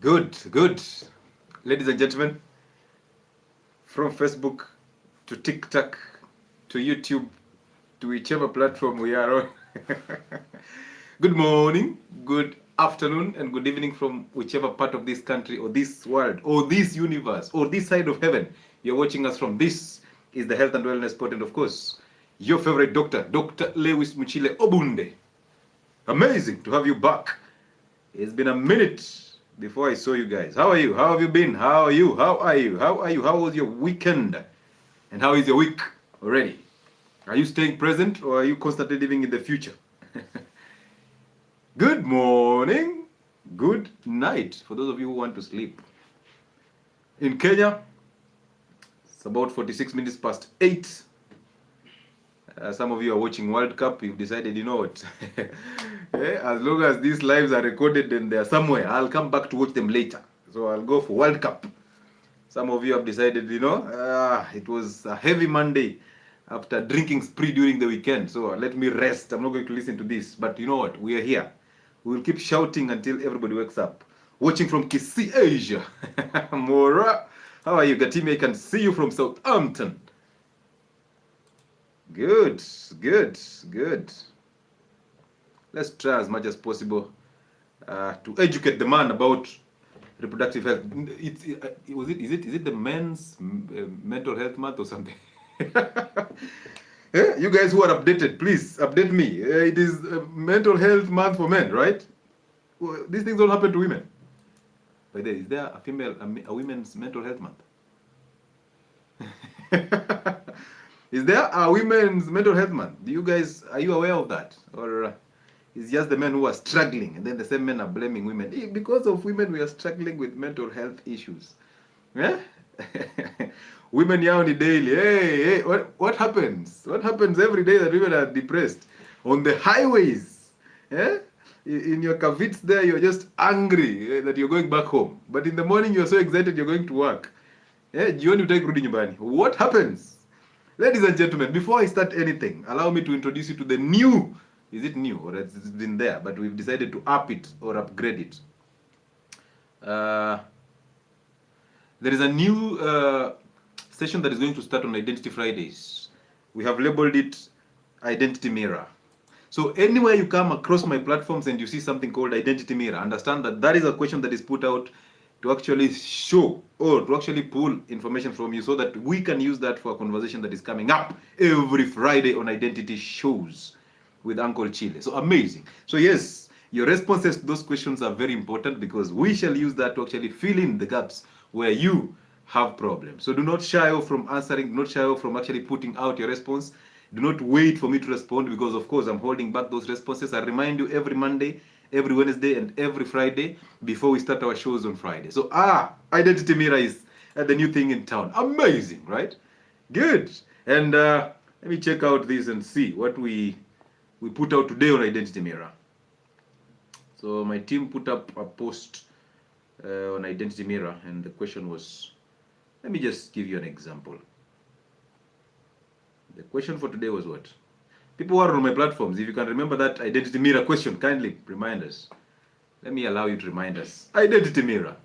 Good, good. Ladies and gentlemen, from Facebook to TikTok to YouTube to whichever platform we are on. Good morning, good afternoon, and good evening from whichever part of this country or this world or this universe or this side of heaven you're watching us from. This is the Health and Wellness Pod, and of course, your favorite doctor, Dr. Lewis Muchile Obunde. Amazing to have you back. It's been a minute before I saw you guys. How are you? How have you been? How are you? How are you? How are you? How was your weekend? And how is your week already? Are you staying present or are you constantly living in the future? Good morning. Good night for those of you who want to sleep. In Kenya, it's about 46 minutes past 8. Some of you are watching World Cup. You've decided, you know what? As long as these lives are recorded and they're somewhere, I'll come back to watch them later. So I'll go for World Cup. Some of you have decided, it was a heavy Monday after drinking spree during the weekend. So let me rest. I'm not going to listen to this. But you know what? We are here. We will keep shouting until everybody wakes up. Watching from Kisii, Asia. Mora. How are you, Gatimi? I can see you from Southampton. Good, good, good. Let's try as much as possible to educate the man about reproductive health. Is it the men's mental health month or something? You guys who are updated, please update me. It is mental health month for men, right? Well, these things don't happen to women. By the way, is there a women's mental health month? Is there a women's mental health month? Are you aware of that? Or it's just the men who are struggling and then the same men are blaming women? Because of women, we are struggling with mental health issues. Yeah? Women yaoni daily. Hey, what happens? What happens every day that women are depressed? On the highways. Yeah? In your kavits there, you're just angry that you're going back home. But in the morning, you're so excited you're going to work. Yeah? Jioni utai kurudi nyumbani. What happens? Ladies and gentlemen, before I start anything, allow me to introduce you to the new. Is it new or it's been there, but we've decided to up it or upgrade it. There is a new session that is going to start on Identity Fridays. We have labeled it Identity Mirror. So anywhere you come across my platforms and you see something called Identity Mirror, understand that that is a question that is put out to actually show or to actually pull information from you so that we can use that for a conversation that is coming up every Friday on Identity Shows with Uncle Chile. So amazing. So yes, your responses to those questions are very important because we shall use that to actually fill in the gaps where you have problems. So do not shy off from answering, do not shy off from actually putting out your response. Do not wait for me to respond because of course I'm holding back those responses. I remind you every Monday, every Wednesday, and every Friday before we start our shows on Friday. So Identity Mirror is the new thing in town. Amazing, right? Good. And let me check out this and see what we put out today on Identity Mirror. So my team put up a post on Identity Mirror, and the question was, let me just give you an example. The question for today was what? People who are on my platforms, if you can remember that Identity Mirror question, kindly remind us. Let me allow you to remind us. Identity Mirror.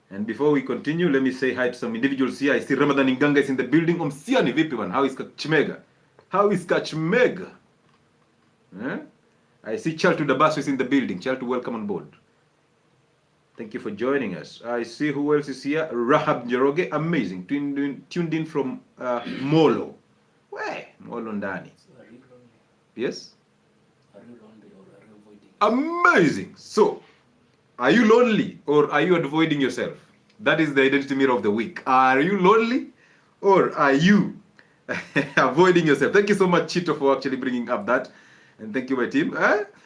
And before we continue, let me say hi to some individuals here. I see Ramadan Inganga is in the building. Omsiani vipi man? How is Kachmega? How is Kachmega? I see Charles Dabaso is in the building. Charles, welcome on board. Thank you for joining us. I see who else is here. Rahab Njoroge, amazing. Tuned in from Molo. Where? Molo ndani. Yes? Are you lonely or are you avoiding? Amazing. So, are you lonely or are you avoiding yourself? That is the Identity Mirror of the week. Are you lonely or are you avoiding yourself? Thank you so much, Chito, for actually bringing up that. And thank you, my team.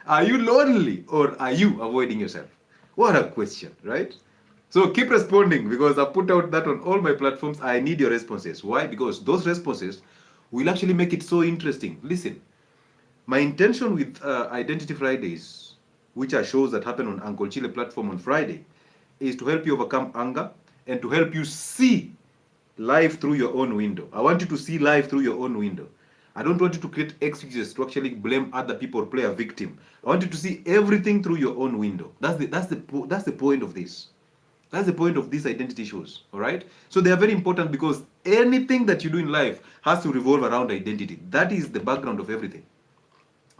Are you lonely or are you avoiding yourself? What a question, right? So keep responding because I put out that on all my platforms. I need your responses. Why? Because those responses will actually make it so interesting. Listen, my intention with Identity Fridays, which are shows that happen on Uncle Chile platform on Friday, is to help you overcome anger and to help you see life through your own window. I want you to see life through your own window. I don't want you to create excuses to actually blame other people or play a victim. I want you to see everything through your own window. That's the point of this. That's the point of these identity shows, all right? So they are very important because anything that you do in life has to revolve around identity. That is the background of everything.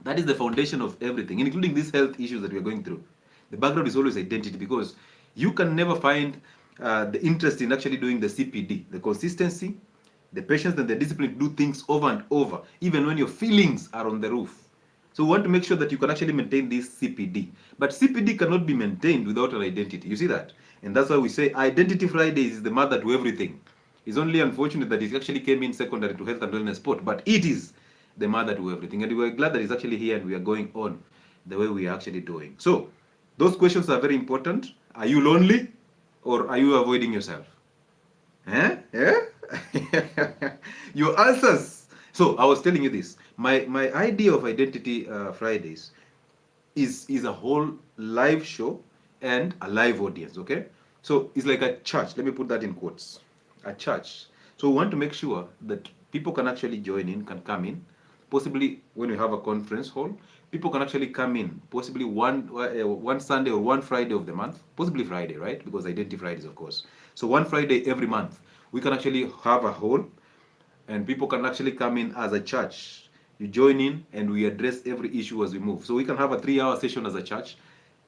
That is the foundation of everything, including these health issues that we are going through. The background is always identity because you can never find the interest in actually doing the CPD, the consistency, the patience, and the discipline to do things over and over, even when your feelings are on the roof. So we want to make sure that you can actually maintain this CPD. But CPD cannot be maintained without an identity. You see that? And that's why we say Identity Fridays is the mother to everything. It's only unfortunate that it actually came in secondary to health and wellness sport, but it is the mother to everything. And we're glad that it's actually here and we are going on the way we are actually doing. So those questions are very important. Are you lonely or are you avoiding yourself? Eh? Yeah? Your answers. So I was telling you this. My idea of Identity Fridays is a whole live show and a live audience, okay? So it's like a church. Let me put that in quotes. A church. So we want to make sure that people can actually join in, can come in. Possibly when we have a conference hall, people can actually come in. Possibly one Sunday or one Friday of the month. Possibly Friday, right? Because Identity Fridays, of course. So one Friday every month, we can actually have a hall and people can actually come in as a church. You join in and we address every issue as we move. So we can have a 3-hour session as a church,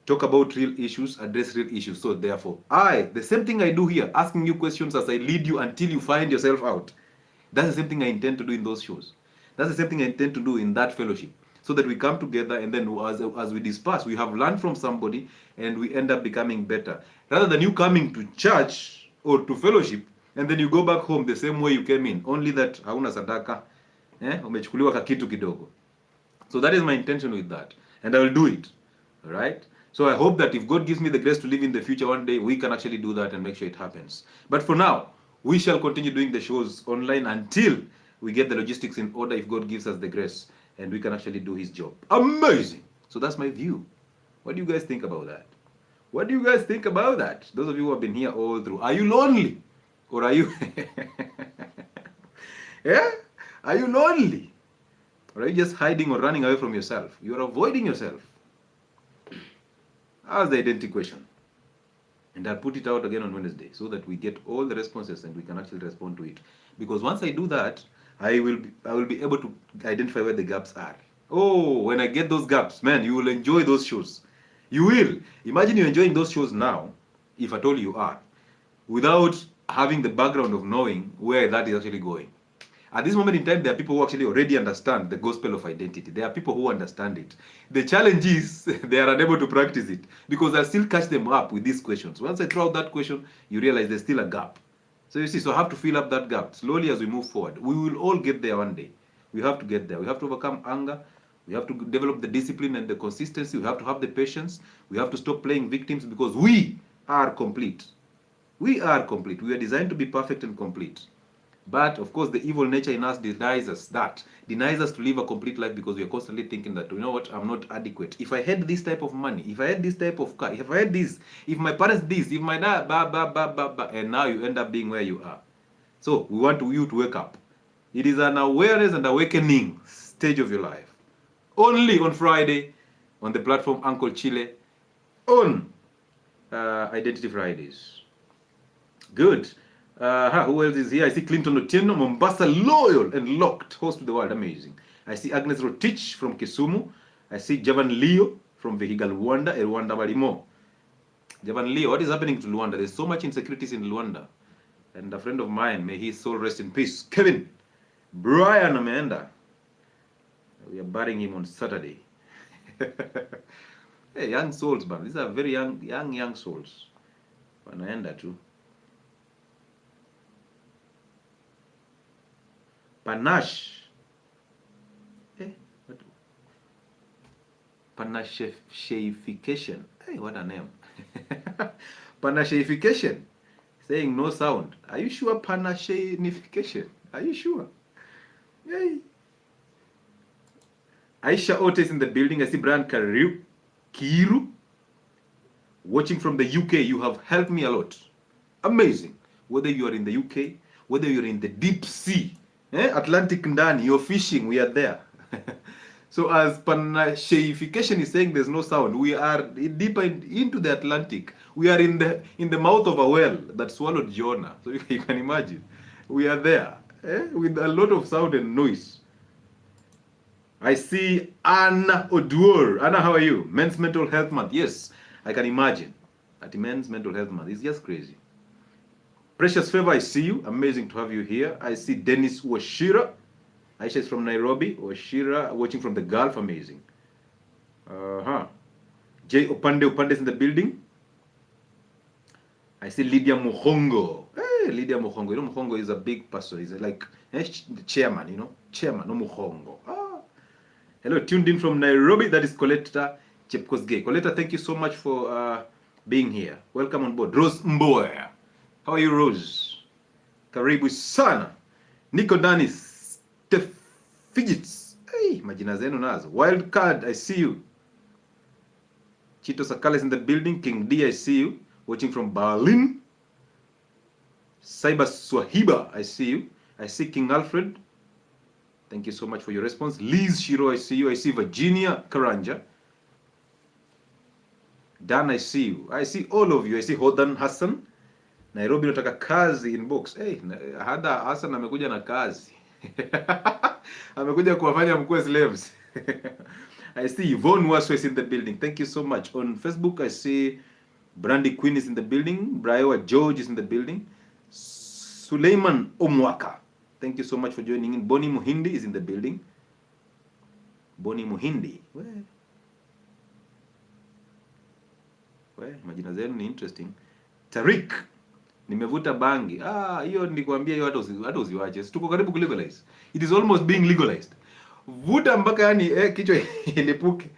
talk about real issues, address real issues. So therefore, the same thing I do here, asking you questions as I lead you until you find yourself out. That's the same thing I intend to do in those shows. That's the same thing I intend to do in that fellowship. So that we come together and then as we disperse, we have learned from somebody and we end up becoming better. Rather than you coming to church or to fellowship and then you go back home the same way you came in, only that hauna sadaka, umechukuliwa kakitu kidogo. So that is my intention with that. And I will do it. All right? So I hope that if God gives me the grace to live in the future one day, we can actually do that and make sure it happens. But for now, we shall continue doing the shows online until we get the logistics in order if God gives us the grace and we can actually do his job. Amazing. So that's my view. What do you guys think about that? What do you guys think about that? Those of you who have been here all through. Are you lonely? Or are you... yeah? Are you lonely? Or are you just hiding or running away from yourself? You are avoiding yourself. Ask the identity question. And I'll put it out again on Wednesday so that we get all the responses and we can actually respond to it. Because once I do that, I will be able to identify where the gaps are. Oh, when I get those gaps, man, you will enjoy those shows. You will. Imagine you're enjoying those shows now, if at all you are, without having the background of knowing where that is actually going. At this moment in time, there are people who actually already understand the gospel of identity. There are people who understand it. The challenge is they are unable to practice it because I still catch them up with these questions. Once I throw out that question, you realize there's still a gap. So you see, so I have to fill up that gap slowly as we move forward. We will all get there one day. We have to get there. We have to overcome anger. We have to develop the discipline and the consistency. We have to have the patience. We have to stop playing victims because we are complete. We are complete. We are designed to be perfect and complete. But of course, the evil nature in us denies us to live a complete life because we are constantly thinking that, you know what, I'm not adequate. If I had this type of money, if I had this type of car, if I had this, if my parents this, if my dad, and now you end up being where you are. So we want you to wake up. It is an awareness and awakening stage of your life. Only on Friday on the platform Uncle Chile on Identity Fridays. Good. Who else is here? I see Clinton Otieno, Mombasa, loyal and locked, host to the world, amazing. I see Agnes Rotich from Kisumu. I see Javan Leo from Vihiga, Luanda, Rwanda Barimo. Javan Leo, what is happening to Luanda? There's so much insecurities in Luanda. And a friend of mine, may his soul rest in peace, Kevin, Brian Amanda. We are burying him on Saturday. Hey, young souls, man. These are very young souls. Wanaenda too. Panache. What? Panacheification. Hey, what a name. Panacheification. Saying no sound. Are you sure panacheification? Are you sure? Yay. Aisha Otis in the building. I see Brian Kiru. Watching from the UK. You have helped me a lot. Amazing. Whether you are in the UK, whether you're in the deep sea, Atlantic ndani, you're fishing, we are there. So as panasheification is saying there's no sound, we are deeper into the Atlantic. We are in the mouth of a whale that swallowed Jonah. So you can imagine, we are there, with a lot of sound and noise. I see Anna Oduor. Anna, how are you? Men's Mental Health Month. Yes, I can imagine. At Men's Mental Health Month, it's just crazy. Precious Favor, I see you. Amazing to have you here. I see Dennis Washira. Aisha is from Nairobi. Washira watching from the Gulf. Amazing. Jay Opande is in the building. I see Lydia Muhongo. Hey, Lydia Muhongo. You know, Muhongo is a big person. He's like the chairman, you know. Chairman, no Muhongo. Hello, tuned in from Nairobi. That is Coletta Chepkosgei. Coletta, thank you so much for being here. Welcome on board. Rose Mboya. How are you, Rose? Karibu sana. Nico Danis. Fidgets. Hey, majina zenu nazo. Wild Card, I see you. Chito Sakala is in the building. King D, I see you. Watching from Berlin. Cyber Swahiba, I see you. I see King Alfred. Thank you so much for your response. Liz Shiro, I see you. I see Virginia Karanja. Dan, I see you. I see all of you. I see Hodan Hassan. Nairobi nataka kazi inbox. Hey, Hada Hassan amekuja na kazi. Amekuja kuwafanya mkue slaves. I see Yvonne Waswe is in the building. Thank you so much. On Facebook, I see Brandy Queen is in the building. Briowa George is in the building. Suleiman Omwaka. Thank you so much for joining in. Bonnie Muhindi is in the building. Bonnie Muhindi. Majina zenu ni interesting. Tariq. Nimevuta bangi. Hiyo nilikwambia hiyo hata usiwache. Tuko karibu kulegalize. It is almost being legalized. Vuta mpaka yani kichwa ilipuke.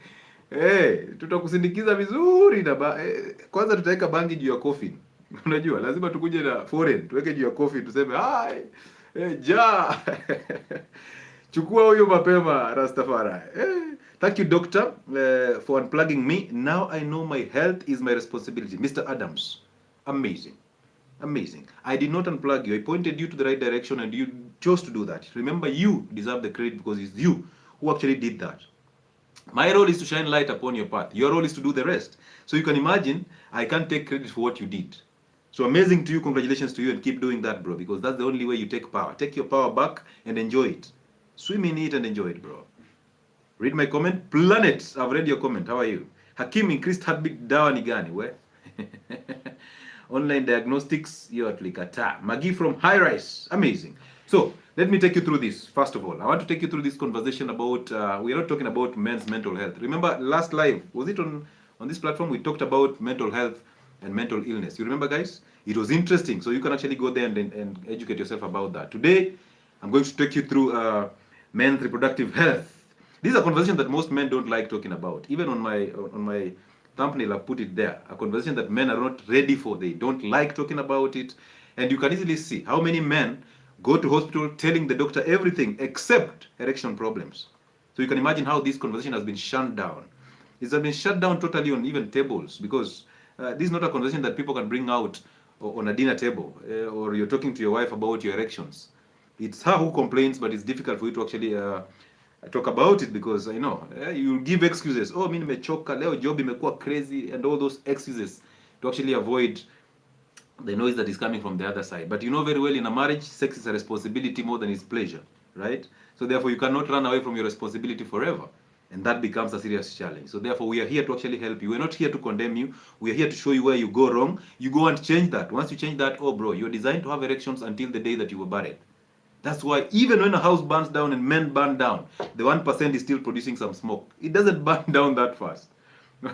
Tutakusindikiza vizuri na kwanza tutaweka bangi juu ya coffin. Unajua lazima tukuje na foreign tuweke juu ya coffin tuseme ja. Chukua huyo mapema Rastafari. Thank you doctor for unplugging me. Now I know my health is my responsibility. Mr. Adams. Amazing. Amazing. I did not unplug you. I pointed you to the right direction and you chose to do that. Remember, you deserve the credit because it's you who actually did that. My role is to shine light upon your path. Your role is to do the rest. So you can imagine, I can't take credit for what you did. So amazing to you, congratulations to you, and keep doing that, bro, because that's the only way you take power. Take your power back and enjoy it. Swim in it and enjoy it, bro. Read my comment. Planet, I've read your comment. How are you? Hakim, increased heartbeat dawa ni gani? Where? Online diagnostics, you atlikata. Magi from High Rise. Amazing. So, let me take you through this. First of all, I want to take you through this conversation about, we are not talking about men's mental health. Remember, last live, was it on this platform? We talked about mental health and mental illness. You remember, guys? It was interesting. So, you can actually go there and educate yourself about that. Today, I'm going to take you through men's reproductive health. This is a conversation that most men don't like talking about. Even on my thumbnail, I've put it there. A conversation that men are not ready for. They don't like talking about it. And you can easily see how many men go to hospital telling the doctor everything except erection problems. So you can imagine how this conversation has been shut down. It has been shut down totally on even tables because this is not a conversation that people can bring out on a dinner table or you're talking to your wife about your erections. It's her who complains, but it's difficult for you to actually talk about it because you give excuses. Oh, mimi nimechoka leo, job imekuwa crazy, and all those excuses to actually avoid the noise that is coming from the other side. But you know very well in a marriage, sex is a responsibility more than it's pleasure, right? So therefore you cannot run away from your responsibility forever. And that becomes a serious challenge. So therefore we are here to actually help you. We're not here to condemn you. We are here to show you where you go wrong. You go and change that. Once you change that, oh bro, you're designed to have erections until the day that you were buried. That's why even when a house burns down and men burn down, the 1% is still producing some smoke. It doesn't burn down that fast.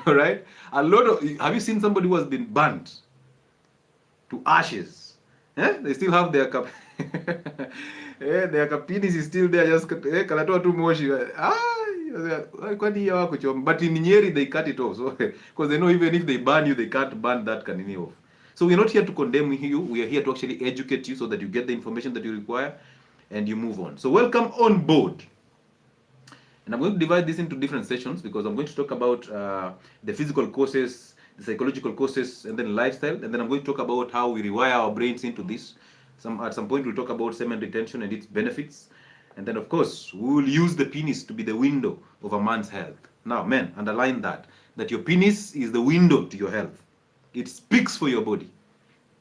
All right? Have you seen somebody who has been burnt to ashes? They still have their their penis is still there, just kanatoa tu moshi. But in Nyeri they cut it off, so because they know even if they burn you, they can't burn that kanini off. So we're not here to condemn you. We are here to actually educate you so that you get the information that you require and you move on. So welcome on board. And I'm going to divide this into different sessions because I'm going to talk about the physical causes, the psychological causes, and then lifestyle. And then I'm going to talk about how we rewire our brains into this. At some point we'll talk about semen retention and its benefits. And then, of course, we will use the penis to be the window of a man's health. Now, men, underline that your penis is the window to your health. It speaks for your body.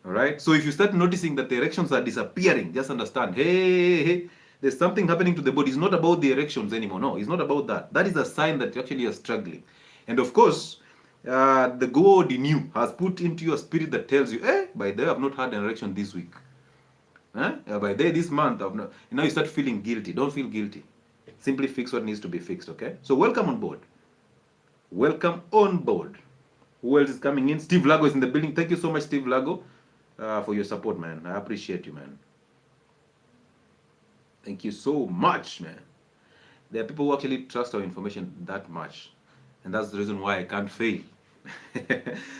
All right? So if you start noticing that the erections are disappearing, just understand, hey, there's something happening to the body. It's not about the erections anymore. No, it's not about that. That is a sign that you actually are struggling. And of course, the God in you has put into your spirit that tells you, by the way, I've not had an erection this week. By the way, this month, I've not. Now you start feeling guilty. Don't feel guilty. Simply fix what needs to be fixed, okay? So welcome on board. Welcome on board. Who else is coming in? Steve Lago is in the building. Thank you so much, Steve Lago, for your support, man. I appreciate you, man. Thank you so much, man. There are people who actually trust our information that much. And that's the reason why I can't fail.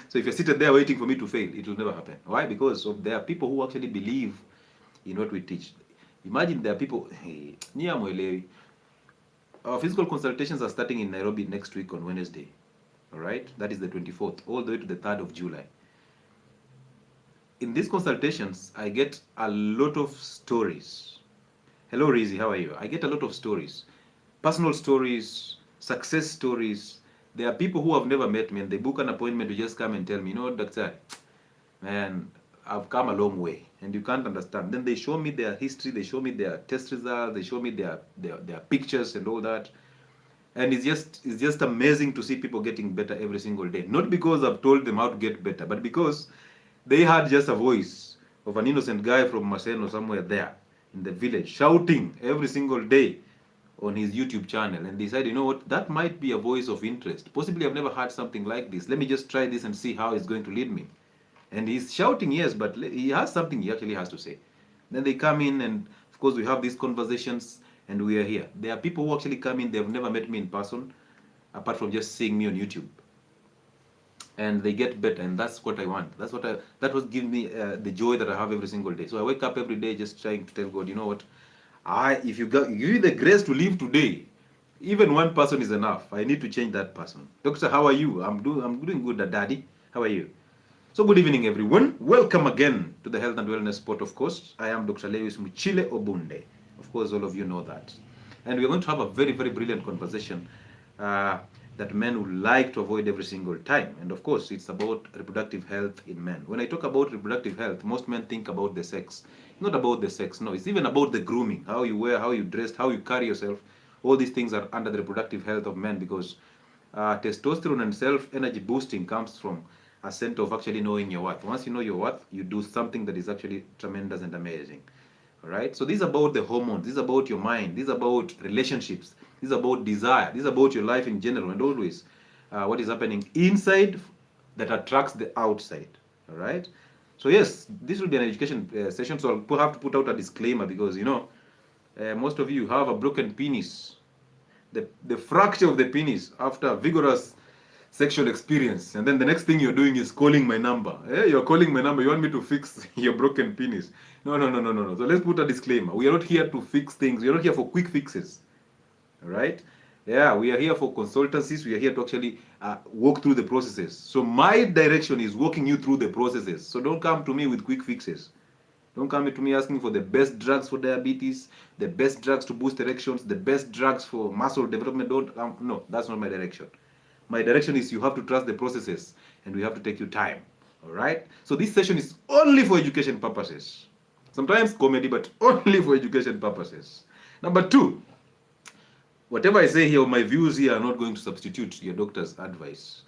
So if you're seated there waiting for me to fail, it will never happen. Why? Because there are people who actually believe in what we teach. Imagine there are people, our physical consultations are starting in Nairobi next week on Wednesday. All right? That is the 24th, all the way to the 3rd of July. In these consultations, I get a lot of stories. Hello, Rizzy, how are you? I get a lot of stories. Personal stories, success stories. There are people who have never met me and they book an appointment to just come and tell me, doctor, man, I've come a long way and you can't understand. Then they show me their history, they show me their test results, they show me their pictures and all that. And it's just amazing to see people getting better every single day. Not because I've told them how to get better, but because they had just a voice of an innocent guy from Maseno somewhere there in the village shouting every single day on his YouTube channel and decide, you know what, that might be a voice of interest. Possibly I've never heard something like this. Let me just try this and see how it's going to lead me. And he's shouting, yes, but he has something he actually has to say. Then they come in and, of course, we have these conversations and we are here. There are people who actually come in, they've never met me in person, apart from just seeing me on YouTube. And they get better, and that's what I want. That was giving me the joy that I have every single day. So I wake up every day just trying to tell God, you know what, if you give me the grace to live today, even one person is enough. I need to change that person. Doctor, how are you? I'm doing good, Daddy. How are you? So good evening, everyone. Welcome again to the Health and Wellness Spot, of course. I am Dr. Lewis Muchile Obunde. Of course, all of you know that. And we're going to have a very, very brilliant conversation that men would like to avoid every single time. And of course, it's about reproductive health in men. When I talk about reproductive health, most men think about the sex. Not about the sex, no. It's even about the grooming, how you wear, how you dress, how you carry yourself. All these things are under the reproductive health of men because testosterone and self-energy boosting comes from a sense of actually knowing your worth. Once you know your worth, you do something that is actually tremendous and amazing. All right? So this is about the hormones. This is about your mind. This is about relationships. This is about desire. This is about your life in general and always what is happening inside that attracts the outside. All right? So yes, this will be an education session. So I'll have to put out a disclaimer because, most of you have a broken penis. The fracture of the penis after vigorous sexual experience, and then the next thing you're doing is calling my number. You're calling my number. You want me to fix your broken penis? No. So let's put a disclaimer. We are not here to fix things. We are not here for quick fixes. All right? Yeah, we are here for consultancies. We are here to actually walk through the processes. So my direction is walking you through the processes. So don't come to me with quick fixes. Don't come to me asking for the best drugs for diabetes, the best drugs to boost erections, the best drugs for muscle development. No, that's not my direction. My direction is you have to trust the processes and we have to take your time. All right? So this session is only for education purposes. Sometimes comedy, but only for education purposes. Number 2, whatever I say here, my views here are not going to substitute your doctor's advice.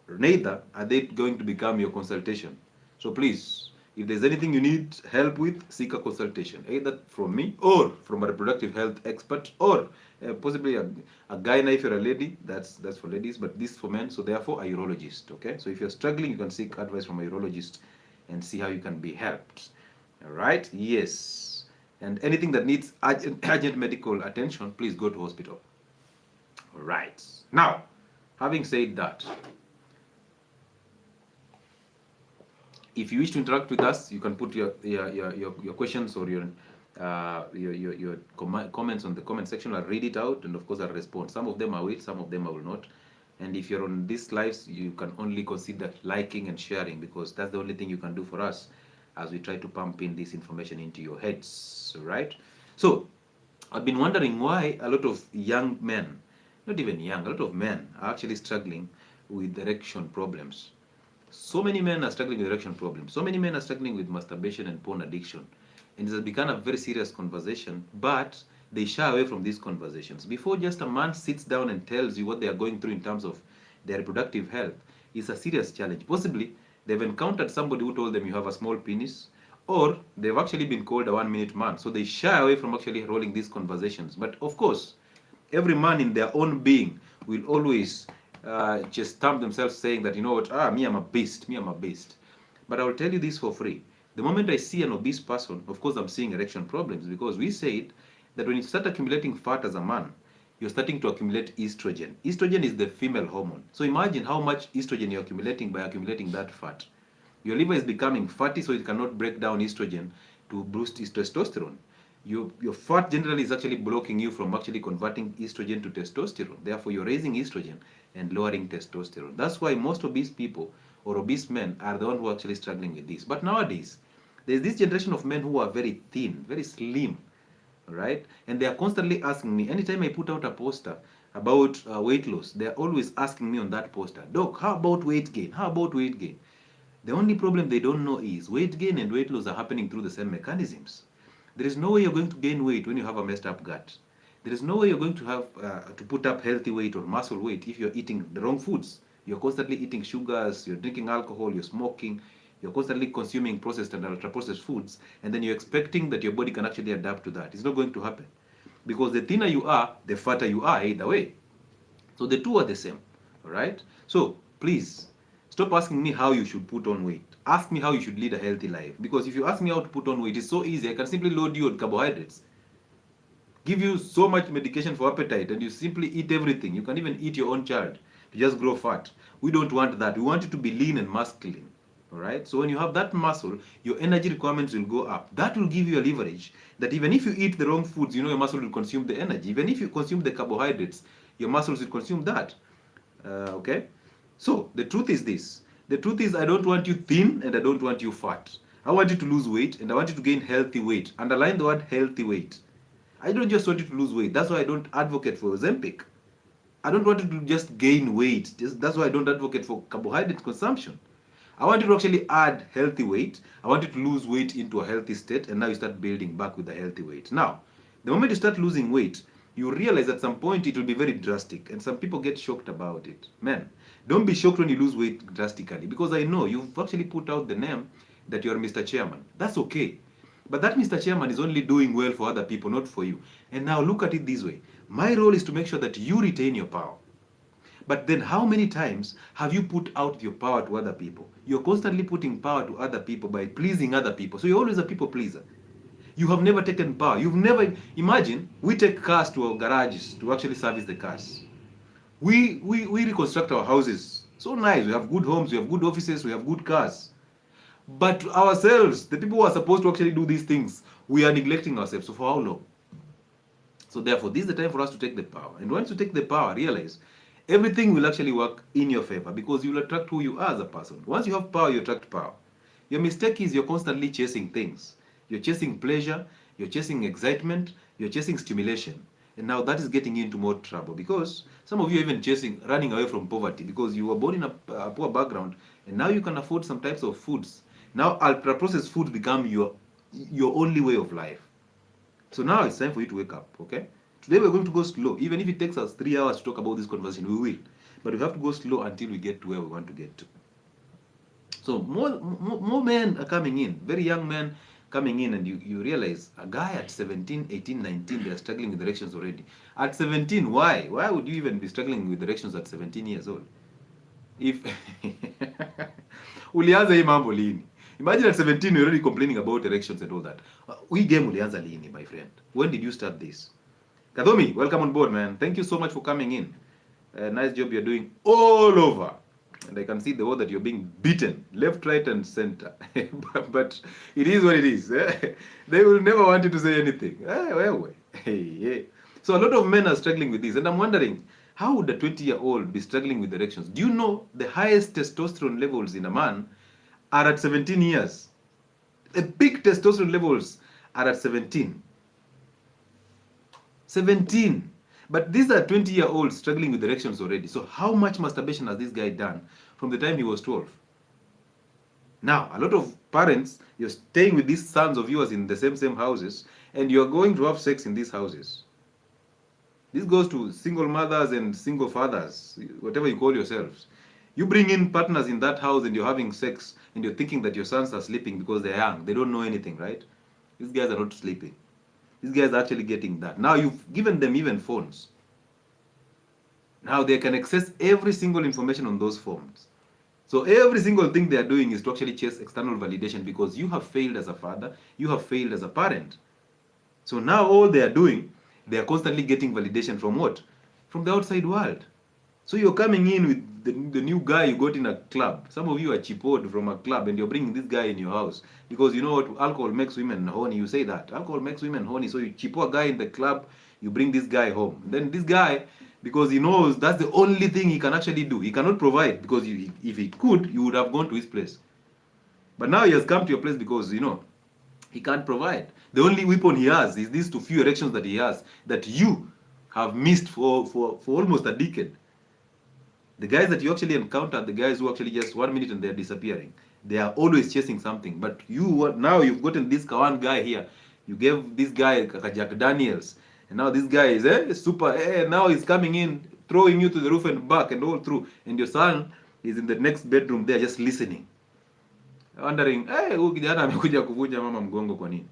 Neither are they going to become your consultation. So please, if there's anything you need help with, seek a consultation, either from me or from a reproductive health expert or possibly a gyna if you're a lady. That's for ladies, but this for men. So therefore, a urologist. Okay. So if you're struggling, you can seek advice from a urologist and see how you can be helped. All right. Yes. And anything that needs urgent medical attention, please go to hospital. All right. Now, having said that, if you wish to interact with us, you can put your questions or your comments on the comment section. I'll read it out and of course I'll respond. Some of them I will, some of them I will not. And if you're on these lives, you can only consider liking and sharing because that's the only thing you can do for us as we try to pump in this information into your heads. All right? So I've been wondering why a lot of young men, not even young, a lot of men are actually struggling with erection problems. So many men are struggling with erection problems. So many men are struggling with masturbation and porn addiction. And it has become a very serious conversation, but they shy away from these conversations. Before just a man sits down and tells you what they are going through in terms of their reproductive health, it's a serious challenge. Possibly, they've encountered somebody who told them you have a small penis, or they've actually been called a 1 minute man. So they shy away from actually rolling these conversations. But of course, every man in their own being will always just stamp themselves saying that, you know what, me, I'm a beast, me, I'm a beast. But I will tell you this for free. The moment I see an obese person, of course, I'm seeing erection problems, because we said that when you start accumulating fat as a man, you're starting to accumulate estrogen. Estrogen is the female hormone. So imagine how much estrogen you're accumulating by accumulating that fat. Your liver is becoming fatty, so it cannot break down estrogen to boost testosterone. Your fat generally is actually blocking you from actually converting estrogen to testosterone. Therefore, you're raising estrogen and lowering testosterone. That's why most obese people or obese men are the ones who are actually struggling with this. But nowadays, there's this generation of men who are very thin, very slim, right? And they are constantly asking me, anytime I put out a poster about weight loss, they're always asking me on that poster, Doc, how about weight gain? How about weight gain? The only problem they don't know is weight gain and weight loss are happening through the same mechanisms. There is no way you're going to gain weight when you have a messed up gut. There is no way you're going to have to put up healthy weight or muscle weight if you're eating the wrong foods. You're constantly eating sugars, you're drinking alcohol, you're smoking, you're constantly consuming processed and ultra-processed foods, and then you're expecting that your body can actually adapt to that. It's not going to happen. Because the thinner you are, the fatter you are either way. So the two are the same, all right? So please, stop asking me how you should put on weight. Ask me how you should lead a healthy life. Because if you ask me how to put on weight, it's so easy. I can simply load you on carbohydrates, give you so much medication for appetite, and you simply eat everything. You can even eat your own child to just grow fat. We don't want that. We want you to be lean and masculine. All right? So when you have that muscle, your energy requirements will go up. That will give you a leverage that even if you eat the wrong foods, you know your muscle will consume the energy. Even if you consume the carbohydrates, your muscles will consume that. Okay? So the truth is this. The truth is, I don't want you thin and I don't want you fat. I want you to lose weight and I want you to gain healthy weight. Underline the word healthy weight. I don't just want you to lose weight. That's why I don't advocate for Ozempic. I don't want you to just gain weight. That's why I don't advocate for carbohydrate consumption. I want you to actually add healthy weight. I want you to lose weight into a healthy state, and now you start building back with a healthy weight. Now, the moment you start losing weight, you realize at some point it will be very drastic, and some people get shocked about it. Man, don't be shocked when you lose weight drastically, because I know you've actually put out the name that you're Mr. Chairman. That's okay. But that Mr. Chairman is only doing well for other people, not for you. And now look at it this way. My role is to make sure that you retain your power. But then how many times have you put out your power to other people? You're constantly putting power to other people by pleasing other people. So you're always a people pleaser. You have never taken power. You've never, imagine, we take cars to our garages to actually service the cars. We reconstruct our houses. So nice. We have good homes, we have good offices, we have good cars. But ourselves, the people who are supposed to actually do these things, we are neglecting ourselves. So for how long? So therefore, this is the time for us to take the power. And once you take the power, realize everything will actually work in your favor, because you will attract who you are as a person. Once you have power, you attract power. Your mistake is you're constantly chasing things. You're chasing pleasure, you're chasing excitement, you're chasing stimulation. And now that is getting you into more trouble, because some of you are even running away from poverty, because you were born in a poor background, and now you can afford some types of foods. Now ultra-processed foods become your only way of life. So now it's time for you to wake up, okay? Today we're going to go slow. Even if it takes us 3 hours to talk about this conversation, we will. But we have to go slow until we get to where we want to get to. So more men are coming in, very young men coming in, and you realize a guy at 17, 18, 19, they're struggling with erections already. At 17, why? Why would you even be struggling with erections at 17 years old? If ulianza hii mambo lini? Imagine at 17 you're already complaining about erections and all that. Hii game ulianza lini, my friend? When did you start this? Kathomi, welcome on board, man. Thank you so much for coming in. Nice job you're doing all over. And I can see the word that you're being beaten, left, right, and center. But it is what it is. They will never want you to say anything. So a lot of men are struggling with this. And I'm wondering, how would a 20-year-old be struggling with erections? Do you know the highest testosterone levels in a man are at 17 years? The big testosterone levels are at 17. 17. But these are 20-year-olds struggling with erections already. So how much masturbation has this guy done from the time he was 12? Now, a lot of parents, you're staying with these sons of yours in the same houses, and you're going to have sex in these houses. This goes to single mothers and single fathers, whatever you call yourselves. You bring in partners in that house and you're having sex and you're thinking that your sons are sleeping because they're young. They don't know anything, right? These guys are not sleeping. These guys are actually getting that. Now you've given them even phones. Now they can access every single information on those phones. So every single thing they are doing is to actually chase external validation because you have failed as a father, you have failed as a parent. So now all they are doing, they are constantly getting validation from what? From the outside world. So you're coming in with the new guy you got in a club. Some of you are cheaped from a club and you're bringing this guy in your house. Because you know what? Alcohol makes women horny. You say that. Alcohol makes women horny. So you cheap a guy in the club, you bring this guy home. Then this guy, because he knows that's the only thing he can actually do. He cannot provide because if he could, you would have gone to his place. But now he has come to your place because, you know, he can't provide. The only weapon he has is these few erections that he has that you have missed for almost a decade. The guys that you actually encounter, the guys who actually just 1 minute and they're disappearing, they are always chasing something. But now you've gotten this one guy here. You gave this guy Jack Daniels, and now this guy is super. Now he's coming in, throwing you to the roof and back and all through. And your son is in the next bedroom there just listening, wondering, huyu kijana amekuja kuvunja mama mgongo kwa nini?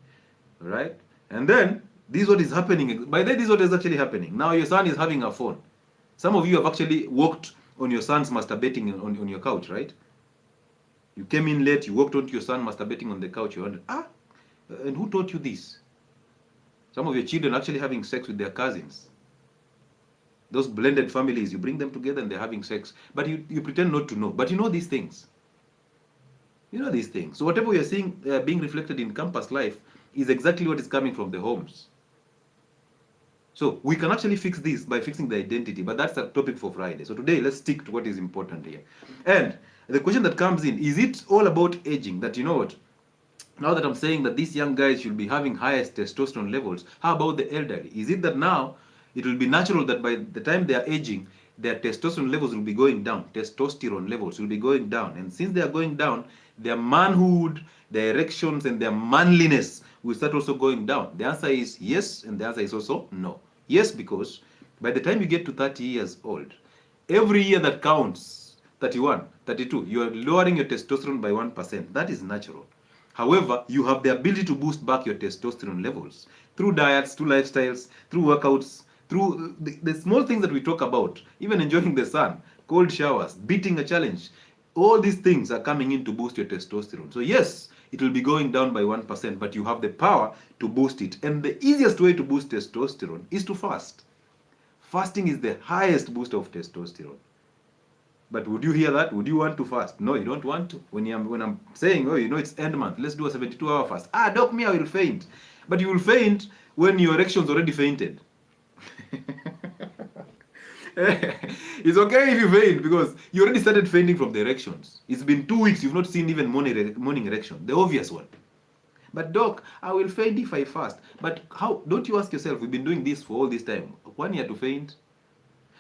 Right? And then this is what is happening. By then, this is what is actually happening. Now your son is having a phone. Some of you have actually walked on your son's masturbating on your couch, right? You came in late, you walked onto your son masturbating on the couch, you wondered, and who taught you this? Some of your children are actually having sex with their cousins. Those blended families, you bring them together and they're having sex. But you pretend not to know. But you know these things. You know these things. So whatever you're seeing being reflected in campus life is exactly what is coming from the homes. So we can actually fix this by fixing the identity, but that's a topic for Friday. So today, let's stick to what is important here. And the question that comes in, is it all about aging? That, you know what, now that I'm saying that these young guys should be having highest testosterone levels, how about the elderly? Is it that now it will be natural that by the time they are aging, their testosterone levels will be going down, testosterone levels will be going down. And since they are going down, their manhood, their erections, and their manliness will start also going down. The answer is yes, and the answer is also no. Yes, because by the time you get to 30 years old, every year that counts, 31, 32, you are lowering your testosterone by 1%. That is natural. However, you have the ability to boost back your testosterone levels through diets, through lifestyles, through workouts, through the small things that we talk about, even enjoying the sun, cold showers, beating a challenge. All these things are coming in to boost your testosterone. So yes, it will be going down by 1%, but you have the power to boost it. And the easiest way to boost testosterone is to fast. Fasting is the highest booster of testosterone. But would you hear that? Would you want to fast? No, you don't want to. When I'm saying, oh, you know, it's end month, let's do a 72-hour fast. Doc, me, I will faint. But you will faint when your erection's already fainted. It's okay if you faint because you already started fainting from the erections. It's been 2 weeks, you've not seen even morning erection, the obvious one. But doc, I will faint if I fast. But how? Don't you ask yourself, we've been doing this for all this time. 1 year to faint?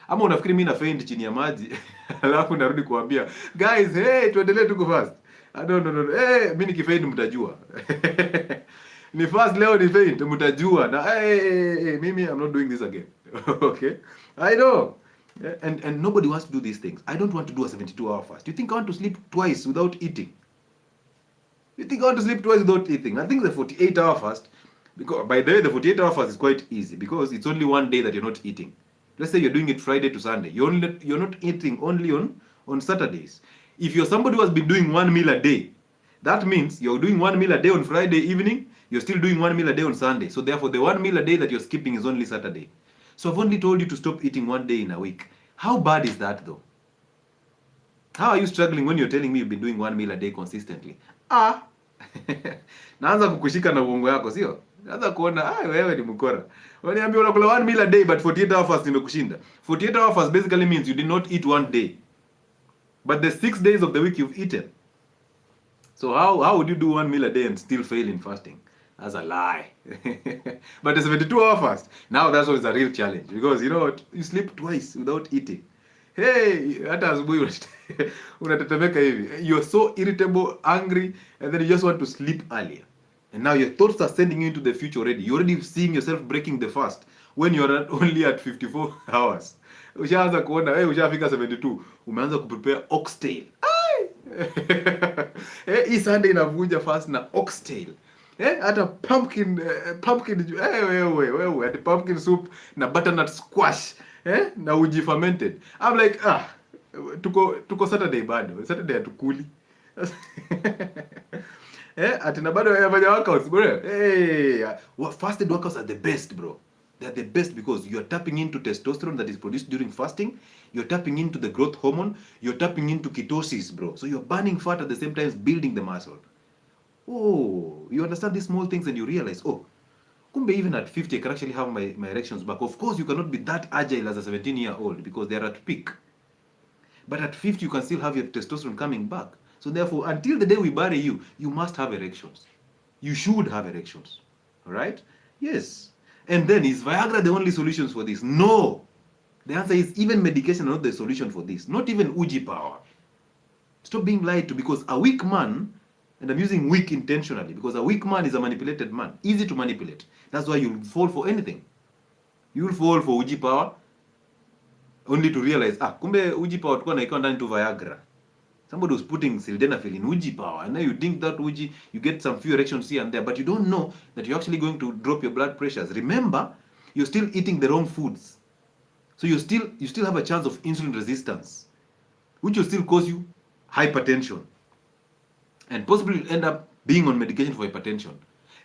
Ama unafikiri mimi na faint chini ya maji alafu narudi kuambia guys, tuendelee tu kufast. No. Mimi nikifaint mtajua. Ni fast leo ni faint mtajua na mimi I'm not doing this again. Okay? I know. And nobody wants to do these things. I don't want to do a 72-hour fast. You think I want to sleep twice without eating? You think I want to sleep twice without eating? I think the 48-hour fast, because by the way, the 48-hour fast is quite easy because it's only 1 day that you're not eating. Let's say you're doing it Friday to Sunday. You're not eating only on Saturdays. If you're somebody who has been doing 1 meal a day, that means you're doing 1 meal a day on Friday evening, you're still doing 1 meal a day on Sunday. So therefore, the 1 meal a day that you're skipping is only Saturday. So I've only told you to stop eating 1 day in a week. How bad is that though? How are you struggling when you're telling me you've been doing 1 meal a day consistently? Naanza kukushika na uongo yako, sio? Naanza kuona wewe ni mkora. Waniambia unakula 1 meal a day but 48-hour fast nimekushinda. 48-hour fast basically means you did not eat 1 day. But the 6 days of the week you've eaten. So how would you do 1 meal a day and still fail in fasting? That's a lie. But the 72-hour fast, now that's always a real challenge because you know what? You sleep twice without eating. Hey, hata asubuhi unatetemeka hivi. You're so irritable, angry, and then you just want to sleep earlier. And now your thoughts are sending you into the future already. You're already seeing yourself breaking the fast when you're only at 54 hours. Ushaanza kuona, hey, ushafika 72. Umeanza kuprepare oxtail. Hii Sunday inavunja fast na oxtail. Hata pumpkin wewe, hata pumpkin soup na butternut squash, na uji fermented. I'm like, tuko Saturday bado. Saturday hatukuli. Ati na bado yafanya workouts bro. Fasted workouts are the best, bro. They're the best because you're tapping into testosterone that is produced during fasting. You're tapping into the growth hormone. You're tapping into ketosis, bro. So you're burning fat at the same time as building the muscle. Oh, you understand these small things and you realize, oh, kumbe even at 50 I can actually have my erections back. Of course, you cannot be that agile as a 17-year-old because they're at peak. But at 50, you can still have your testosterone coming back. So therefore, until the day we bury you, you must have erections. You should have erections. All right? Yes. And then, is Viagra the only solutions for this? No. The answer is even medication is not the solution for this. Not even Uji power. Stop being lied to, because a weak man, and I'm using weak intentionally, because a weak man is a manipulated man. Easy to manipulate. That's why you'll fall for anything. You'll fall for Uji power, only to realize, kumbe Uji power tukuwa na ikawa ndani to Viagra. Somebody was putting sildenafil in Uji power, and now you drink that Uji, you get some few erections here and there, but you don't know that you're actually going to drop your blood pressures. Remember, you're still eating the wrong foods. So you still have a chance of insulin resistance, which will still cause you hypertension. And possibly you'll end up being on medication for hypertension.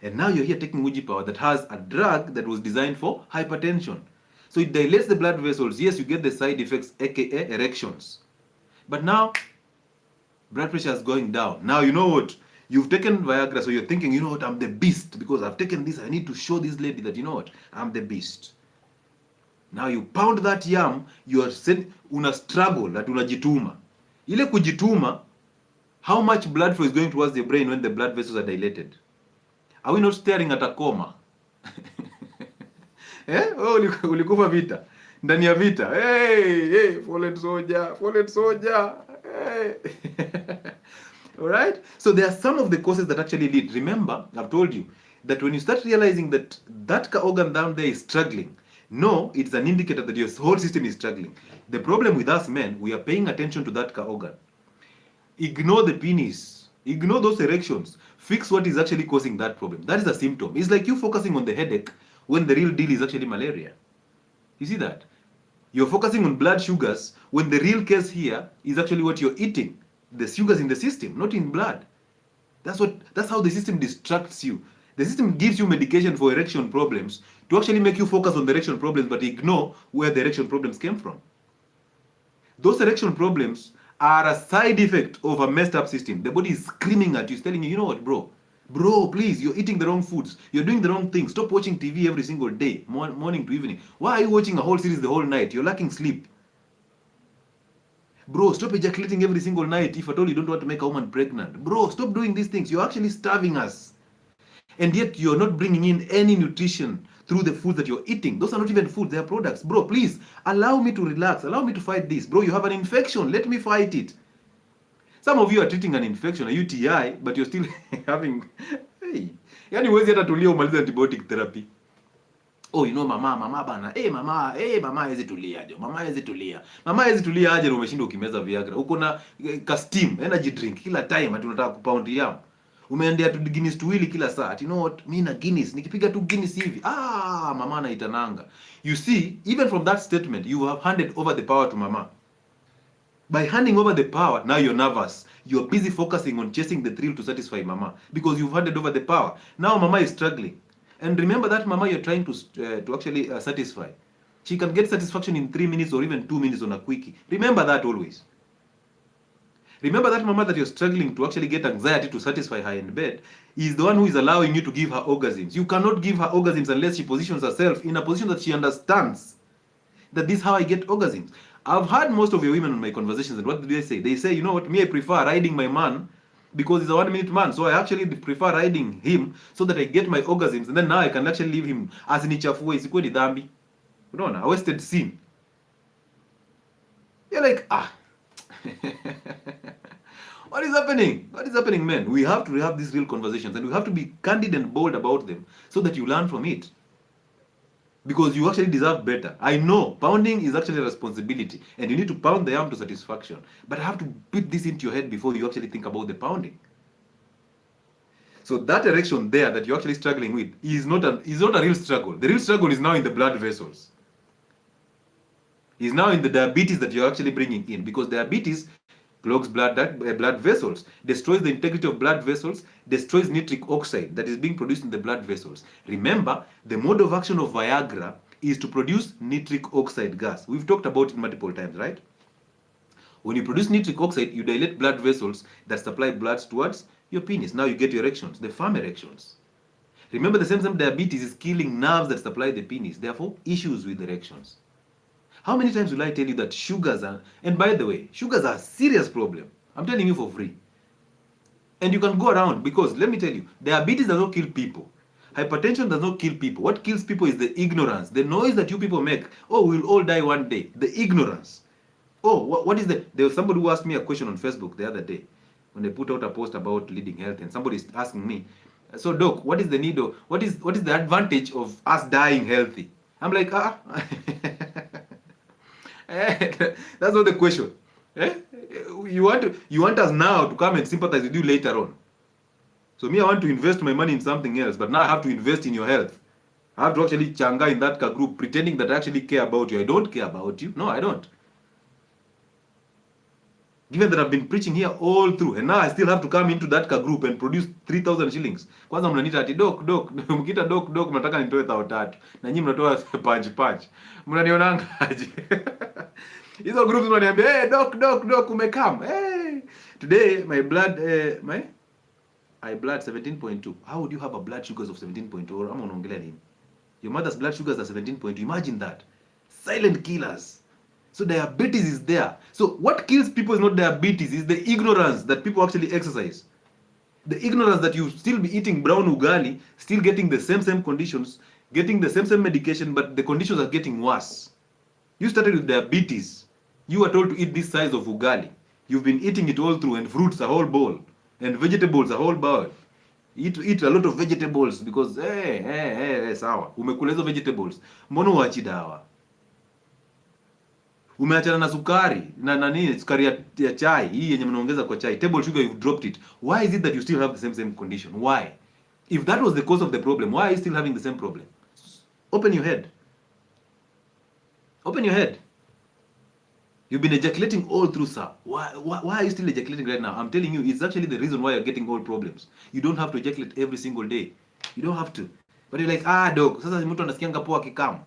And now you're here taking Uji power that has a drug that was designed for hypertension. So it dilates the blood vessels. Yes, you get the side effects, aka erections. But now, blood pressure is going down. Now, you know what? You've taken Viagra, so you're thinking, you know what? I'm the beast because I've taken this. I need to show this lady that, you know what? I'm the beast. Now you pound that yam, you are una struggle, that unajituma. Ile kujituma, how much blood flow is going towards the brain when the blood vessels are dilated? Are we not staring at a coma? Ulikufa vita. Ndani ya vita. Hey, fallen soldier. Hey. All right? So there are some of the causes that actually lead. Remember, I've told you that when you start realizing that that organ down there is struggling, no, it's an indicator that your whole system is struggling. The problem with us men, we are paying attention to that organ. Ignore the penis. Ignore those erections. Fix what is actually causing that problem. That is a symptom. It's like you focusing on the headache when the real deal is actually malaria. You see that? You're focusing on blood sugars when the real case here is actually what you're eating. The sugars in the system, not in blood. That's how the system distracts you. The system gives you medication for erection problems to actually make you focus on the erection problems but ignore where the erection problems came from. Those erection problems are a side effect of a messed up system. The body is screaming at you, it's telling you, you know what, bro, please, you're eating the wrong foods. You're doing the wrong things. Stop watching TV every single day, morning to evening. Why are you watching a whole series the whole night? You're lacking sleep. Bro, stop ejaculating every single night if at all you don't want to make a woman pregnant. Bro, stop doing these things. You're actually starving us. And yet you're not bringing in any nutrition through the food that you're eating. Those are not even food, they are products. Bro, please, allow me to relax. Allow me to fight this. Bro, you have an infection. Let me fight it. Some of you are treating an infection, a UTI, but you're still having... Hey, yani huwezi hata tulia umalize antibiotic therapy. Oh, you know, mama bana. Mama hawezi tulia jo. Mama hawezi tulia aje na umeshinda ukimeza Viagra. Uko na ka steam, energy drink kila time ati unataka kupound yam. Umeendea tu Guinness tuwili kila saa. You know what? Mimi na Guinness nikipiga tu Guinness hivi. Mama anaitananga. You see, even from that statement, you have handed over the power to mama. By handing over the power, now you're nervous. You're busy focusing on chasing the thrill to satisfy mama because you've handed over the power. Now mama is struggling. And remember that mama you're trying to actually satisfy. She can get satisfaction in 3 minutes or even 2 minutes on a quickie. Remember that always. Remember that mama that you're struggling to actually get anxiety to satisfy her in bed is the one who is allowing you to give her orgasms. You cannot give her orgasms unless she positions herself in a position that she understands that this is how I get orgasms. I've had most of your women on my conversations, and what do they say? They say, you know what, me I prefer riding my man because he's a 1 minute man. So I actually prefer riding him so that I get my orgasms, and then now I can actually leave him as nichafue isikuwe ni dhambi. Unaona, a wasted sin. You're like, what is happening? What is happening, man? We have to have these real conversations, and we have to be candid and bold about them so that you learn from it. Because you actually deserve better. I know pounding is actually a responsibility, and you need to pound the arm to satisfaction. But I have to put this into your head before you actually think about the pounding. So that erection there that you're actually struggling with is not a real struggle. The real struggle is now in the blood vessels. Is now in the diabetes that you're actually bringing in, because diabetes clogs blood vessels, destroys the integrity of blood vessels, destroys nitric oxide that is being produced in the blood vessels. Remember, the mode of action of Viagra is to produce nitric oxide gas. We've talked about it multiple times, right? When you produce nitric oxide, you dilate blood vessels that supply blood towards your penis. Now you get your erections, the firm erections. Remember, the same diabetes is killing nerves that supply the penis. Therefore, issues with erections. How many times will I tell you that sugars are, and by the way, sugars are a serious problem. I'm telling you for free. And you can go around, because let me tell you, diabetes does not kill people. Hypertension does not kill people. What kills people is the ignorance, the noise that you people make. Oh, we'll all die one day. The ignorance. Oh, what is there was somebody who asked me a question on Facebook the other day when they put out a post about leading health, and somebody is asking me, so doc, what is the need of, what is the advantage of us dying healthy? I'm like, that's not the question. You want us now to come and sympathize with you later on. So me, I want to invest my money in something else, but now I have to invest in your health. I have to actually changa in that group, pretending that I actually care about you. I don't care about you. No, I don't. Given that I've been preaching here all through, and now I still have to come into that group and produce 3,000 shillings. Kwanza mnaniita ati doc, mkita doc, mnataka nitoe 3,000. Na nyinyi mnatoa punch. Mnanionanga aje? Hizo groups wananiambia, "Hey doc, umekam. Hey, today my blood my blood 17.2. How would you have a blood sugars of 17.2? Or ama unaongelea nini? Your mother's blood sugars are 17.2. Imagine that. Silent killers. So diabetes is there. So what kills people is not diabetes, is the ignorance that people actually exercise. The ignorance that you still be eating brown ugali, still getting the same conditions, getting the same medication, but the conditions are getting worse. You started with diabetes. You were told to eat this size of ugali. You've been eating it all through, and fruits a whole bowl, and vegetables a whole bowl. Eat a lot of vegetables because sawa. Umekula hizo vegetables. Mbona uachi dawa? Umeachana na sukari na sukari ya chai hii yenye mnaongeza kwa chai, table sugar, you've dropped it. Why is it that you still have the same condition? Why? If that was the cause of the problem, why are you still having the same problem? Open your head. Open your head. You've been ejaculating all through, sir. Why are you still ejaculating right now? I'm telling you, it's actually the reason why you're getting all problems. You don't have to ejaculate every single day. You don't have to. But you're like, doc, sasa mtu anasikianga poa kikamu.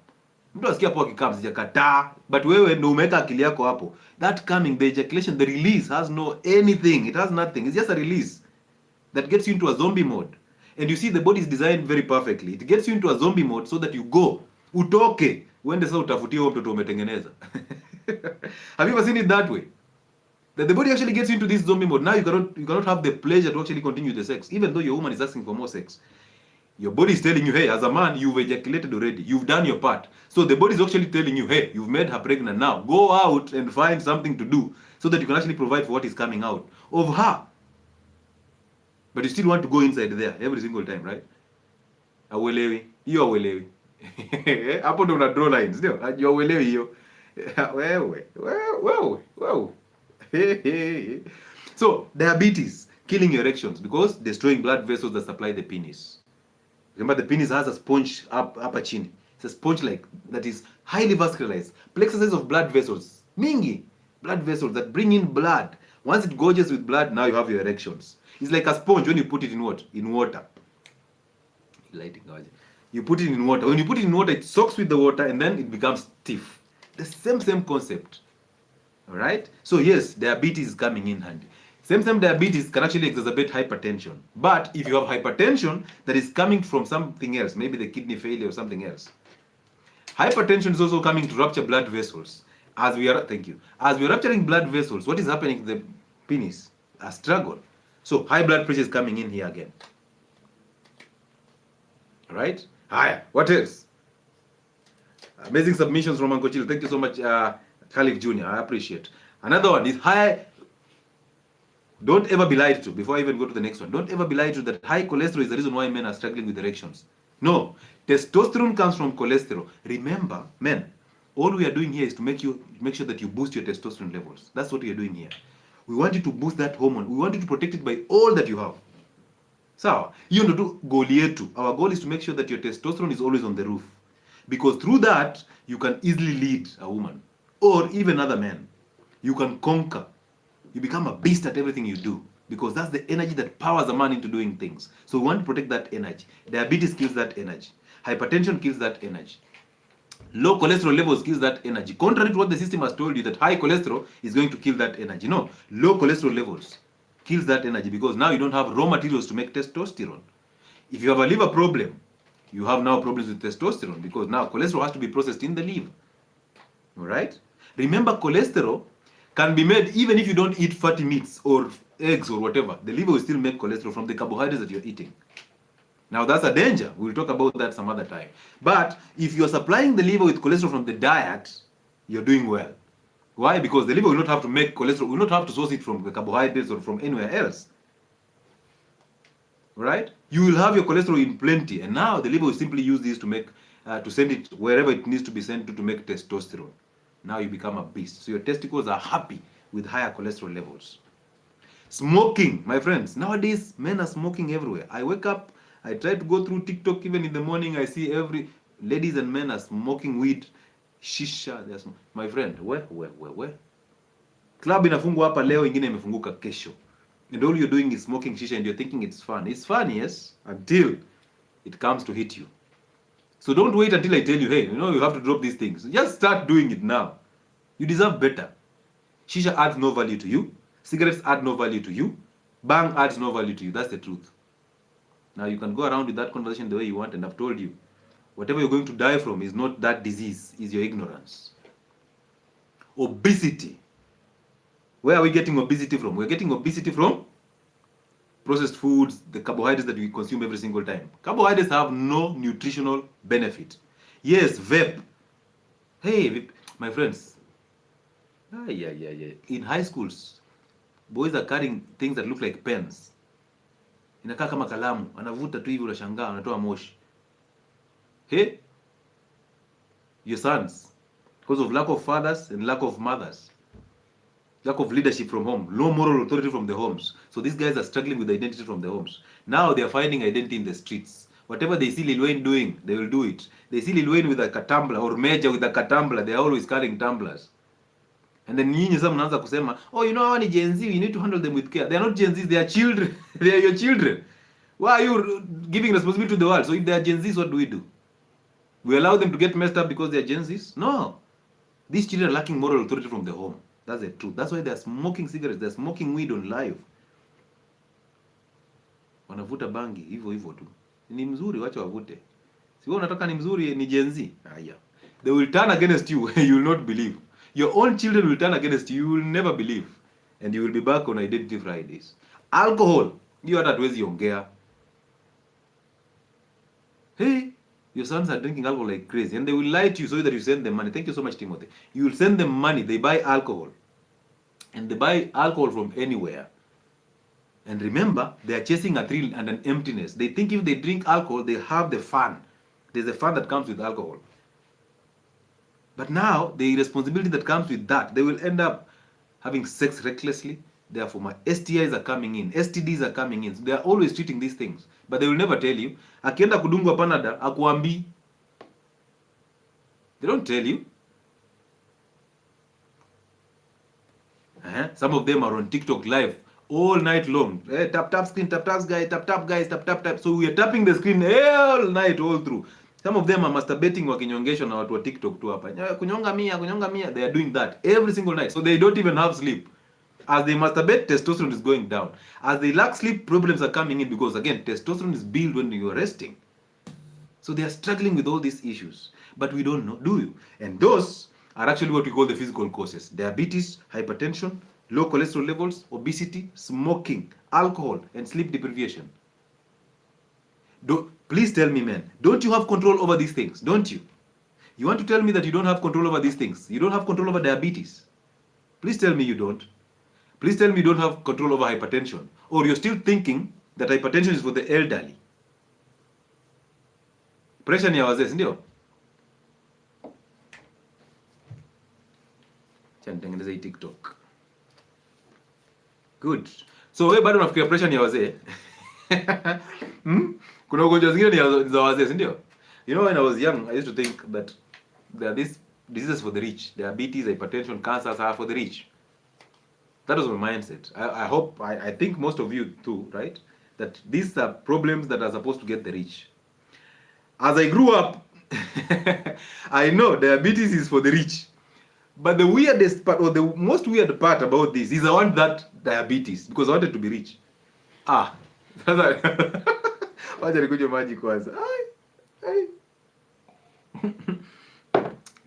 Mtu asikia poa kikamu, sijakataa. But wewe ndio umeweka akili yako hapo. That coming, the ejaculation, the release has no anything. It has nothing. It's just a release that gets you into a zombie mode. And you see, the body is designed very perfectly. It gets you into a zombie mode so that you go. Utoke. Uende sasa utafutie huo mtoto umetengeneza. Have you ever seen it that way? That the body actually gets you into this zombie mode. Now you cannot have the pleasure to actually continue the sex, even though your woman is asking for more sex. Your body is telling you, hey, as a man, you've ejaculated already. You've done your part. So the body is actually telling you, hey, you've made her pregnant now. Go out and find something to do so that you can actually provide for what is coming out of her. But you still want to go inside there every single time, right? Awelewi. Hiyo awelewi. Hapo ndo una draw lines, ndio? Awelewi hiyo. Wewe. So, diabetes, killing erections because destroying blood vessels that supply the penis. Remember, the penis has a sponge upper chin. It's a sponge like that is highly vascularized. Plexuses of blood vessels, mingi blood vessels that bring in blood. Once it gorges with blood, now you have your erections. It's like a sponge when you put it in what? In water. You put it in water. When you put it in water, it soaks with the water and then it becomes stiff. The same concept. All right? So yes, diabetes is coming in handy. Same diabetes can actually exacerbate hypertension. But if you have hypertension that is coming from something else, maybe the kidney failure or something else. Hypertension is also coming to rupture blood vessels. As we are rupturing blood vessels, what is happening to the penis? A struggle. So high blood pressure is coming in here again. Right? Higher. What else? Amazing submissions from Uncle Chill. Thank you so much, Khalif Jr. I appreciate. Another one is high. Don't ever be lied to. Before I even go to the next one, don't ever be lied to that high cholesterol is the reason why men are struggling with erections. No, testosterone comes from cholesterol. Remember, men, all we are doing here is to make sure that you boost your testosterone levels. That's what we are doing here. We want you to boost that hormone. We want you to protect it by all that you have. So, you know, to goal yetu. Our goal is to make sure that your testosterone is always on the roof, because through that you can easily lead a woman or even other men. You can conquer. You become a beast at everything you do, because that's the energy that powers a man into doing things. So we want to protect that energy. Diabetes kills that energy. Hypertension kills that energy. Low cholesterol levels kills that energy. Contrary to what the system has told you that high cholesterol is going to kill that energy. No, low cholesterol levels kills that energy, because now you don't have raw materials to make testosterone. If you have a liver problem, you have now problems with testosterone, because now cholesterol has to be processed in the liver. All right? Remember, cholesterol can be made even if you don't eat fatty meats or eggs or whatever. The liver will still make cholesterol from the carbohydrates that you're eating. Now that's a danger. We'll talk about that some other time. But if you're supplying the liver with cholesterol from the diet, you're doing well. Why? Because the liver will not have to make cholesterol, will not have to source it from the carbohydrates or from anywhere else. Right? You will have your cholesterol in plenty, and now the liver will simply use this to make, to send it wherever it needs to be sent to make testosterone. Now you become a beast. So your testicles are happy with higher cholesterol levels. Smoking, my friends. Nowadays, men are smoking everywhere. I wake up, I try to go through TikTok even in the morning. I see ladies and men are smoking weed, shisha. My friend, where? Club inafungwa hapa leo, ingine imefunguka kesho. And all you're doing is smoking shisha and you're thinking it's fun. It's fun, yes, until it comes to hit you. So don't wait until I tell you, hey, you have to drop these things. Just start doing it now. You deserve better. Shisha adds no value to you. Cigarettes add no value to you. Bang adds no value to you. That's the truth. Now you can go around with that conversation the way you want, and I've told you, whatever you're going to die from is not that disease, is your ignorance. Obesity. Where are we getting obesity from? We're getting obesity from processed foods, the carbohydrates that we consume every single time. Carbohydrates have no nutritional benefit. Yes, vape. Hey, my friends. In high schools, boys are carrying things that look like pens. Inakaa kama kalamu, anavuta tu hivi, unashangaa anatoa moshi. Hey, your sons, because of lack of fathers and lack of mothers, lack of leadership from home, low moral authority from the homes. So these guys are struggling with identity from the homes. Now they are finding identity in the streets. Whatever they see Lil Wayne doing, they will do it. They see Lil Wayne with a tumbler or Major with a tumbler, they are always carrying tumblers. And then nyinyi sasa mnaanza kusema, oh, hawa ni Gen Z, you need to handle them with care. They are not Gen Z, they are children. They are your children. Why are you giving responsibility to the world? So if they are Gen Zs, what do we do? We allow them to get messed up because they are Gen Zs? No. These children are lacking moral authority from the home. That's the truth. That's why they are smoking cigarettes. They are smoking weed on live. Wanavuta bangi hivyo hivyo tu. Ni mzuri, wacha wavute. Si wewe unataka ni mzuri, ni Gen Z. Haya. They will turn against you. You will not believe. Your own children will turn against you. You will never believe. And you will be back on Identity Fridays. Alcohol. Hiyo hata hatuwezi ongea. Hey, your sons are drinking alcohol like crazy, and they will lie to you so that you send them money. Thank you so much, Timothy. You will send them money. They buy alcohol. And they buy alcohol from anywhere. And remember, they are chasing a thrill and an emptiness. They think if they drink alcohol, they have the fun. There's a fun that comes with alcohol. But now, the irresponsibility that comes with that, they will end up having sex recklessly. Therefore, my STIs are coming in. STDs are coming in. So they are always treating these things. But they will never tell you. Akienda kudungwa Panada, akuambi. They don't tell you. Some of them are on TikTok live all night long. Hey, tap screen, tap guys, tap guys, tap. So we are tapping the screen all night, all through. Some of them are masturbating wakinyongesha na watu wa TikTok tu hapa. Kunyonga mia. They are doing that every single night. So they don't even have sleep. As they masturbate, testosterone is going down. As they lack sleep, problems are coming in because, again, testosterone is built when you are resting. So they are struggling with all these issues. But we don't know, do you? And those are actually what we call the physical causes. Diabetes, hypertension, low cholesterol levels, obesity, smoking, alcohol, and sleep deprivation. Please tell me, man, don't you have control over these things? Don't you? You want to tell me that you don't have control over these things? You don't have control over diabetes? Please tell me you don't. Please tell me you don't have control over hypertension. Or you're still thinking that hypertension is for the elderly. Pressure ni ya wazee, ndio? Cha nitengeneze hii TikTok. Good. So wewe bado unafikiria pressure ni ya wazee? Kuna ugonjwa zingine ni za wazee, ndio? You know, when I was young, I used to think that there are these diseases for the rich. Diabetes, hypertension, cancers are for the rich. That was my mindset. I think most of you too, right? That these are problems that are supposed to get the rich. As I grew up, I know diabetes is for the rich. But the weirdest part, or the most weird part about this is I want that diabetes because I wanted to be rich. Sasa wacha nikuje maji kwanza.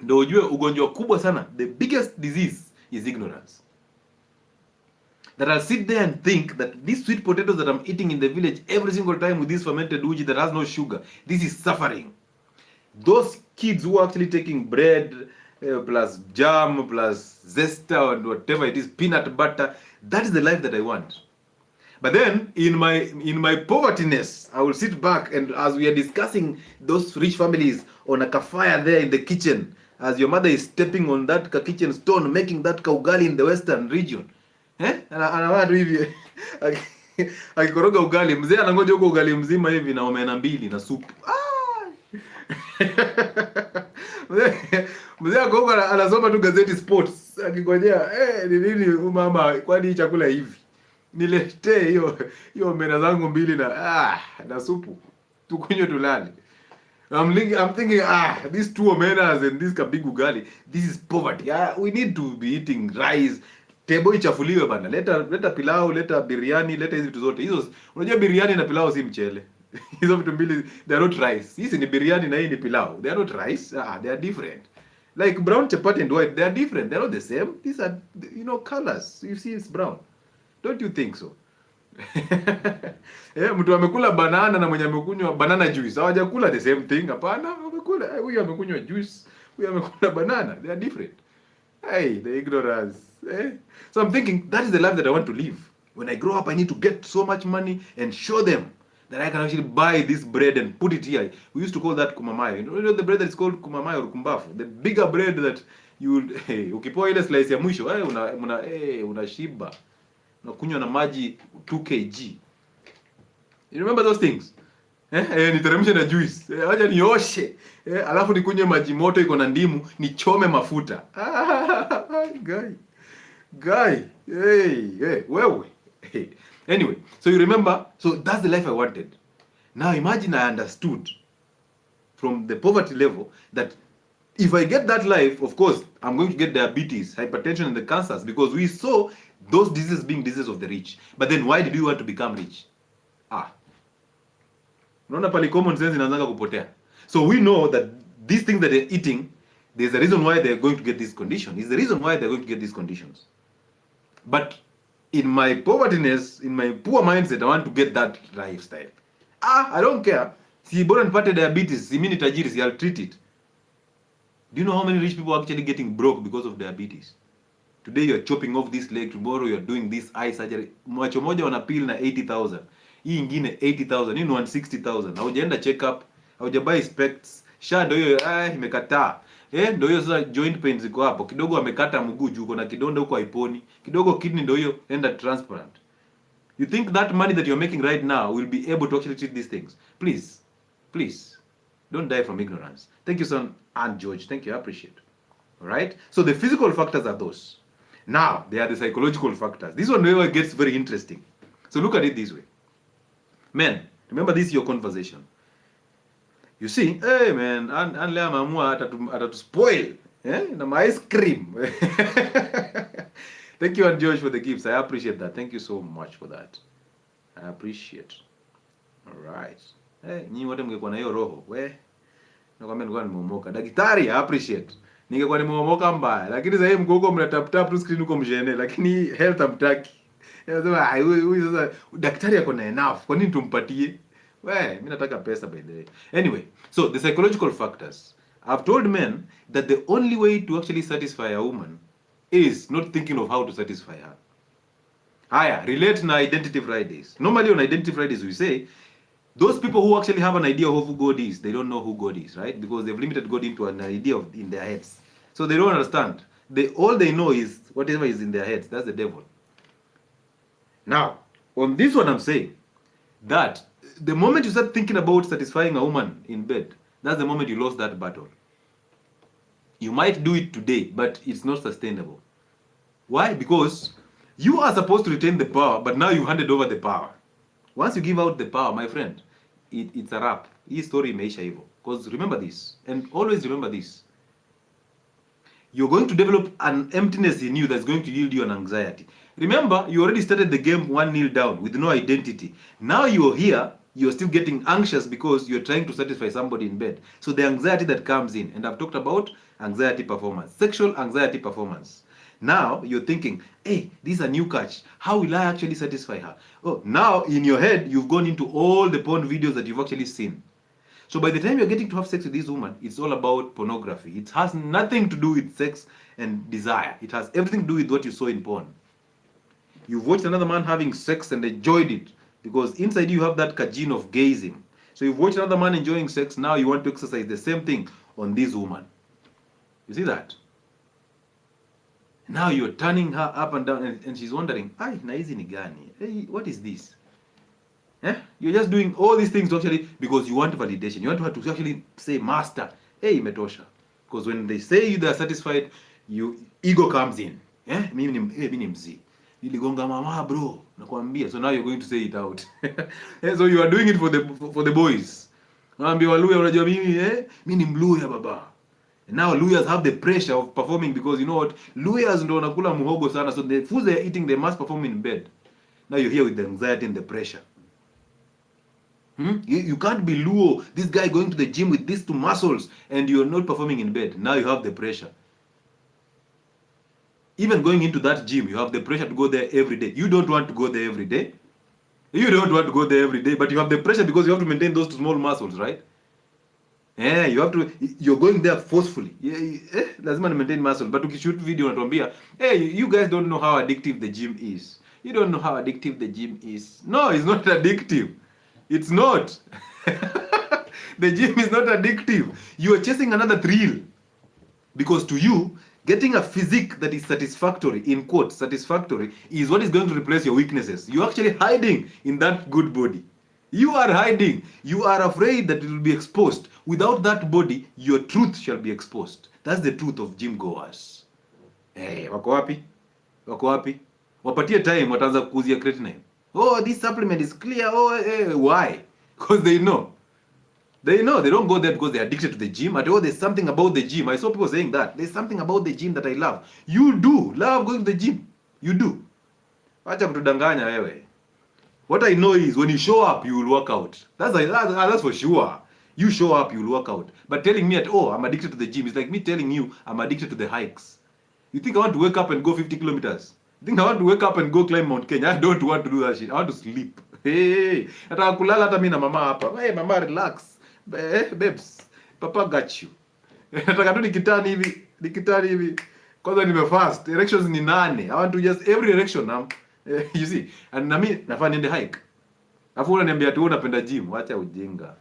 Ndio ujue ugonjwa kubwa sana, the biggest disease is ignorance. That I'll sit there and think that these sweet potatoes that I'm eating in the village every single time with this fermented uji that has no sugar, this is suffering. Those kids who are actually taking bread plus jam plus zesta and whatever it is, peanut butter, that is the life that I want. But then in my povertyness, I will sit back and as we are discussing those rich families on a fire there in the kitchen, as your mother is stepping on that kitchen stone making that ugali in the western region. Anaona tu hivi akikoroga ugali, mzee anangoja huko ugali mzima hivi na omena mbili na supu. Mzee ako anasoma tu gazeti sports akingojea ni nini mama, kwani hii chakula hivi niletee hiyo omena zangu mbili na supu tukunywe tulale. I'm thinking these two omenas and this big ugali, this is poverty. We need to be eating rice. Tebo ichafuliwe bana. Leta pilau, leta biryani, leta hizi vitu zote. Hizo unajua biryani na pilau si mchele. Hizo vitu mbili they are not rice. Hizi ni biryani na hii ni pilau. They are not rice. They are different. Like brown chapati and white, they are different. They are not the same. These are, colors. You see it's brown. Don't you think so? Mtu amekula banana na mwenye amekunywa banana juice. Hawajakula the same thing. Hapana, wamekula. Huyu amekunywa juice, huyu amekula banana. They are different. Hey, the ignorance. So I'm thinking that is the life that I want to live. When I grow up, I need to get so much money and show them that I can actually buy this bread and put it here. We used to call that kumamayo. You know the bread that is called kumamayo or kumbafu. The bigger bread that you ukipoa ile slice ya mwisho, unashiba. Unakunywa na maji 2 kg. You remember those things? Niteremshe na juice. Acha nioshe. Alafu nikunywe maji moto iko na ndimu, nichome mafuta. Guy. Hey, wewe. Anyway, so you remember, so that's the life I wanted. Now imagine I understood from the poverty level that if I get that life, of course, I'm going to get diabetes, hypertension, and the cancers because we saw those diseases being diseases of the rich. But then why did we want to become rich? Unaona pale common sense inaanza kupotea. So we know that these things that they're eating, there's a reason why they're going to get this condition. It's the reason why they're going to get these conditions. But in my povertyness, in my poor mindset, I want to get that lifestyle. I don't care. Si bora nipate diabetes, si mimi ni tajiri, si I'll treat it. Do you know how many rich people are actually getting broke because of diabetes? Today you're chopping off this leg, tomorrow you're doing this eye surgery. Macho moja wana pill na 80,000. Hii ingine 80,000, hii ni 160,000. Haujaenda check up, haujabuy specs. Ndio hiyo imekataa. Ndio hiyo sasa joint pain ziko hapo. Kidogo amekata mguu juu kuna kidonda huko haiponi. Kidogo kidney ndio hiyo enda transplant. You think that money that you're making right now will be able to actually treat these things? Please. Don't die from ignorance. Thank you, son and George. Thank you. I appreciate. All right? So the physical factors are those. Now, they are the psychological factors. This one really gets very interesting. So look at it this way. Men, remember this is your conversation. You see, hey man, anlea mamua atatu spoil, na my ice cream. Thank you, and George, for the gifts. I appreciate that. Thank you so much for that. I appreciate. All right. Nyinyi wote mngekuwa na hiyo roho, nakwambia nilikuwa nimeomoka. Daktari, I appreciate. ningekuwa nimeomoka mbaya, lakini sasa hivi mko huko mna tap tap tu screen huko mjene, lakini health amtaki. Anasema huyu sasa daktari ako na enough, kwa nini tumpatie? Mimi nataka pesa by the way. Anyway, so the psychological factors. I've told men that the only way to actually satisfy a woman is not thinking of how to satisfy her. Haya, relate na identity Fridays. Normally on identity Fridays we say those people who actually have an idea of who God is, they don't know who God is, right? Because they've limited God into an idea in their heads. So they don't understand. All they know is whatever is in their heads. That's the devil. Now, on this one I'm saying that the moment you start thinking about satisfying a woman in bed, that's the moment you lost that battle. You might do it today, but it's not sustainable. Why? Because you are supposed to retain the power, but now you handed over the power. Once you give out the power, my friend, it's a wrap. Hii story imeisha hivyo. Because remember this, and always remember this. You're going to develop an emptiness in you that's going to yield you an anxiety. Remember, you already started the game 1-0 down with no identity. Now you're here, you're still getting anxious because you're trying to satisfy somebody in bed. So the anxiety that comes in, and I've talked about anxiety performance, sexual anxiety performance. Now you're thinking, hey, this is a new catch. How will I actually satisfy her? Oh, now in your head, you've gone into all the porn videos that you've actually seen. So by the time you're getting to have sex with this woman, it's all about pornography. It has nothing to do with sex and desire. It has everything to do with what you saw in porn. You've watched another man having sex and enjoyed it because inside you have that gene of gazing. So you've watched another man enjoying sex, now you want to exercise the same thing on this woman. You see that? Now you're turning her up and down and she's wondering, ay, na hizi ni gani? Hey, what is this? You're just doing all these things actually because you want validation. You want her to actually say, master, hey, imetosha. Because when they say they're satisfied, ego comes in. Mimi ni mzee. Niligonga mama bro, nakwambia. So now you're going to say it out. So you are doing it for the boys. Naambia Waluya, unajua mimi mimi ni Mluya baba. And now Luyas have the pressure of performing because you know what? Luyas ndo wanakula muhogo sana. So the food they're eating, they must perform in bed. Now you're here with the anxiety and the pressure. You can't be Luo, this guy going to the gym with these two muscles and you're not performing in bed. Now you have the pressure. Even going into that gym, you have the pressure to go there every day. You don't want to go there every day. You don't want to go there every day, but you have the pressure because you have to maintain those two small muscles, right? You're going there forcefully. Lazima ni maintain muscle. But ukishoot video unatuambia, hey, you guys don't know how addictive the gym is. You don't know how addictive the gym is. No, it's not addictive. It's not. The gym is not addictive. You are chasing another thrill. Because to you, getting a physique that is satisfactory, in quotes, satisfactory, is what is going to replace your weaknesses. You're actually hiding in that good body. You are hiding. You are afraid that it will be exposed. Without that body, your truth shall be exposed. That's the truth of gym goers. Hey, wako wapi? Wako wapi? Wapatie time, wataanza kukuzia creatinine. Oh, this supplement is clear. Oh, why? Because they know. They know. They don't go there because they're addicted to the gym. There's something about the gym. I saw people saying that. There's something about the gym that I love. You do love going to the gym. You do. Wacha kutudanganya wewe. What I know is when you show up, you will work out. That's for sure. You show up, you will work out. But telling me I'm addicted to the gym is like me telling you I'm addicted to the hikes. You think I want to wake up and go 50 kilometers? You think I want to wake up and go climb Mount Kenya? I don't want to do that shit. I want to sleep. Hey, nataka kulala hata mimi na mama hapa. Hey, mama relax. Babes, papa got you. Nataka tu nikitani hivi. Kwanza nimefast. Erections ni 8. I want to just every erection you see. And na mimi nafaa niende hike. Afu unaniambia tu unapenda gym. Acha ujinga.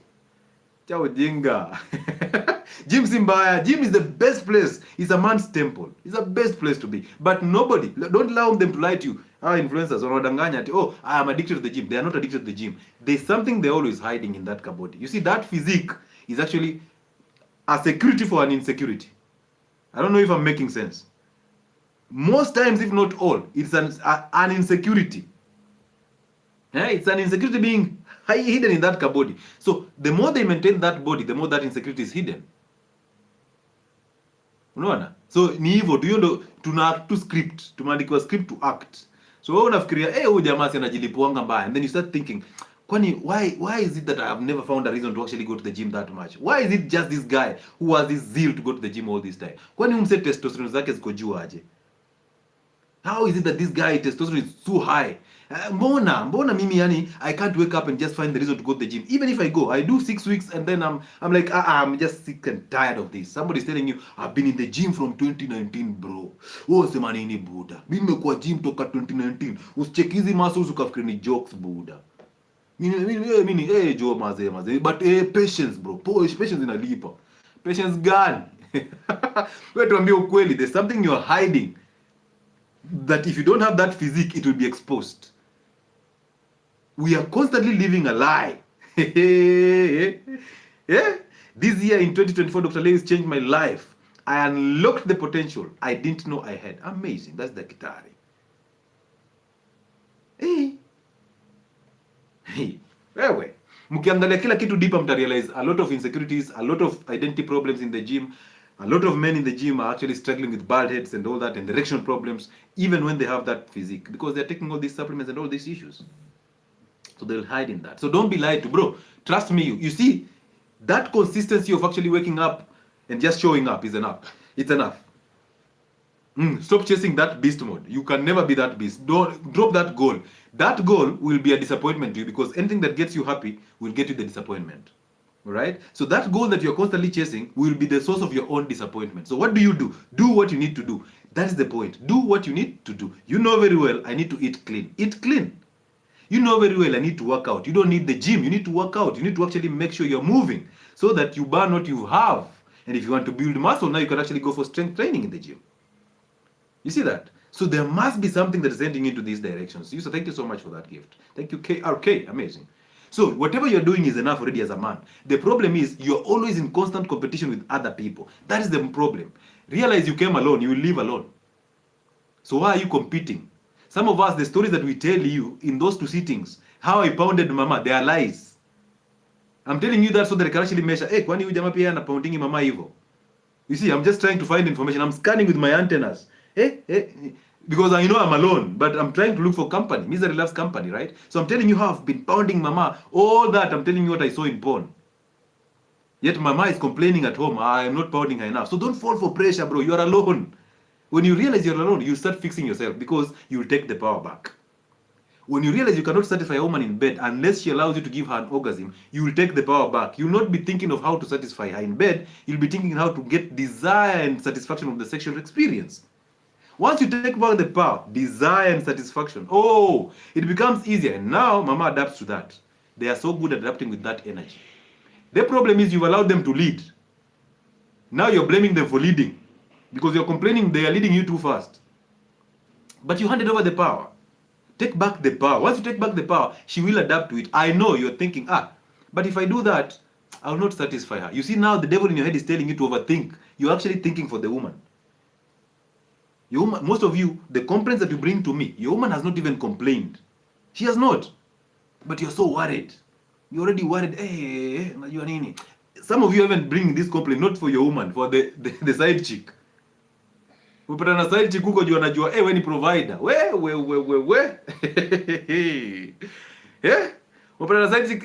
Gym si mbaya. Gym is the best place. It's a man's temple. It's the best place to be. But nobody, don't allow them to lie to you. Our influencers wanadanganya ati, oh, I am addicted to the gym. They are not addicted to the gym. There's something they're always hiding in that body. You see, that physique is actually a security for an insecurity. I don't know if I'm making sense. Most times, if not all, it's an insecurity. It's an insecurity being hidden in that body. So the more they maintain that body, the more that insecurity is hidden. Unaona? So ni hivyo, do you know, tuna act to script, tumeandikiwa script to act. So wewe unafikiria huyu jamaa si anajilipuanga mbaya, and then you start thinking, Kwani why is it that I have never found a reason to actually go to the gym that much? Why is it just this guy who has this zeal to go to the gym all this time? Kwani umse testosterone zake ziko juu aje? How is it that this guy testosterone is too high? Mbona mimi yani I can't wake up and just find the reason to go to the gym. Even if I go, I do 6 weeks and then I'm like I'm just sick and tired of this. Somebody's telling you I've been in the gym from 2019 bro. Wewe sema nini buda? Mimi nimekuwa gym toka 2019. Usicheki hizi muscles ukafikiri ni jokes buda. Mimi Joe maze but patience bro. Patience inalipa. Patience gani? Wewe tuambie ukweli, there's something you're hiding that if you don't have that physique it will be exposed. We are constantly living a lie. Yeah? This year in 2024, Dr. Lewis changed my life. I unlocked the potential I didn't know I had. Amazing. That's the guitar. Wewe mkiangalia kila kitu deeper mtarealize a lot of insecurities, a lot of identity problems in the gym. A lot of men in the gym are actually struggling with bald heads and all that and erection problems even when they have that physique because they're taking all these supplements and all these issues. So they'll hide in that. So don't be lied to, bro. Trust me, you see, that consistency of actually waking up and just showing up is enough. It's enough. Stop chasing that beast mode. You can never be that beast. Don't drop that goal. That goal will be a disappointment to you because anything that gets you happy will get you the disappointment. All right? So that goal that you're constantly chasing will be the source of your own disappointment. So what do? Do what you need to do. That's the point. Do what you need to do. You know very well I need to eat clean. Eat clean. You know very well I need to work out. You don't need the gym. You need to work out. You need to actually make sure you're moving so that you burn what you have. And if you want to build muscle, now you can actually go for strength training in the gym. You see that? So there must be something that is heading into these directions. So thank you so much for that gift. Thank you, KRK. Amazing. So whatever you're doing is enough already as a man. The problem is you're always in constant competition with other people. That is the problem. Realize you came alone. You will live alone. So why are you competing? Some of us, the stories that we tell you in those 2 sittings, how I pounded mama, they are lies. I'm telling you that so that I can actually measure, kwani huyu jamaa pia anapoundingi mama hivyo? You see, I'm just trying to find information. I'm scanning with my antennas. Because I know I'm alone, but I'm trying to look for company. Misery loves company, right? So I'm telling you how I've been pounding mama. All that, I'm telling you what I saw in porn. Yet mama is complaining at home, I am not pounding her enough. So don't fall for pressure, bro. You are alone. When you realize you're alone, you start fixing yourself because you will take the power back. When you realize you cannot satisfy a woman in bed unless she allows you to give her an orgasm, you will take the power back. You will not be thinking of how to satisfy her in bed. You'll be thinking how to get desire and satisfaction of the sexual experience. Once you take back the power, desire and satisfaction, it becomes easier. And now mama adapts to that. They are so good at adapting with that energy. The problem is you've allowed them to lead. Now you're blaming them for leading. Because you're complaining they are leading you too fast. But you handed over the power. Take back the power. Once you take back the power, she will adapt to it. I know you're thinking, but if I do that, I will not satisfy her. You see, now the devil in your head is telling you to overthink. You're actually thinking for the woman. Most of you, the complaints that you bring to me, your woman has not even complained. She has not. But you're so worried. You're already worried. Some of you even bring this complaint not for your woman, for the side chick. Upata na side chick huko juu anajua wewe ni provider. We. Upata na side chick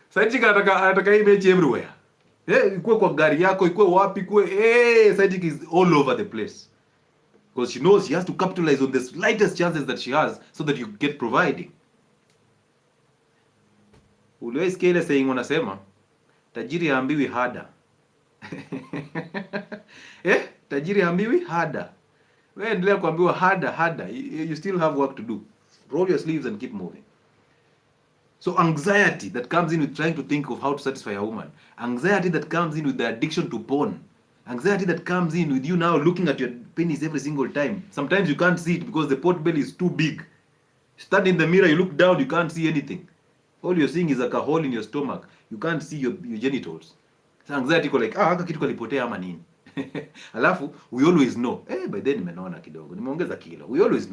side chick anataka image everywhere. Ikuwe kwa gari yako, ikuwe wapi, side chick is all over the place. Because she knows she has to capitalize on the slightest chances that she has so that you get providing. Uliwaisikia ile saying wanasema tajiri haambiwi hada. Tajiri haambiwi hada. Wewe endelea kuambiwa hada. You still have work to do. Roll your sleeves and keep moving. So anxiety that comes in with trying to think of how to satisfy a woman. Anxiety that comes in with the addiction to porn. Anxiety that comes in with you now looking at your penis every single time. Sometimes you can't see it because the pot belly is too big. You stand in the mirror, you look down, you can't see anything. All you're seeing is like a hole in your stomach. You can't see your genitals. So anxiety ko like, haka kitu kalipotea ama nini? Alafu, we always know. By then nimeona kidogo. Nimeongeza kilo. We always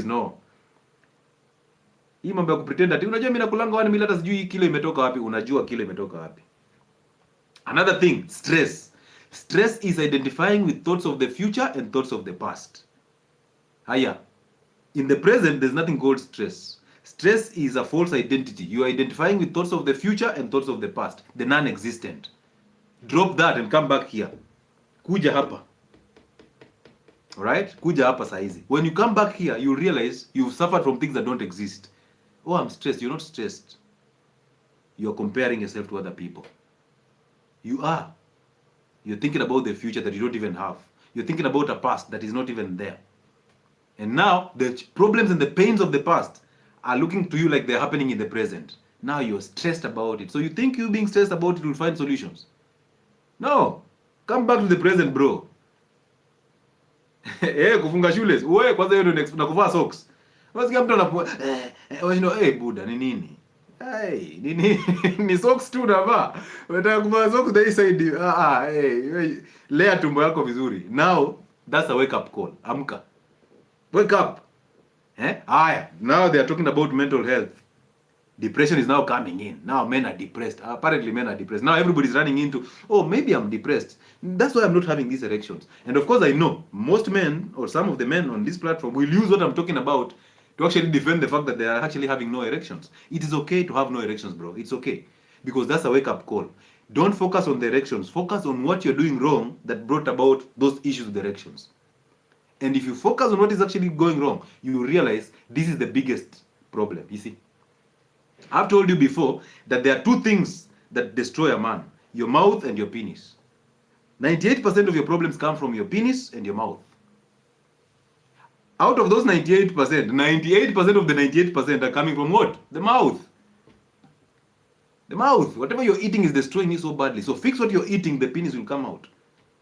know. Hii mambo ya kupretend ati unajua mimi nakulanga wani mimi hata sijui kilo imetoka wapi, unajua kilo imetoka wapi. Another thing, stress. Stress is identifying with thoughts of the future and thoughts of the past. Haya. In the present, there's nothing called stress. Stress is a false identity. You are identifying with thoughts of the future and thoughts of the past, the non-existent. Drop that and come back here. Kuja hapa. Alright? Kuja hapa saizi. When you come back here, you realize you've suffered from things that don't exist. Oh, I'm stressed. You're not stressed. You're comparing yourself to other people. You are. You're thinking about the future that you don't even have. You're thinking about a past that is not even there. And now, the problems and the pains of the past are looking to you like they're happening in the present. Now you're stressed about it. So you think you being stressed about it will find solutions. No. Come back to the present, bro. Kufunga shule. Wewe kwanza hiyo ndio na kuvaa socks. Wasikia mtu anapo Buda ni nini? Hey, ni socks tu unavaa. Unataka kuvaa socks the side. Lea tumbo yako vizuri. Now, that's a wake up call. Amka. Wake up. Now they are talking about mental health. Depression is now coming in. Now men are depressed. Apparently men are depressed. Now everybody's running into, oh, maybe I'm depressed. That's why I'm not having these erections. And of course I know most men, or some of the men on this platform, will use what I'm talking about to actually defend the fact that they are actually having no erections. It is okay to have no erections, bro. It's okay. Because that's a wake-up call. Don't focus on the erections. Focus on what you're doing wrong that brought about those issues with erections. And if you focus on what is actually going wrong, you will realize this is the biggest problem. You see, I've told you before that there are two things that destroy a man: your mouth and your penis. 98% of your problems come from your penis and your mouth. Out of those 98%, 98% of the 98% are coming from what? The mouth. The mouth. Whatever you're eating is destroying you so badly. So fix what you're eating, the penis will come out.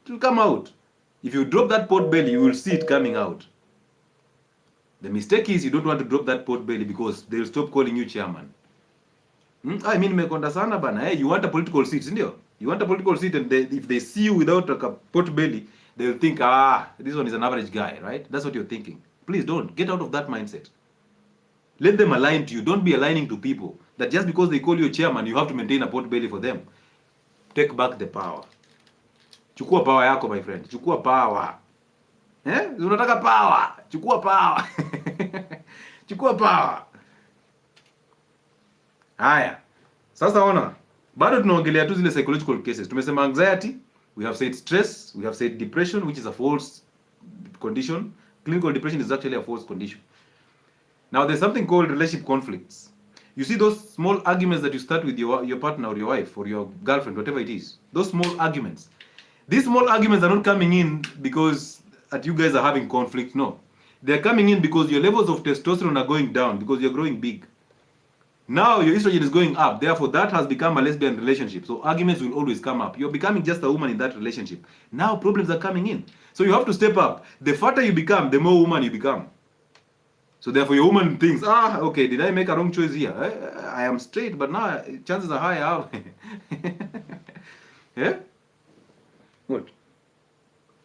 It will come out. If you drop that pot belly, you will see it coming out. The mistake is you don't want to drop that pot belly because they'll stop calling you chairman. I mean, mekonda sana bana. Hey, you want a political seat, ndio? You want a political seat, and if they see you without a pot belly, they'll think, this one is an average guy, right? That's what you're thinking. Please don't. Get out of that mindset. Let them align to you. Don't be aligning to people that just because they call you chairman, you have to maintain a pot belly for them. Take back the power. Chukua power yako, my friend. Chukua power. Unataka power. Chukua power. Chukua power. Haya. Sasa ona. Bado tunaongelea tu zile psychological cases. Tumesema anxiety, we have said stress, we have said depression, which is a false condition. Clinical depression is actually a false condition. Now there's something called relationship conflicts. You see those small arguments that you start with your partner or your wife or your girlfriend, whatever it is. Those small arguments. These small arguments are not coming in because you guys are having conflict. No. They're coming in because your levels of testosterone are going down because you're growing big. Now your estrogen is going up. Therefore, that has become a lesbian relationship. So arguments will always come up. You're becoming just a woman in that relationship. Now problems are coming in. So you have to step up. The fatter you become, the more woman you become. So therefore your woman thinks, okay, did I make a wrong choice here? I am straight, but now chances are high. Yeah? What?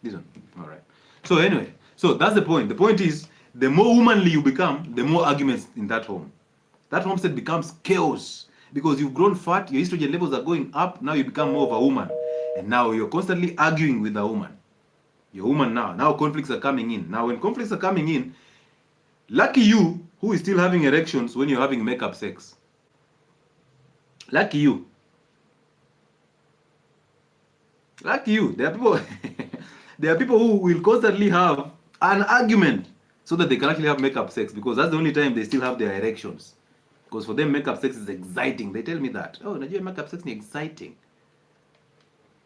This one. All right. So anyway, so that's the point. The point is, the more womanly you become, the more arguments in that home. That homestead becomes chaos because you've grown fat, your estrogen levels are going up, now you become more of a woman. And now you're constantly arguing with a woman. You're a woman now. Now conflicts are coming in. Now when conflicts are coming in, lucky you who is still having erections when you're having makeup sex. Lucky you. Lucky you. There are people who will constantly have an argument so that they can actually have makeup sex because that's the only time they still have their erections. Because for them, makeup sex is exciting. They tell me that. Oh, Nigeria makeup sex is exciting.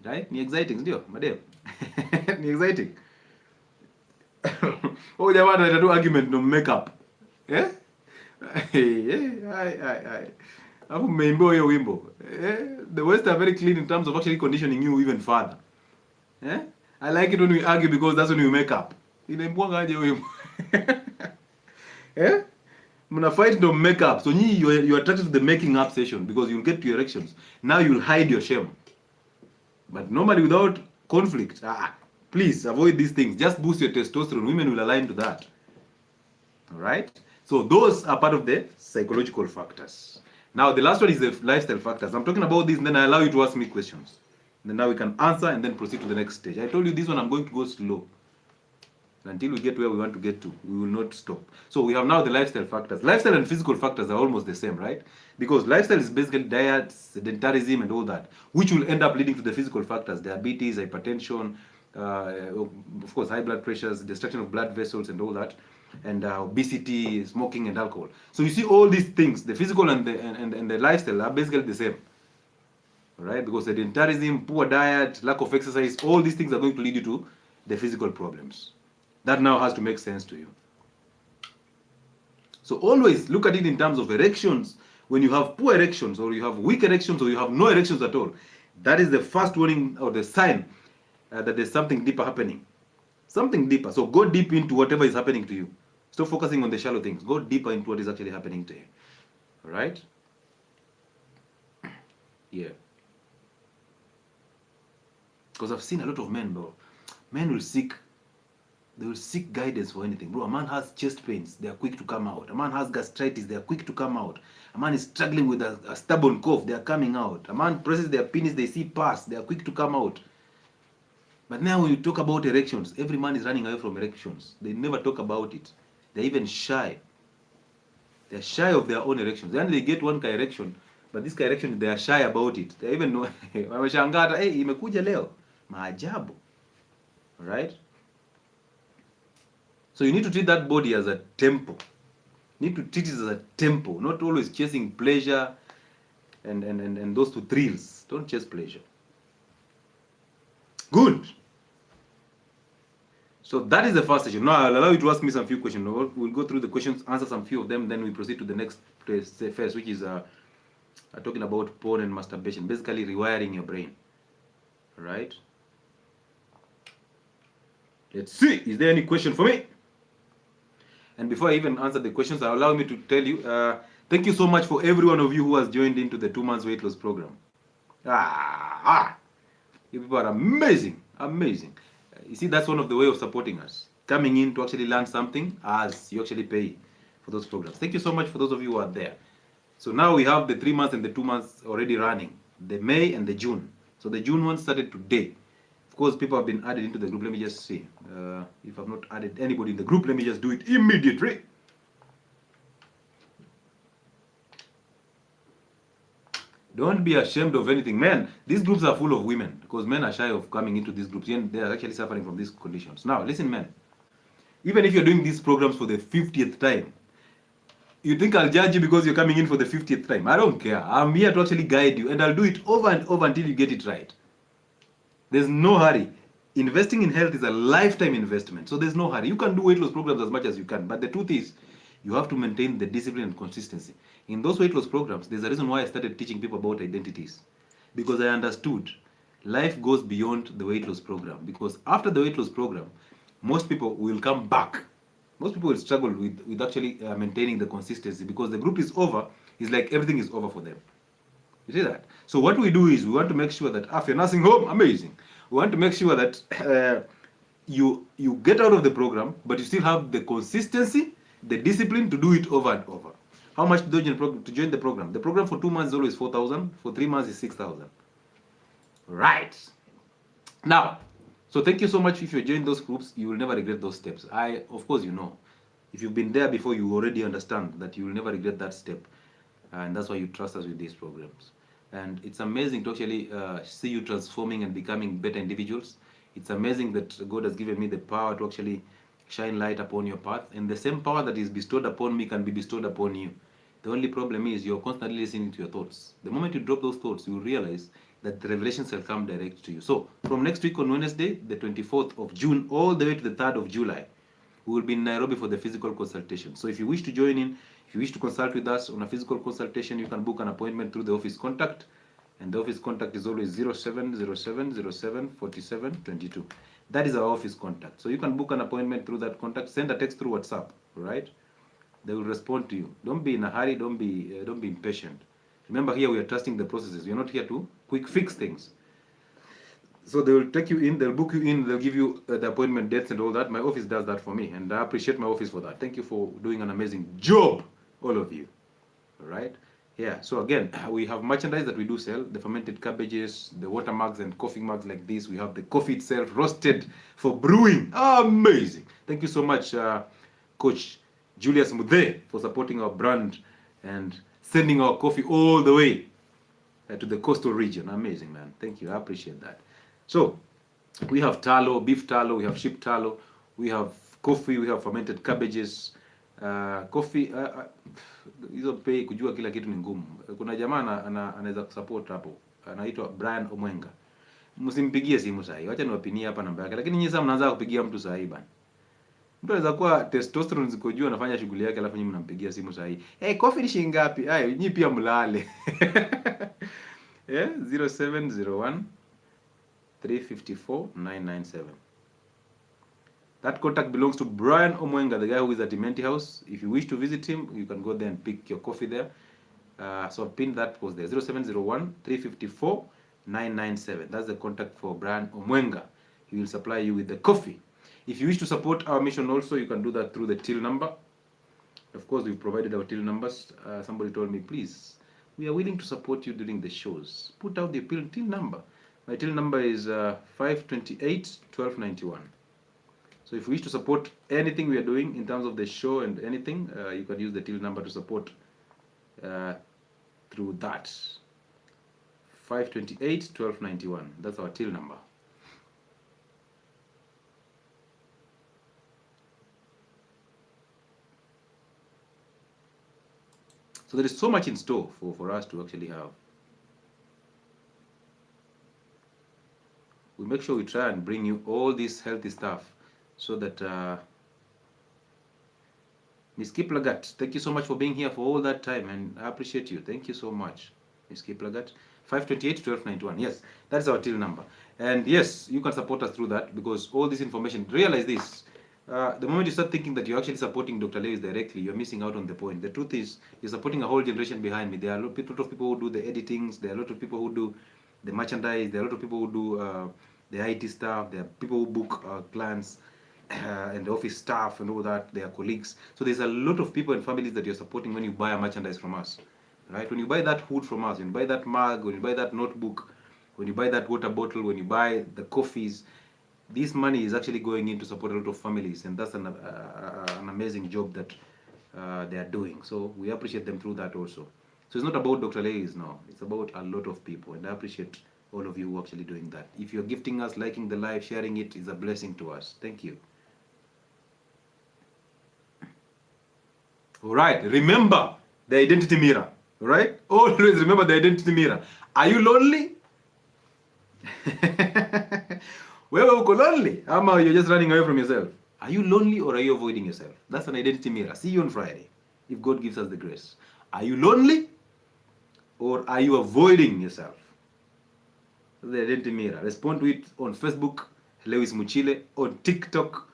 Right? Ni exciting, ndio, madam. Ni exciting. Oh, they want to do argument no makeup. Yeah? Hapo mmeimbo hiyo wimbo. The West are very clean in terms of actually conditioning you even further. Yeah? I like it when we argue because that's when we make up. Inaimbuanga aje wimbo. Yeah? Muna fight no make up. So you're attracted to the making up session because you'll get to erections. Now you'll hide your shame. But normally without conflict, please avoid these things. Just boost your testosterone. Women will align to that. All right? So those are part of the psychological factors. Now the last one is the lifestyle factors. I'm talking about this and then I allow you to ask me questions. And then now we can answer and then proceed to the next stage. I told you this one I'm going to go slow. Until we get where we want to get to, we will not stop. So we have now the lifestyle factors. Lifestyle and physical factors are almost the same, right? Because lifestyle is basically diet, sedentarism, and all that, which will end up leading to the physical factors: diabetes, hypertension, of course, high blood pressures, destruction of blood vessels, and all that, and obesity, smoking, and alcohol. So you see, all these things, the physical and the lifestyle, are basically the same, right? Because sedentarism, poor diet, lack of exercise, all these things are going to lead you to the physical problems. That now has to make sense to you. So always look at it in terms of erections. When you have poor erections, or you have weak erections, or you have no erections at all, that is the first warning or the sign that there's something deeper happening. Something deeper. So go deep into whatever is happening to you. Stop focusing on the shallow things. Go deeper into what is actually happening to you. All right? Yeah. Because I've seen a lot of men, bro. Men will seek guidance for anything. Bro, a man has chest pains, they are quick to come out. A man has gastritis, they are quick to come out. A man is struggling with a stubborn cough, they are coming out. A man presses their penis, they see pus, they are quick to come out. But now when you talk about erections, every man is running away from erections. They never talk about it. They're even shy. They're shy of their own erections. Then they get one erection, but this erection, they are shy about it. They even know, wameshangaa, hey, imekuja leo. Maajabu. Right? So you need to treat that body as a temple. You need to treat it as a temple, not always chasing pleasure and those two thrills. Don't chase pleasure. Good. So that is the first session. Now I'll allow you to ask me some few questions. We'll go through the questions, answer some few of them, then we proceed to the next phase, which is talking about porn and masturbation, basically rewiring your brain. Right? Let's see. Is there any question for me? And before I even answer the questions, allow me to tell you, thank you so much for every one of you who has joined into the 2 months weight loss program. You people are amazing, amazing. You see, that's one of the way of supporting us. Coming in to actually learn something as you actually pay for those programs. Thank you so much for those of you who are there. So now we have the 3 months and the 2 months already running, the May and the June. So the June one started today. Of course, people have been added into the group. Let me just see. If I've not added anybody in the group, let me just do it immediately. Don't be ashamed of anything. Men, these groups are full of women because men are shy of coming into these groups and they are actually suffering from these conditions. Now, listen, men. Even if you're doing these programs for the 50th time, you think I'll judge you because you're coming in for the 50th time? I don't care. I'm here to actually guide you, and I'll do it over and over until you get it right. There's no hurry. Investing in health is a lifetime investment, so there's no hurry. You can do weight loss programs as much as you can, but the truth is, you have to maintain the discipline and consistency. In those weight loss programs, there's a reason why I started teaching people about identities. Because I understood life goes beyond the weight loss program. Because after the weight loss program, most people will come back. Most people will struggle with actually maintaining the consistency because the group is over. It's like everything is over for them. You see that? So what we do is we want to make sure that after nursing home, amazing. We want to make sure that you get out of the program, but you still have the consistency, the discipline to do it over and over. How much to join the program? The program for 2 months is always 4,000. For 3 months is 6,000. Right. Now, so thank you so much. If you join those groups, you will never regret those steps. Of course, you know. If you've been there before, you already understand that you will never regret that step. And that's why you trust us with these programs. And it's amazing to actually see you transforming and becoming better individuals. It's amazing that God has given me the power to actually shine light upon your path. And the same power that is bestowed upon me can be bestowed upon you. The only problem is you're constantly listening to your thoughts. The moment you drop those thoughts, you will realize that the revelations will come direct to you. So from next week on Wednesday, the 24th of June, all the way to the 3rd of July, we will be in Nairobi for the physical consultation. So if you wish to join in, if you wish to consult with us on a physical consultation, you can book an appointment through the office contact. And the office contact is always 0707074722. That is our office contact. So you can book an appointment through that contact. Send a text through WhatsApp, right? They will respond to you. Don't be in a hurry. Don't be impatient. Remember, here we are trusting the processes. We are not here to quick fix things. So they will take you in, they'll book you in, they'll give you the appointment dates and all that. My office does that for me, and I appreciate my office for that. Thank you for doing an amazing job, all of you. All right? Yeah, so again, we have merchandise that we do sell, the fermented cabbages, the water mugs and coffee mugs like this. We have the coffee itself roasted for brewing. Amazing. Thank you so much, Coach Julius Mude, for supporting our brand and sending our coffee all the way to the coastal region. Amazing, man. Thank you. I appreciate that. So, we have tallow, beef tallow, we have sheep tallow, we have coffee, we have fermented cabbages. Coffee hizo pay kujua kila kitu ni ngumu. Kuna jamaa anaweza kusupport hapo, anaitwa Brian Omwenga. Msimpigie simu sahi, wacha niwapinie hapa namba yake, lakini nyinyi sasa mnaanza kupigia mtu sahi bana. Mtu anaweza kuwa testosterone ziko juu, anafanya shughuli yake, alafu nyinyi mnampigia simu sahi. Hey, coffee ni shilingi ngapi? Hayo nyinyi pia mlale. 0701 354 997. That contact belongs to Brian Omwenga, the guy who is at Imenti House. If you wish to visit him, you can go there and pick your coffee there. So I've pinned that post there. 0701 354 997. That's the contact for Brian Omwenga. He will supply you with the coffee. If you wish to support our mission also, you can do that through the till number. Of course, we've provided our till numbers. Somebody told me, please, we are willing to support you during the shows. Put out the till number. My till number is 528 1291. So if you wish to support anything we are doing in terms of the show and anything, you can use the till number to support through that. 528 1291. That's our till number. So there is so much in store for us to actually have. We make sure we try and bring you all this healthy stuff so that Miss Kiplagat, thank you so much for being here for all that time, and I appreciate you. Thank you so much, Miss Kiplagat. 528 1291. Yes, that's our till number. And yes, you can support us through that, because all this information, realize this, the moment you start thinking that you're actually supporting Dr. Lewis directly, you're missing out on the point. The truth is, you're supporting a whole generation behind me. There are a lot of people who do the editings, there are a lot of people who do the merchandise, there are a lot of people who do the IT stuff, there are people who book clients, and the office staff and all that, their colleagues. So there's a lot of people and families that you're supporting when you buy a merchandise from us, right? When you buy that hood from us, when you buy that mug, when you buy that notebook, when you buy that water bottle, when you buy the coffees, this money is actually going in to support a lot of families, and that's an amazing job that they are doing. So we appreciate them through that also. So it's not about Dr. Lewis, no. It's about a lot of people, and I appreciate all of you who are actually doing that. If you're gifting us, liking the live, sharing it, is a blessing to us. Thank you. All right, remember the identity mirror. All right, always remember the identity mirror. Are you lonely? Wewe uko lonely? Ama you're just running away from yourself? Are you lonely or are you avoiding yourself? That's an identity mirror. See you on Friday, if God gives us the grace. Are you lonely or are you avoiding yourself? That's the identity mirror. Respond to it on Facebook, Lewis Muchile, on TikTok,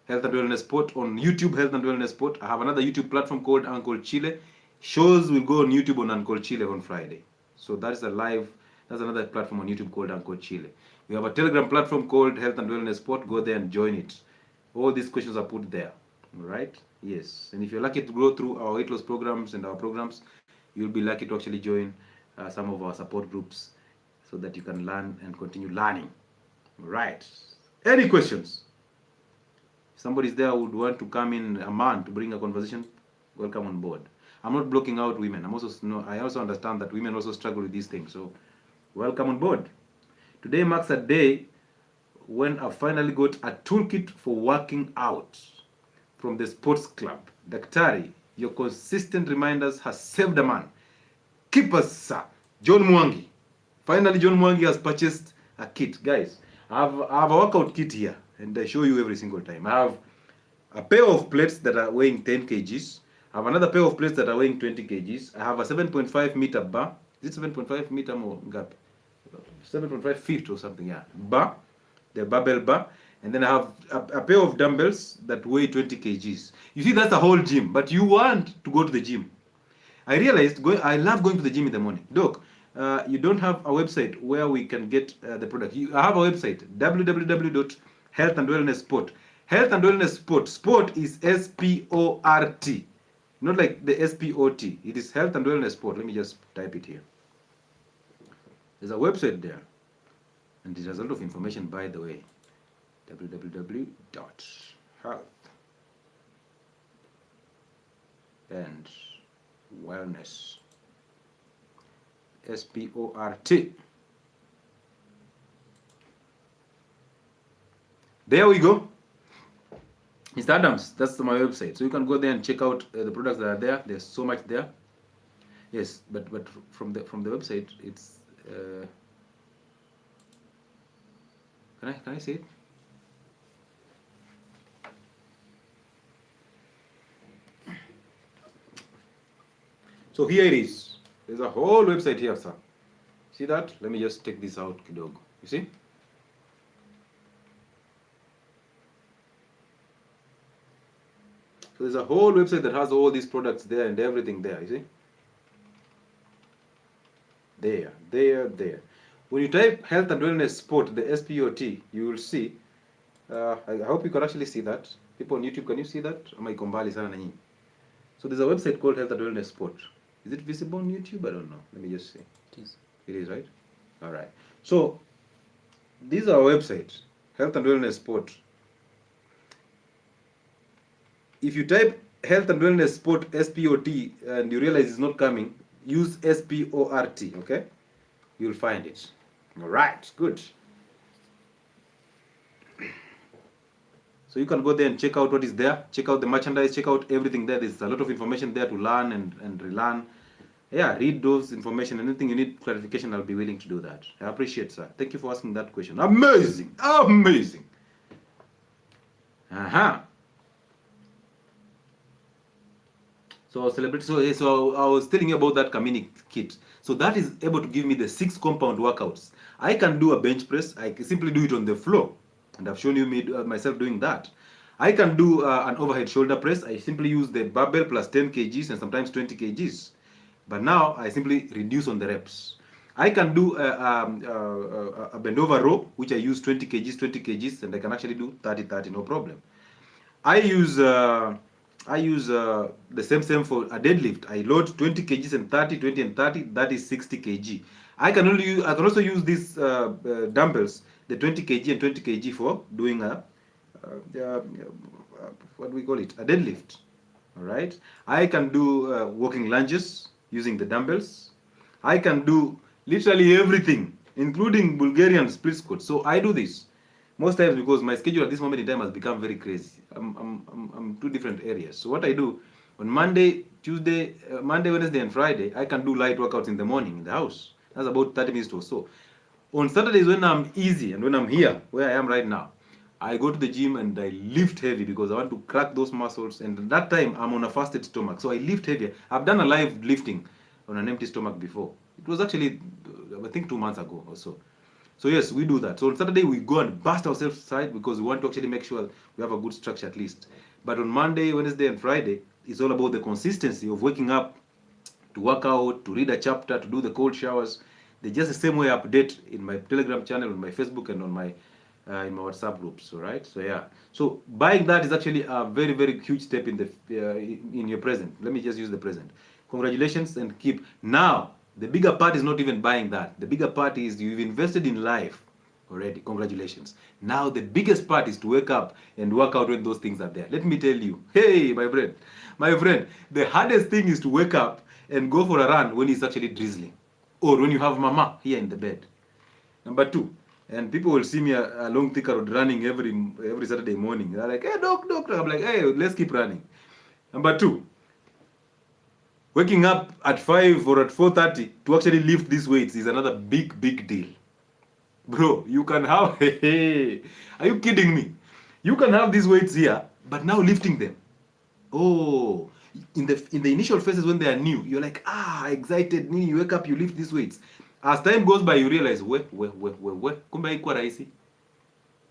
Health and Wellness Sport, on YouTube, Health and Wellness Sport. I have another YouTube platform called Uncle Chile. Shows will go on YouTube on Uncle Chile on Friday. So that's a live, that's another platform on YouTube called Uncle Chile. We have a Telegram platform called Health and Wellness Sport. Go there and join it. All these questions are put there. All right? Yes. And if you're lucky to go through our weight loss programs and our programs, you'll be lucky to actually join some of our support groups so that you can learn and continue learning. All right. Any questions? If somebody's there who would want to come in, a man, to bring a conversation, welcome on board. I'm not blocking out women. I also understand that women also struggle with these things. So welcome on board. Today marks a day when I finally got a toolkit for working out from the sports club. Daktari, your consistent reminders has saved a man. Keep us, sir. John Mwangi. Finally, John Mwangi has purchased a kit. Guys, I have a workout kit here, and I show you every single time. I have a pair of plates that are weighing 10 kgs. I have another pair of plates that are weighing 20 kgs. I have a 7.5 meter bar. Is it 7.5 meter more? 7.5 feet or something, yeah. Bar, the barbell bar. And then I have a pair of dumbbells that weigh 20 kgs. You see, that's a whole gym, but you want to go to the gym. I realized I love going to the gym in the morning. Doc, you don't have a website where we can get the product. I have a website, www.healthandwellnessport. Health and Wellness Sport. Sport is S-P-O-R-T. not like the SPOT. It is Health and Wellness Sport. Let me just type it here. There's a website there, and it has a lot of information, by the way. www.health and wellness, SPORT. There we go. Mr. Adams, that's my website. So you can go there and check out the products that are there. There's so much there. Yes, but from the website, it's can I say it? So here it is. There's a whole website here, sir. See that? Let me just take this out, kidogo. You see? So there's a whole website that has all these products there and everything there, you see? There. When you type Health and Wellness Sport, the SPOT, you will see. I hope you can actually see that. People on YouTube, can you see that? So there's a website called Health and Wellness Sport. Is it visible on YouTube? I don't know. Let me just see. It is. It is, right? All right. So this is our website, Health and Wellness Sport. If you type Health and Wellness Sport SPOT and you realize it's not coming, use SPORT, okay? You'll find it. All right, good. So you can go there and check out what is there, check out the merchandise, check out everything there. There's a lot of information there to learn and relearn. Yeah, read those information. Anything you need clarification, I'll be willing to do that. I appreciate, sir. Thank you for asking that question. Amazing, amazing. So I was telling you about that Kamini kit. So that is able to give me the 6 compound workouts. I can do a bench press. I can simply do it on the floor, and I've shown you myself doing that. I can do an overhead shoulder press. I simply use the barbell plus 10 kgs and sometimes 20 kgs. But now I simply reduce on the reps. I can do a bend over row, which I use 20 kgs, and I can actually do 30, no problem. I use the same for a deadlift. I load 20 kgs and 30, 20 and 30. That is 60 kg. I can also use these dumbbells, the 20 kg and 20 kg for doing what do we call it? A deadlift. All right. I can do walking lunges using the dumbbells. I can do literally everything, including Bulgarian split squats. So I do this most times because my schedule at this moment in time has become very crazy. I'm 2 different areas. So what I do on Monday, Wednesday, and Friday, I can do light workouts in the morning in the house. That's about 30 minutes or so. On Saturdays, when I'm easy and when I'm here, where I am right now, I go to the gym and I lift heavy because I want to crack those muscles. And at that time, I'm on a fasted stomach, so I lift heavier. I've done a live lifting on an empty stomach before. It was actually, I think, 2 months ago or so. So yes, we do that. So on Saturday, we go and bust ourselves aside because we want to actually make sure we have a good structure at least. But on Monday, Wednesday, and Friday, it's all about the consistency of waking up to work out, to read a chapter, to do the cold showers. They're just the same way I update in my Telegram channel, on my Facebook, and on my in my WhatsApp groups. All right. So yeah. So buying that is actually a very, very huge step in the in your present. Let me just use the present. Congratulations and keep. Now the bigger part is not even buying that. The bigger part is you've invested in life already. Congratulations. Now the biggest part is to wake up and work out when those things are there. Let me tell you, hey, my friend, the hardest thing is to wake up and go for a run when it's actually drizzling, or when you have mama here in the bed. Number 2, and people will see me along Thika Road running every Saturday morning. They're like, hey, doctor. I'm like, hey, let's keep running. Number 2, waking up at 5 or at 4:30 to actually lift these weights is another big deal. Bro, you can have, hey, are you kidding me? You can have these weights here, but now lifting them. Oh, in the initial phases when they are new, you're like, excited. You wake up, you lift these weights. As time goes by, you realize, kumbe haikuwa rahisi.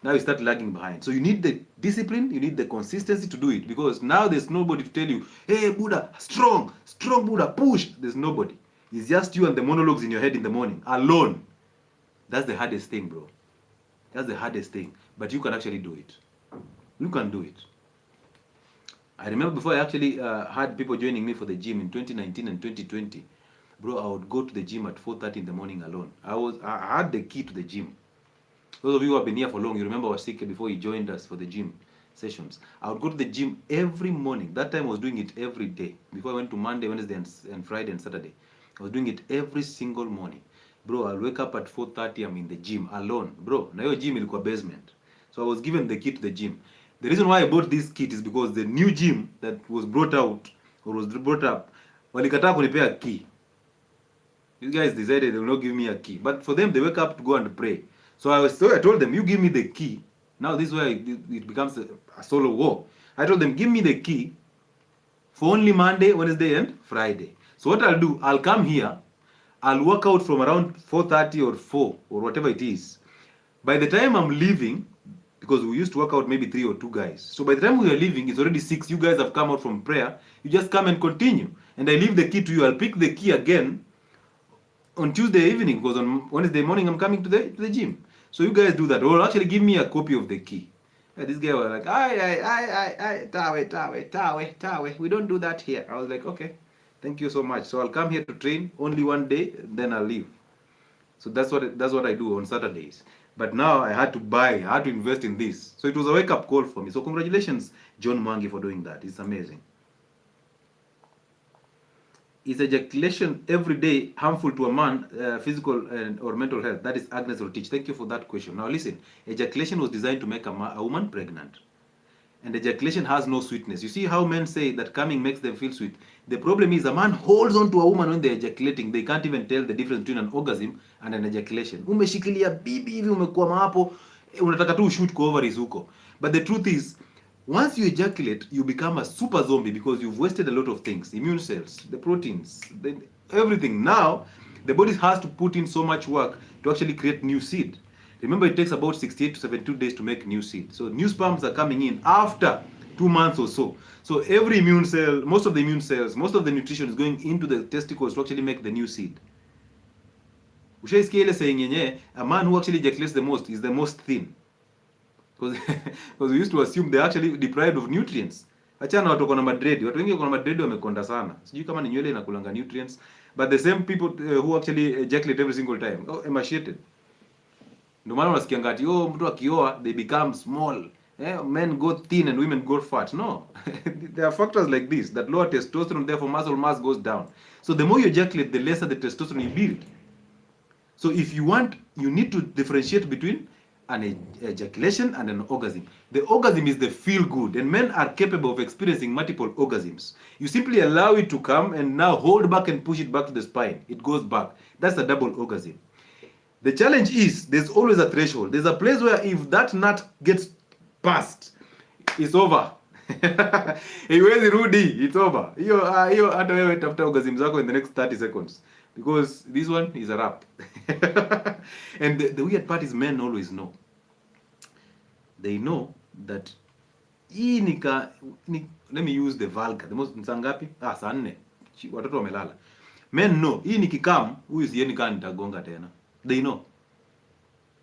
Now you start lagging behind. So you need the discipline, you need the consistency to do it, because now there's nobody to tell you, hey, Buddha, strong Buddha, push. There's nobody. It's just you and the monologues in your head in the morning, alone. That's the hardest thing, bro. That's the hardest thing. But you can actually do it. You can do it. I remember before I actually had people joining me for the gym in 2019 and 2020, bro, I would go to the gym at 4:30 in the morning alone. I had the key to the gym. Those of you who have been here for long, you remember Wasike before he joined us for the gym sessions. I would go to the gym every morning. That time I was doing it every day. Before I went to Monday, Wednesday, and Friday and Saturday, I was doing it every single morning. Bro, I'll wake up at 4:30, I'm in the gym alone. Bro, na hiyo gym ilikuwa basement. So I was given the key to the gym. The reason why I bought this kit is because the new gym that was brought out or was brought up, walikataa kunipea key. These guys decided they will not give me a key. But for them, they wake up to go and pray. So I told them, you give me the key. Now this is where it becomes a solo war. I told them, give me the key for only Monday, Wednesday, and Friday. So what I'll do, I'll come here, I'll work out from around 4:30 or 4 or whatever it is. By the time I'm leaving, because we used to work out maybe 3 or 2 guys. So by the time we are leaving, it's already 6. You guys have come out from prayer. You just come and continue. And I leave the key to you. I'll pick the key again on Tuesday evening, because on Wednesday morning I'm coming to the gym. So you guys do that. Or actually give me a copy of the key. Yeah, this guy was like, Tawe. We don't do that here. I was like, okay, thank you so much. So I'll come here to train only one day, then I'll leave. So that's what I do on Saturdays. But now I had to invest in this. So it was a wake-up call for me. So congratulations, John Mwangi, for doing that. It's amazing. Is ejaculation every day harmful to a man, physical or mental health? That is Agnes Rotich. Thank you for that question. Now listen, ejaculation was designed to make a woman pregnant. And ejaculation has no sweetness. You see how men say that coming makes them feel sweet. The problem is a man holds on to a woman when they're ejaculating. They can't even tell the difference between an orgasm and an ejaculation. Umeshikilia bibi hivi umekwama hapo, unataka tu shoot kwa ovaries huko. But the truth is, once you ejaculate, you become a super zombie because you've wasted a lot of things. Immune cells, the proteins, everything. Now, the body has to put in so much work to actually create new seed. Remember, it takes about 68 to 72 days to make new seed. So new sperms are coming in after 2 months or so. So every immune cell, most of the immune cells, most of the nutrition is going into the testicles to actually make the new seed. Ushaisikia ile saying yenye, a man who actually ejaculates the most is the most thin. Because we used to assume they're actually deprived of nutrients. Achana watu wako na madredi. Watu wengi wako na madredi wamekonda sana. Sijui kama ni nywele inakulanga nutrients. But the same people who actually ejaculate every single time. Oh, emaciated. Ndio maana unasikia ngati, oh, mtu akioa, they become small. Men go thin and women go fat. No. There are factors like this that lower testosterone, therefore muscle mass goes down. So the more you ejaculate, the lesser the testosterone you build. So if you want, you need to differentiate between an ejaculation and an orgasm. The orgasm is the feel good, and men are capable of experiencing multiple orgasms. You simply allow it to come and now hold back and push it back to the spine. It goes back. That's a double orgasm. The challenge is there's always a threshold. There's a place where if that nut gets passed, it's over. Haiwezi rudi, it's over. Hiyo hata wewe tafuta orgasm zako in the next 30 seconds. Because this one is a wrap. And the weird part is men always know. They know that let me use the vulgar. The most saa ngapi? Saa 4. Watoto wamelala. Men know. Hii nikikam, huyu sieni kama nitagonga tena. They know.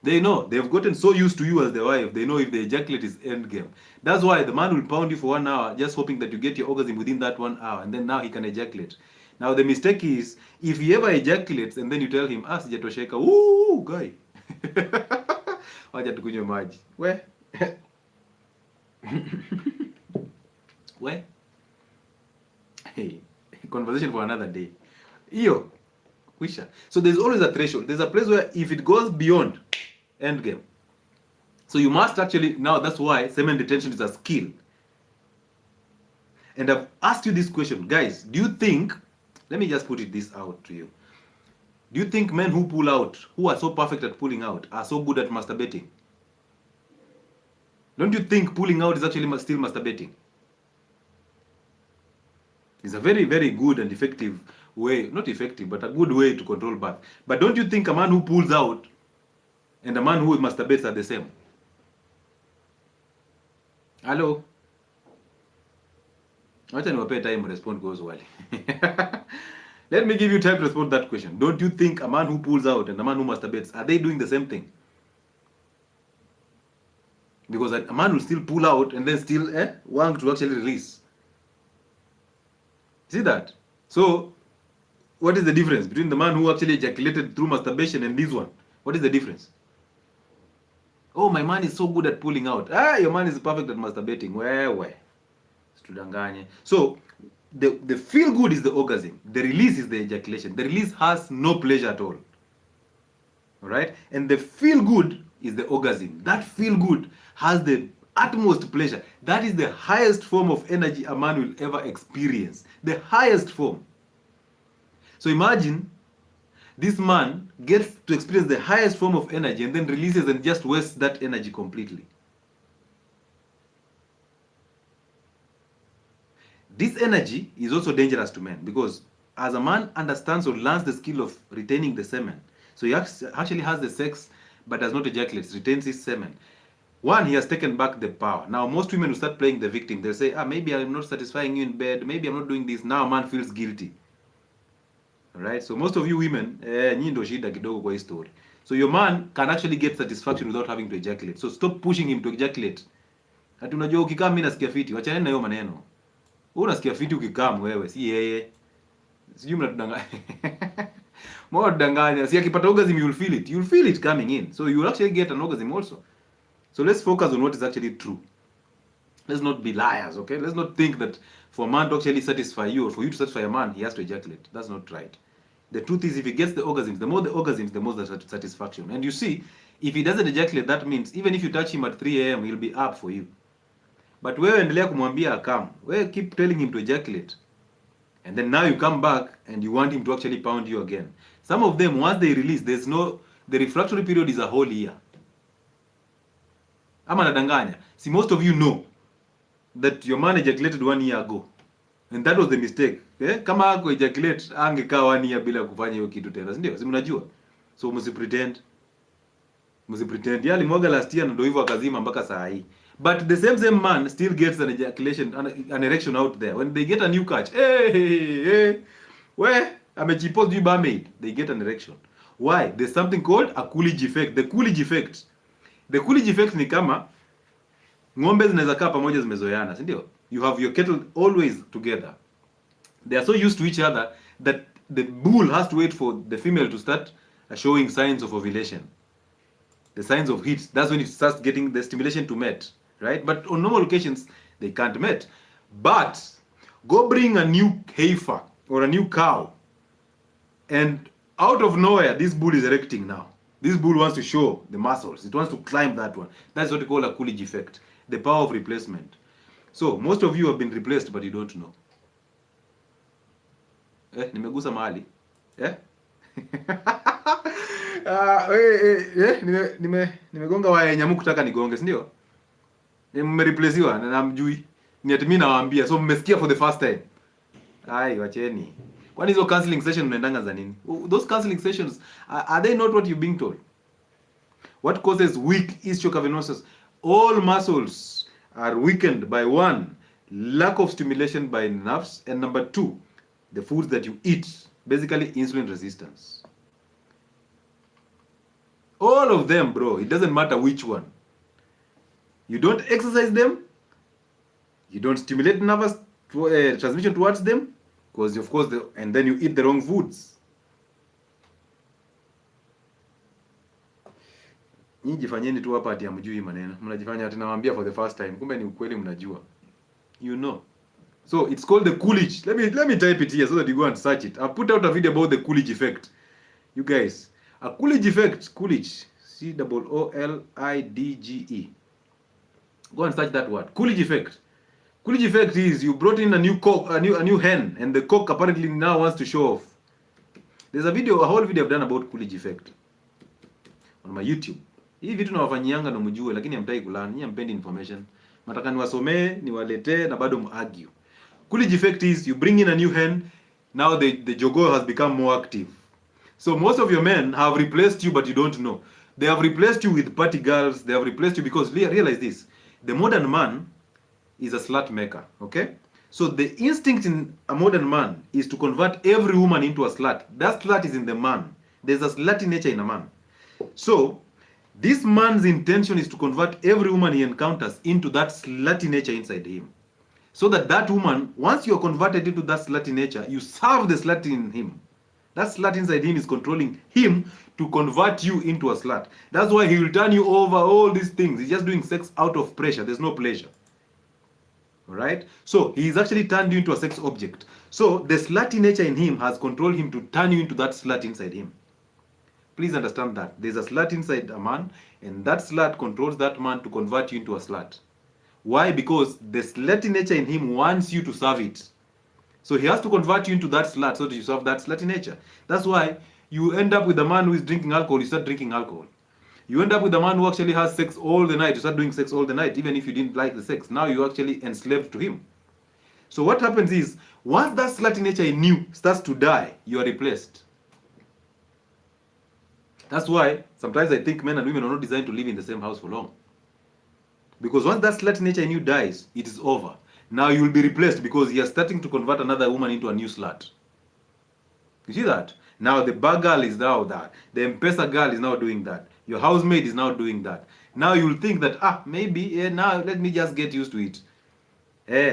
They know. They've gotten so used to you as the wife. They know if they ejaculate is end game. That's why the man will pound you for 1 hour just hoping that you get your orgasm within that 1 hour. And then now he can ejaculate. Now the mistake is, if he ever ejaculates and then you tell him, sijatosheka, ooh, guy. Wacha tukunywe maji. We? We? Hey, conversation for another day. Iyo. Wisha. So there's always a threshold. There's a place where if it goes beyond, end game. So you must actually, now that's why semen retention is a skill. And I've asked you this question. Guys, do you think, let me just put it this out to you. Do you think men who pull out, who are so perfect at pulling out, are so good at masturbating? Don't you think pulling out is actually still masturbating? It's a very, very good and effective way, not effective, but a good way to control birth. But don't you think a man who pulls out and a man who masturbates are the same? Hello? Wacha niwape time respond goes wali. Let me give you time to respond that question. Don't you think a man who pulls out and a man who masturbates, are they doing the same thing? Because a man will still pull out and then still want to actually release. See that? So, what is the difference between the man who actually ejaculated through masturbation and this one? What is the difference? Oh, my man is so good at pulling out. Ah, your man is perfect at masturbating. Where? Situdanganye. So, the feel good is the orgasm. The release is the ejaculation. The release has no pleasure at all. All right? And the feel good is the orgasm. That feel good has the utmost pleasure. That is the highest form of energy a man will ever experience. The highest form. So imagine this man gets to experience the highest form of energy and then releases and just wastes that energy completely. This energy is also dangerous to men because as a man understands or learns the skill of retaining the semen, so he actually has the sex but does not ejaculate, retains his semen. One, he has taken back the power. Now, most women will start playing the victim. They'll say, maybe I'm not satisfying you in bed. Maybe I'm not doing this. Now, a man feels guilty. All right? So, most of you women, nyinyi ndo shida kidogo kwa hii story. So, your man can actually get satisfaction without having to ejaculate. So, stop pushing him to ejaculate. Ati unajua ukikaa mimi nasikia fiti. Wachana na hiyo maneno. Wewe unasikia fiti ukikaa wewe, si yeye. Sijui mnatudanganya. More danganya. Si akipata orgasm you'll feel it. You'll feel it coming in. So, you'll actually get an orgasm also. So let's focus on what is actually true. Let's not be liars, okay? Let's not think that for a man to actually satisfy you or for you to satisfy a man, he has to ejaculate. That's not right. The truth is, if he gets the orgasms, the more the orgasms, the more the satisfaction. And you see, if he doesn't ejaculate, that means even if you touch him at 3 a.m., he'll be up for you. But wewe endelea kumwambia come. Wewe keep telling him to ejaculate. And then now you come back and you want him to actually pound you again. Some of them, once they release, the refractory period is a whole year. Ama nadanganya. See, most of you know that your man ejaculated 1 year ago. And that was the mistake. Kama hako ejaculate, angekaa 1 year bila kufanya hiyo kitu tena. Ndio, si mnajua? So msipretend. Yeye alimwaga last year ndio hivyo akazima mpaka saa hii. But the same man still gets an ejaculation, an erection out there. When they get a new catch, where amejipose you barmaid, they get an erection. Why? There's something called a Coolidge effect. The Coolidge effect ni kama ng'ombe zinaweza kaa pamoja zimezoeana, si ndio? You have your cattle always together. They are so used to each other that the bull has to wait for the female to start showing signs of ovulation. The signs of heat. That's when it starts getting the stimulation to mate, right? But on normal occasions, they can't mate. But go bring a new heifer or a new cow, and out of nowhere, this bull is erecting now. This bull wants to show the muscles. It wants to climb that one. That's what we call a Coolidge effect. The power of replacement. So, most of you have been replaced, but you don't know. Nimegusa mahali. Nimegonga waya nyamu kutaka nigonge, si ndio? Mmereplacewa na namjui. Ni ati mimi nawaambia. So, mmesikia for the first time. Ai, wacheni. Kwani hizo counseling session mnaendanga za nini? Those counseling sessions, are they not what you're being told? What causes weak ischiocavernosus? All muscles are weakened by one, lack of stimulation by nerves, and number two, the foods that you eat, basically insulin resistance. All of them, bro, it doesn't matter which one. You don't exercise them, you don't stimulate nervous transmission towards them, because of course, and then you eat the wrong foods. Nyinyi jifanyeni tu hapa ati hamjui maneno. Mnajifanya ati nawaambia for the first time. Kumbe ni ukweli mnajua. You know. So it's called the Coolidge. Let me type it here so that you go and search it. I've put out a video about the Coolidge effect. You guys, a Coolidge effect, Coolidge, Coolidge. Go and search that word. Coolidge effect. Coolidge effect is you brought in a new cock, a new hen, and the cock apparently now wants to show off. There's a whole video I've done about Coolidge effect on my YouTube. Hii vitu nawafanyianga na mjue, lakini hamtaki kulani, nyinyi hampendi information. Nataka niwasomee, niwaletee na bado argue. Coolidge effect is you bring in a new hen, now the jogo has become more active. So most of your men have replaced you, but you don't know. They have replaced you with party girls. They have replaced you because realize this: the modern man is a slut maker. Okay, so the instinct in a modern man is to convert every woman into a slut. That slut is in the man. There's a slutty nature in a man. So this man's intention is to convert every woman he encounters into that slutty nature inside him. So that that woman, once you are converted into that slutty nature, you serve the slut in him. That slut inside him is controlling him to convert you into a slut. That's why he will turn you over all these things. He's just doing sex out of pressure. There's no pleasure. Alright? So he's actually turned you into a sex object. So the slutty nature in him has controlled him to turn you into that slut inside him. Please understand that. There's a slut inside a man, and that slut controls that man to convert you into a slut. Why? Because the slutty nature in him wants you to serve it. So he has to convert you into that slut so that you serve that slutty nature. That's why you end up with a man who is drinking alcohol, you start drinking alcohol. You end up with a man who actually has sex all the night, you start doing sex all the night, even if you didn't like the sex. Now you're actually enslaved to him. So what happens is, once that slutty nature in you starts to die, you are replaced. That's why sometimes I think men and women are not designed to live in the same house for long. Because once that slut nature in you dies, it is over. Now you will be replaced because you are starting to convert another woman into a new slut. You see that? Now the bar girl is now that. The M-Pesa girl is now doing that. Your housemaid is now doing that. Now you will think that, maybe, now let me just get used to it.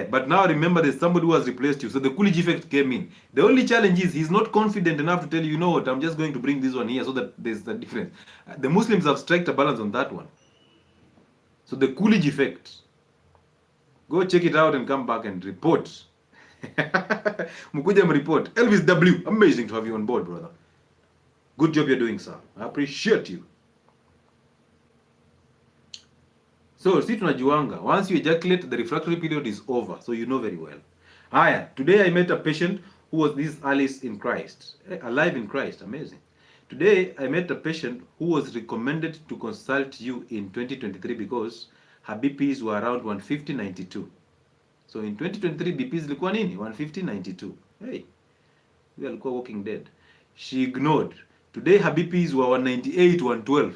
But now remember there's somebody who has replaced you. So the Coolidge effect came in. The only challenge is he's not confident enough to tell you, you know what, I'm just going to bring this one here so that there's the difference. The Muslims have struck a balance on that one. So the Coolidge effect. Go check it out and come back and report. Mukuja report. Elvis W. Amazing to have you on board, brother. Good job you're doing, sir. I appreciate you. So, si tunajuanga, once you ejaculate, the refractory period is over. So you know very well. Today I met a patient who was this Alice in Christ. Alive in Christ. Amazing. Today I met a patient who was recommended to consult you in 2023 because her BPs were around 150/92. So in 2023 BPs ilikuwa nini? 150/92. Hey, we alikuwa walking dead. She ignored. Today her BPs were 198/112.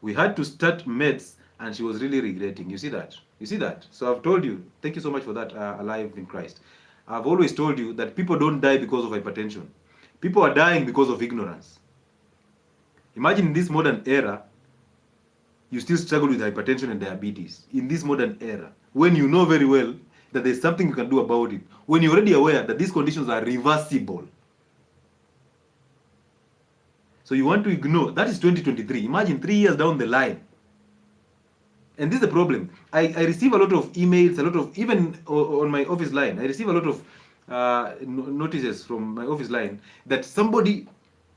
We had to start meds and she was really regretting. You see that? You see that? So I've told you. Thank you so much for that, Alive in Christ. I've always told you that people don't die because of hypertension. People are dying because of ignorance. Imagine in this modern era, you still struggle with hypertension and diabetes. In this modern era, when you know very well that there's something you can do about it, when you're already aware that these conditions are reversible. So you want to ignore, that is 2023. Imagine 3 years down the line. And this is the problem. I receive a lot of emails, even on my office line, I receive a lot of notices from my office line that somebody,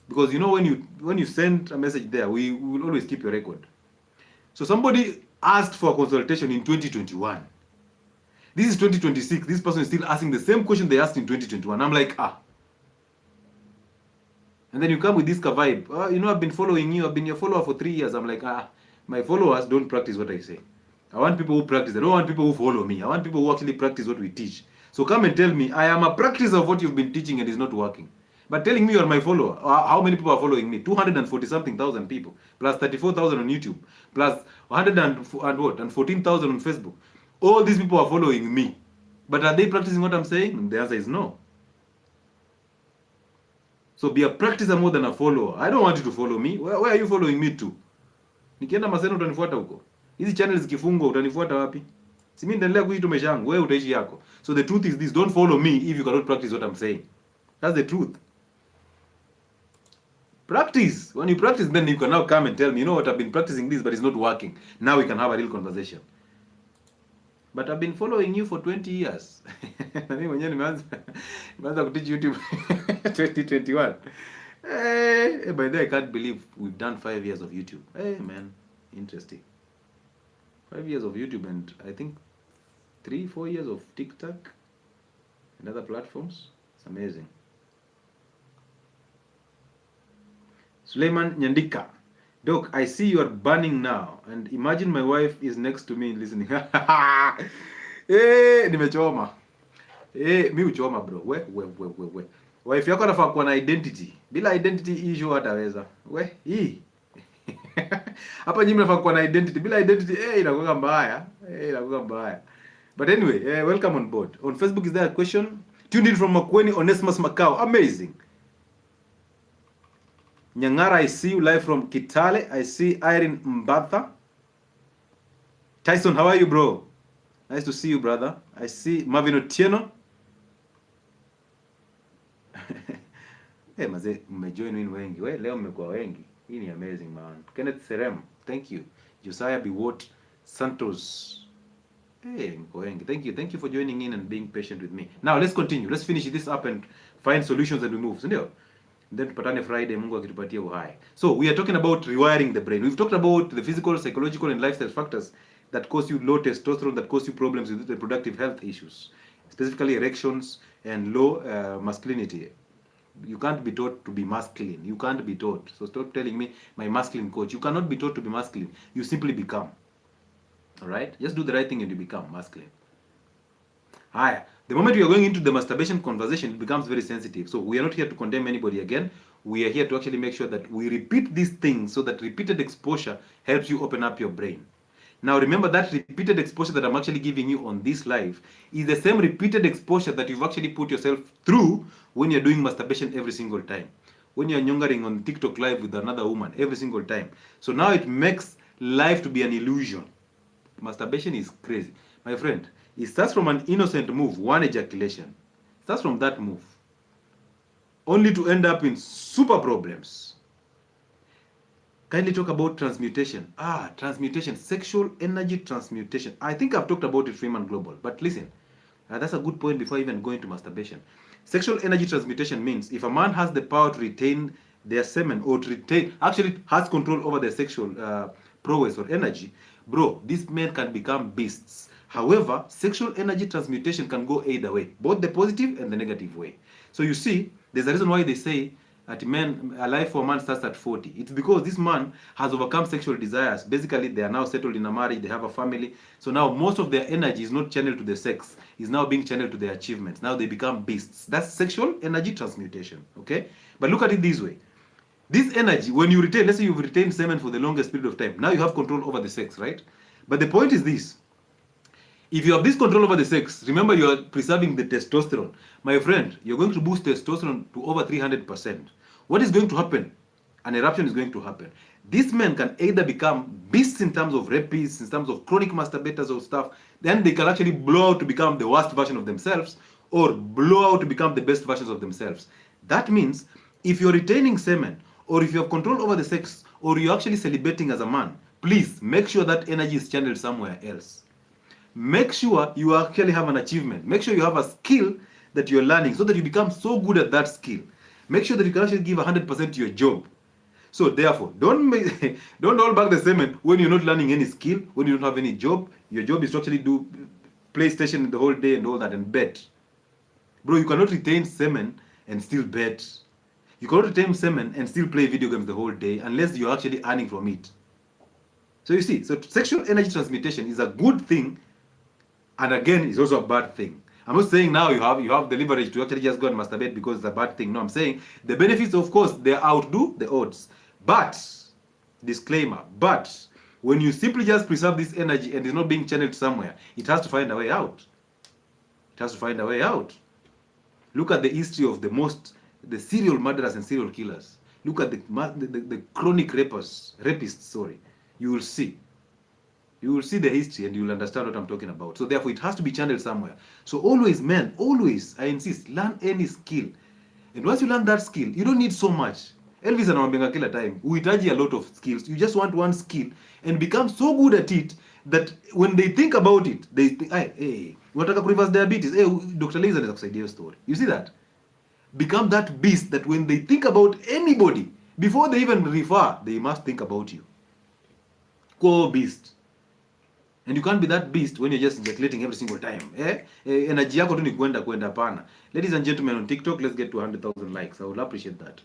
because you know when you send a message there, we will always keep your record. So somebody asked for a consultation in 2021. This is 2026. This person is still asking the same question they asked in 2021. I'm like, And then you come with this vibe. I've been following you. I've been your follower for 3 years. I'm like, my followers don't practice what I say. I want people who practice. I don't want people who follow me. I want people who actually practice what we teach. So come and tell me, I am a practicer of what you've been teaching and it's not working. But telling me you are my follower, how many people are following me? 240-something thousand people, plus 34,000 on YouTube, plus 114,000 on Facebook. All these people are following me. But are they practicing what I'm saying? And the answer is no. So be a practicer more than a follower. I don't want you to follow me. Where are you following me to? Nikienda Maseno utanifuata huko. Hizi channels zikifungwa utanifuata wapi? Si mimi ndaendelea kuishi tu maisha yangu, wewe utaishi yako. So the truth is this, don't follow me if you cannot practice what I'm saying. That's the truth. Practice. When you practice, then you can now come and tell me, you know what, I've been practicing this, but it's not working. Now we can have a real conversation. But I've been following you for 20 years. Mimi mwenyewe nimeanza kuteach YouTube 2021. By the way, I can't believe we've done 5 years of YouTube. Hey, man, interesting. 5 years of YouTube and I think 3-4 years of TikTok and other platforms. It's amazing. Suleiman Nyandika. Doc, I see you are burning now and imagine my wife is next to me listening. Nimechoma. Mi uchoma bro. We. Wife yako anafaa kuwa na identity. Bila identity issue hataweza. Hii. Hapa nyinyi mnafaa kuwa na identity. Bila identity inakuwa mbaya. Inakuwa mbaya. But anyway, welcome on board. On Facebook is there a question? Tuned in from Makweni, Onesimus Macau. Amazing. Nyangara, I see you live from Kitale. I see Irene Mbatha. Tyson, how are you, bro? Nice to see you, brother. I see Marvin Otieno. Hey, mazee, mmejoin win wengi. We, leo mmekuwa wengi. Hii ni amazing, man. Kenneth Serem, thank you. Josiah Biwot Santos. Hey, mko wengi. Thank you. Thank you for joining in and being patient with me. Now, let's continue. Let's finish this up and find solutions and we move. Sindio? Then tupatane Friday, Mungu akitupatia uhai. So, we are talking about rewiring the brain. We've talked about the physical, psychological, and lifestyle factors that cause you low testosterone, that cause you problems with reproductive health issues, specifically erections and low masculinity. You can't be taught to be masculine. You can't be taught. So stop telling me, my masculine coach. You cannot be taught to be masculine. You simply become. All right? Just do the right thing and you become masculine. Haya. The moment we are going into the masturbation conversation, it becomes very sensitive. So we are not here to condemn anybody again. We are here to actually make sure that we repeat these things so that repeated exposure helps you open up your brain. Now remember that repeated exposure that I'm actually giving you on this live is the same repeated exposure that you've actually put yourself through when you're doing masturbation every single time. When you're nyongering on TikTok live with another woman every single time. So now it makes life to be an illusion. Masturbation is crazy. My friend, it starts from an innocent move, one ejaculation. It starts from that move. Only to end up in super problems. Kindly talk about transmutation. Transmutation, sexual energy transmutation. I think I've talked about it Freeman Global, but listen, that's a good point before even going to masturbation. Sexual energy transmutation means if a man has the power to retain their semen or to retain, actually has control over their sexual prowess or energy, bro, these men can become beasts. However, sexual energy transmutation can go either way, both the positive and the negative way. So you see, there's a reason why they say that a life for a man starts at 40. It's because this man has overcome sexual desires. Basically, they are now settled in a marriage, they have a family. So now most of their energy is not channeled to the sex, is now being channeled to their achievements. Now they become beasts. That's sexual energy transmutation, okay? But look at it this way. This energy, when you retain, let's say you've retained semen for the longest period of time, now you have control over the sex, right? But the point is this. If you have this control over the sex, remember you are preserving the testosterone. My friend, you're going to boost testosterone to over 300%. What is going to happen? An eruption is going to happen. These men can either become beasts in terms of rapists, in terms of chronic masturbators or stuff, then they can actually blow out to become the worst version of themselves, or blow out to become the best versions of themselves. That means, if you're retaining semen, or if you have control over the sex, or you're actually celibating as a man, please make sure that energy is channeled somewhere else. Make sure you actually have an achievement. Make sure you have a skill that you're learning so that you become so good at that skill. Make sure that you can actually give 100% to your job. So therefore, don't hold back the semen when you're not learning any skill, when you don't have any job. Your job is to actually do PlayStation the whole day and all that and bet. Bro, you cannot retain semen and still bet. You cannot retain semen and still play video games the whole day unless you're actually earning from it. So you see, so sexual energy transmutation is a good thing, and again, it's also a bad thing. I'm not saying now you have the leverage to actually just go and masturbate because it's a bad thing. No, I'm saying the benefits, of course, they outdo the odds. But, disclaimer, but when you simply just preserve this energy and it's not being channeled somewhere, it has to find a way out. It has to find a way out. Look at the history of the serial murderers and serial killers. Look at the chronic rapists. You will see. You will see the history and you will understand what I'm talking about. So therefore, it has to be channeled somewhere. So always, men, always, I insist, learn any skill. And once you learn that skill, you don't need so much. Elvis anawambianga kila time, uhitaji a lot of skills. You just want one skill and become so good at it that when they think about it, they think, hey, unataka reverse diabetes. Hey, Dr. Liza anaweza kusaidia story. You see that? Become that beast that when they think about anybody, before they even refer, they must think about you. Go beast. And you can't be that beast when you're just ejaculating every single time. Energy yako tu ni kwenda hapana. Ladies and gentlemen on TikTok, let's get to 100,000 likes. I would appreciate that.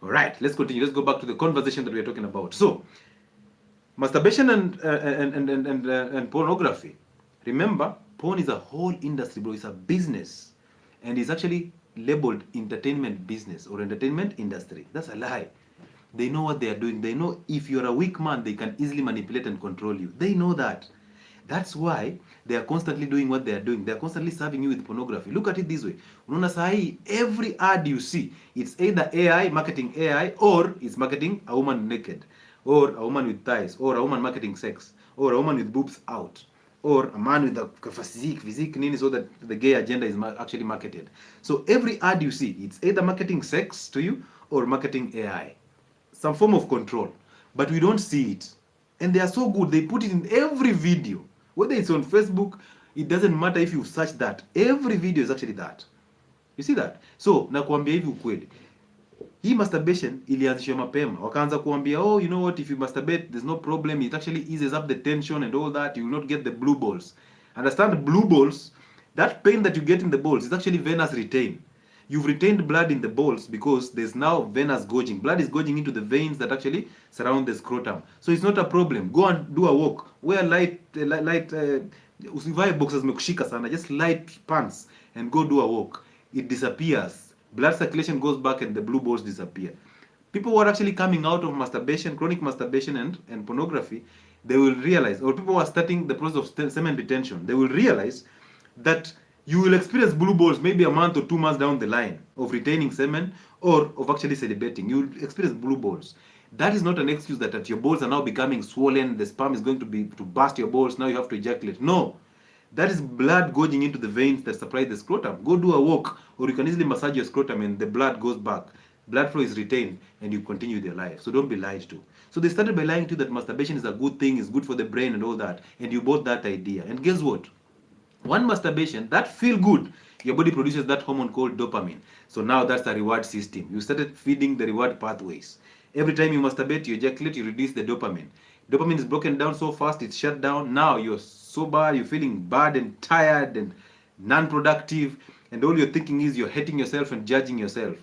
All right, let's continue. Let's go back to the conversation that we are talking about. So, masturbation and pornography. Remember, porn is a whole industry, bro. It's a business. And it's actually labeled entertainment business or entertainment industry. That's a lie. They know what they are doing. They know if you're a weak man, they can easily manipulate and control you. They know that. That's why they are constantly doing what they are doing. They are constantly serving you with pornography. Look at it this way. Unaona sahi, every ad you see, it's either AI, marketing AI, or it's marketing a woman naked, or a woman with thighs, or a woman marketing sex, or a woman with boobs out, or a man with a physique nini, so that the gay agenda is actually marketed. So every ad you see, it's either marketing sex to you or marketing AI, some form of control, but we don't see it. And they are so good, they put it in every video, whether it's on Facebook, it doesn't matter if you search that, every video is actually that. You see that? So nakuambia hivi ukweli, hii masturbation ilianzishwa mapema, wakaanza kuambia, oh, you know what, if you masturbate there's no problem, it actually eases up the tension and all that, you will not get the blue balls. Understand, blue balls, that pain that you get in the balls is actually venous retain. You've retained blood in the balls because there's now venous gorging. Blood is gorging into the veins that actually surround the scrotum. So it's not a problem. Go and do a walk. Wear usivae boxers mekushika sana. Just light pants and go do a walk. It disappears. Blood circulation goes back and the blue balls disappear. People who are actually coming out of masturbation, chronic masturbation and pornography, they will realize, or people who are starting the process of semen retention, they will realize that you will experience blue balls maybe a month or 2 months down the line of retaining semen or of actually celibating. You will experience blue balls. That is not an excuse that your balls are now becoming swollen, the sperm is going to burst your balls, now you have to ejaculate. No. That is blood going into the veins that supply the scrotum. Go do a walk, or you can easily massage your scrotum and the blood goes back. Blood flow is retained and you continue with your life. So don't be lied to. So they started by lying to you that masturbation is a good thing, it's good for the brain and all that, and you bought that idea. And guess what? One masturbation, that feel good, your body produces that hormone called dopamine. So now that's the reward system. You started feeding the reward pathways. Every time you masturbate, you ejaculate, you release the dopamine. Dopamine is broken down so fast, it's shut down. Now you're sober, you're feeling bad and tired and non-productive, and all you're thinking is you're hating yourself and judging yourself.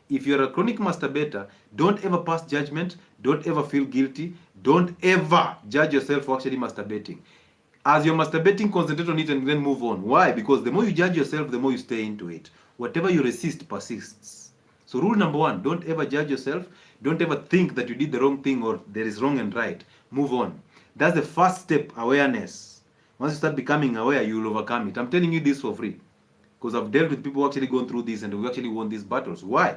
If you're a chronic masturbator, don't ever pass judgment, don't ever feel guilty, don't ever judge yourself for actually masturbating. As you're masturbating, concentrate on it and then move on. Why? Because the more you judge yourself, the more you stay into it. Whatever you resist persists. So rule number 1, don't ever judge yourself. Don't ever think that you did the wrong thing or there is wrong and right. Move on. That's the first step, awareness. Once you start becoming aware, you will overcome it. I'm telling you this for free. Because I've dealt with people who actually gone through this and who actually won these battles. Why?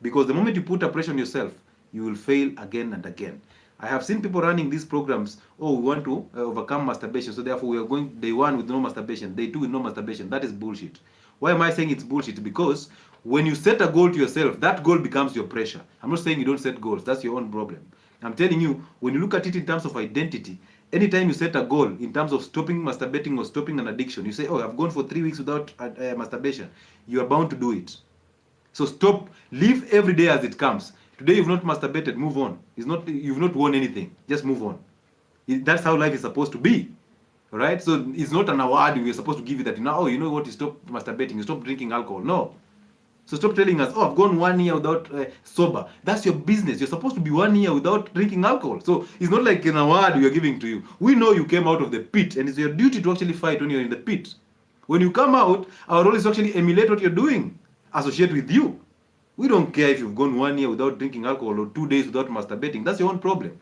Because the moment you put a pressure on yourself, you will fail again and again. I have seen people running these programs, oh, we want to overcome masturbation, so therefore we are going day 1 with no masturbation, day 2 with no masturbation. That is bullshit. Why am I saying it's bullshit? Because when you set a goal to yourself, that goal becomes your pressure. I'm not saying you don't set goals. That's your own problem. I'm telling you, when you look at it in terms of identity, anytime you set a goal in terms of stopping masturbating or stopping an addiction, you say, oh, I've gone for 3 weeks without masturbation. You are bound to do it. So stop, live every day as it comes. Today you've not masturbated, move on. You've not won anything. Just move on. That's how life is supposed to be. Alright? So it's not an award we're supposed to give you that, oh, you know what, you stop masturbating, you stop drinking alcohol. No. So stop telling us, oh, I've gone 1 year without sober. That's your business. You're supposed to be 1 year without drinking alcohol. So it's not like an award we are giving to you. We know you came out of the pit, and it's your duty to actually fight when you're in the pit. When you come out, our role is to actually emulate what you're doing, associate with you. We don't care if you've gone 1 year without drinking alcohol or 2 days without masturbating. That's your own problem.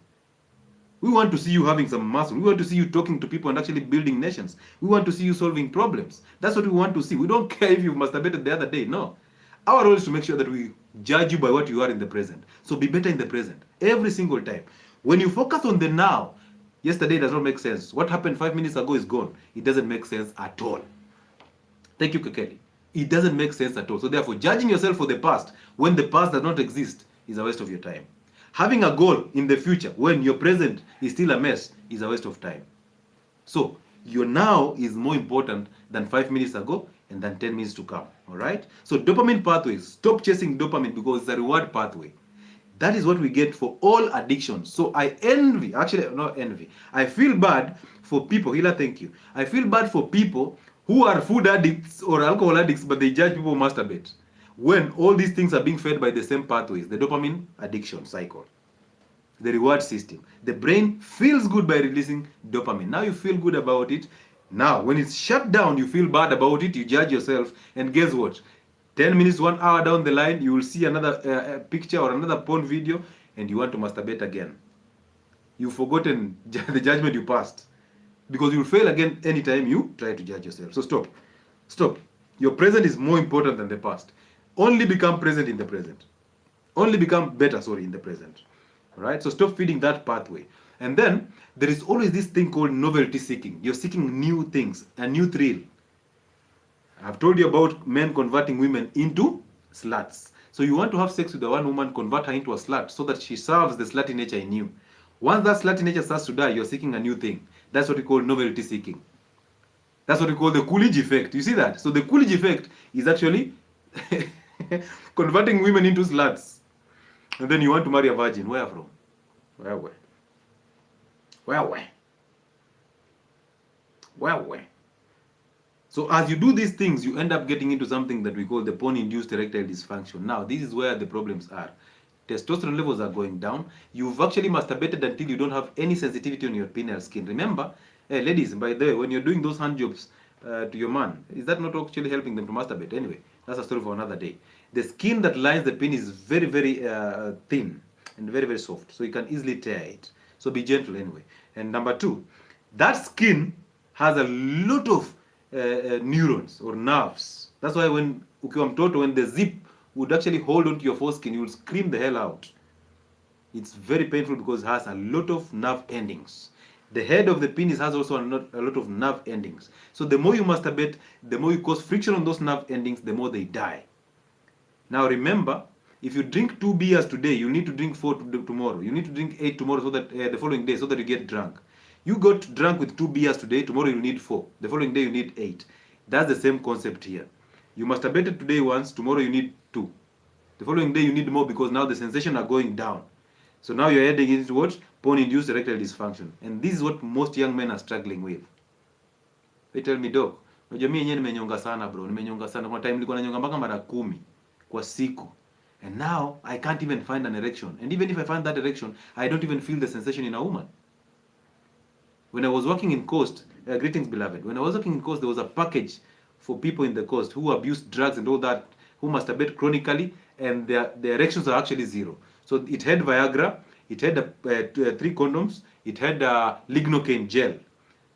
We want to see you having some muscle. We want to see you talking to people and actually building nations. We want to see you solving problems. That's what we want to see. We don't care if you've masturbated the other day. No. Our role is to make sure that we judge you by what you are in the present. So be better in the present. Every single time. When you focus on the now, yesterday does not make sense. What happened 5 minutes ago is gone. It doesn't make sense at all. Thank you, Kekeli. It doesn't make sense at all. So therefore, judging yourself for the past when the past does not exist is a waste of your time. Having a goal in the future when your present is still a mess is a waste of time. So your now is more important than 5 minutes ago and than 10 minutes to come. All right? So dopamine pathways. Stop chasing dopamine because it's a reward pathway. That is what we get for all addictions. So I envy, actually not envy, I feel bad for people, Hila, thank you. I feel bad for people who are food addicts or alcohol addicts, but they judge people who masturbate. When all these things are being fed by the same pathways, the dopamine addiction cycle, the reward system. The brain feels good by releasing dopamine. Now you feel good about it. Now, when it's shut down, you feel bad about it, you judge yourself, and guess what? 10 minutes, 1 hour down the line, you will see another picture or another porn video, and you want to masturbate again. You've forgotten the judgment you passed. Because you will fail again anytime you try to judge yourself. So stop. Stop. Your present is more important than the past. Only become present in the present. Only become better, in the present. Alright? So stop feeding that pathway. And then there is always this thing called novelty seeking. You're seeking new things, a new thrill. I've told you about men converting women into sluts. So you want to have sex with the one woman, convert her into a slut so that she serves the slutty nature in you. Once that slutty nature starts to die, you're seeking a new thing. That's what we call novelty seeking. That's what we call the Coolidge effect. You see that? So the Coolidge effect is actually converting women into sluts. And then you want to marry a virgin. Where from? Where? So as you do these things, you end up getting into something that we call the porn-induced erectile dysfunction. Now, this is where the problems are. Testosterone levels are going down. You've actually masturbated until you don't have any sensitivity on your penile skin. Remember, ladies, by the way, when you're doing those hand jobs to your man, is that not actually helping them to masturbate? Anyway, that's a story for another day. The skin that lines the penis is very, very thin and very, very soft. So you can easily tear it. So be gentle anyway. And number two, that skin has a lot of neurons or nerves. That's why when ukiwa mtoto, when the zip would actually hold onto your foreskin, you will scream the hell out. It's very painful because it has a lot of nerve endings. The head of the penis has also a lot of nerve endings. So the more you masturbate, the more you cause friction on those nerve endings, the more they die. Now remember, if you drink 2 beers today, you need to drink 4 tomorrow. You need to drink 8 tomorrow, so that the following day, so that you get drunk. You got drunk with 2 beers today, tomorrow you need 4. The following day you need 8. That's the same concept here. You masturbated today once, tomorrow you need 2. The following day you need more because now the sensations are going down. So now you're heading into what? Porn-induced erectile dysfunction. And this is what most young men are struggling with. They tell me, Doc, unajua mimi yenyewe nimenyonga sana bro, nimenyonga sana. Kwa time nilikuwa nanyonga mpaka mara 10 kwa siku. And now I can't even find an erection. And even if I find that erection, I don't even feel the sensation in a woman. When I was working in Coast, greetings beloved, when I was working in Coast, there was a package for people in the Coast who abuse drugs and all that, who masturbate chronically, and their erections are actually 0. So it had Viagra, it had 3 condoms, it had lignocaine gel.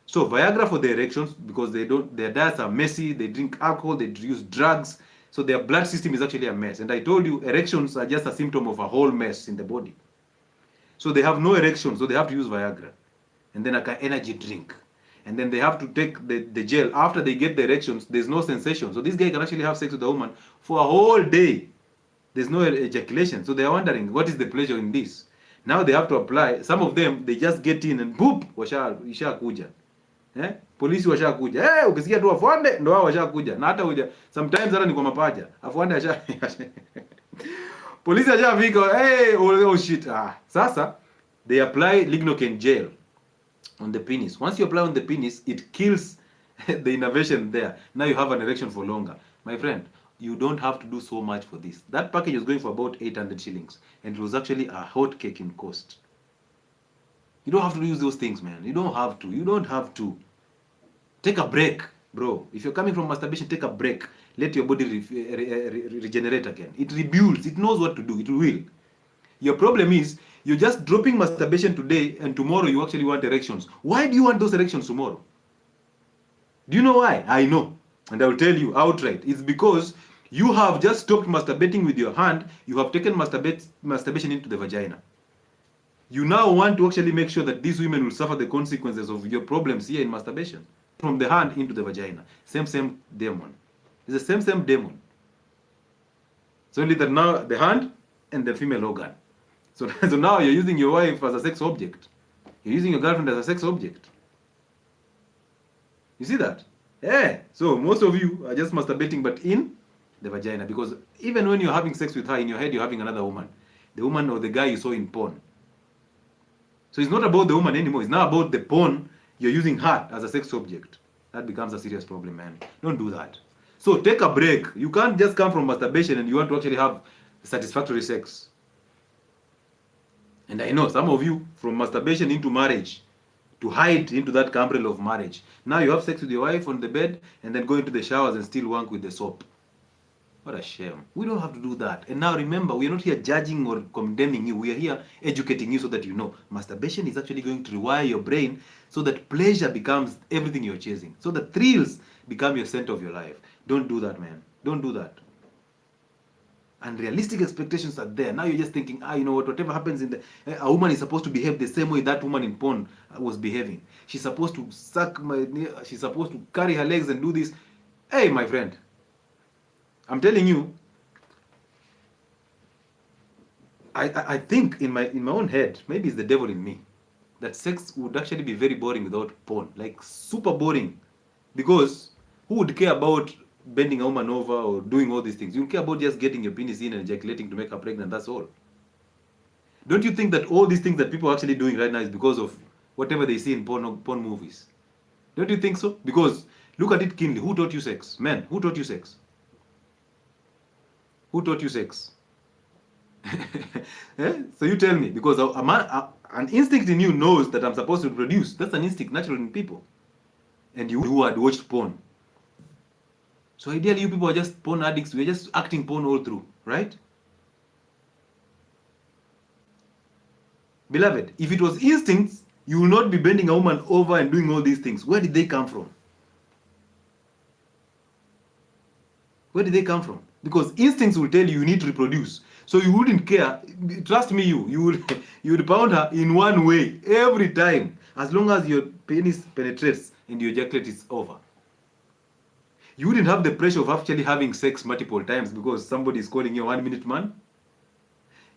So Viagra for the erections, because their diets are messy, they drink alcohol, they use drugs, so their blood system is actually a mess. And I told you, erections are just a symptom of a whole mess in the body. So they have no erections, so they have to use Viagra. And then an energy drink. And then they have to take the gel. After they get the erections, there's no sensation. So this guy can actually have sex with a woman for a whole day. There's no ejaculation. So they are wondering, what is the pleasure in this? Now they have to apply. Some of them, they just get in and boop, washakuja. Polisi washakuja. Ukisikia tu afande, ndo wao washakuja. Na hata uja, sometimes hata ni kwa mapaja. Afande asha. Polisi ashafika, oh shit. Sasa, they apply lignocaine gel on the penis. Once you apply on the penis, it kills the innervation there. Now you have an erection for longer. My friend, you don't have to do so much for this. That package was going for about 800 shillings. And it was actually a hot cake in cost. You don't have to use those things, man. You don't have to. You don't have to. Take a break, bro. If you're coming from masturbation, take a break. Let your body regenerate again. It rebuilds. It knows what to do. It will. Your problem is, you're just dropping masturbation today, and tomorrow you actually want erections. Why do you want those erections tomorrow? Do you know why? I know. And I will tell you outright. It's because you have just stopped masturbating with your hand. You have taken masturbation into the vagina. You now want to actually make sure that these women will suffer the consequences of your problems here in masturbation. From the hand into the vagina. Same demon. It's the same demon. So only that now the hand and the female organ. So now you're using your wife as a sex object. You're using your girlfriend as a sex object. You see that? So most of you are just masturbating, but in the vagina. Because even when you're having sex with her, in your head you're having another woman. The woman or the guy you saw in porn. So it's not about the woman anymore. It's now about the porn. You're using her as a sex object. That becomes a serious problem, man. Don't do that. So take a break. You can't just come from masturbation and you want to actually have satisfactory sex. And I know some of you, from masturbation into marriage, to hide into that umbrella of marriage. Now you have sex with your wife on the bed and then go into the showers and still wank with the soap. What a shame. We don't have to do that. And now remember, we are not here judging or condemning you. We are here educating you so that you know masturbation is actually going to rewire your brain so that pleasure becomes everything you're chasing. So that thrills become your center of your life. Don't do that, man. Don't do that. And realistic expectations are there. Now you're just thinking, you know what, whatever happens in the, a woman is supposed to behave the same way that woman in porn was behaving. She's supposed to she's supposed to carry her legs and do this. Hey, my friend, I'm telling you, I think in my own head, maybe it's the devil in me, that sex would actually be very boring without porn, like super boring, because who would care about bending a woman over or doing all these things? You care about just getting your penis in and ejaculating to make her pregnant. That's all. Don't you think that all these things that people are actually doing right now is because of whatever they see in porn movies? Don't you think so? Because look at it keenly. Who taught you sex? Men, who taught you sex? Who taught you sex? So you tell me, because an instinct in you knows that I'm supposed to produce. That's an instinct natural in people. And you who had watched porn. So ideally, you people are just porn addicts. We're just acting porn all through, right? Beloved, if it was instincts, you will not be bending a woman over and doing all these things. Where did they come from? Where did they come from? Because instincts will tell you need to reproduce. So you wouldn't care. Trust me, you would pound her in one way every time, as long as your penis penetrates and your ejaculate is over. You wouldn't have the pressure of actually having sex multiple times because somebody is calling you a 1 minute man.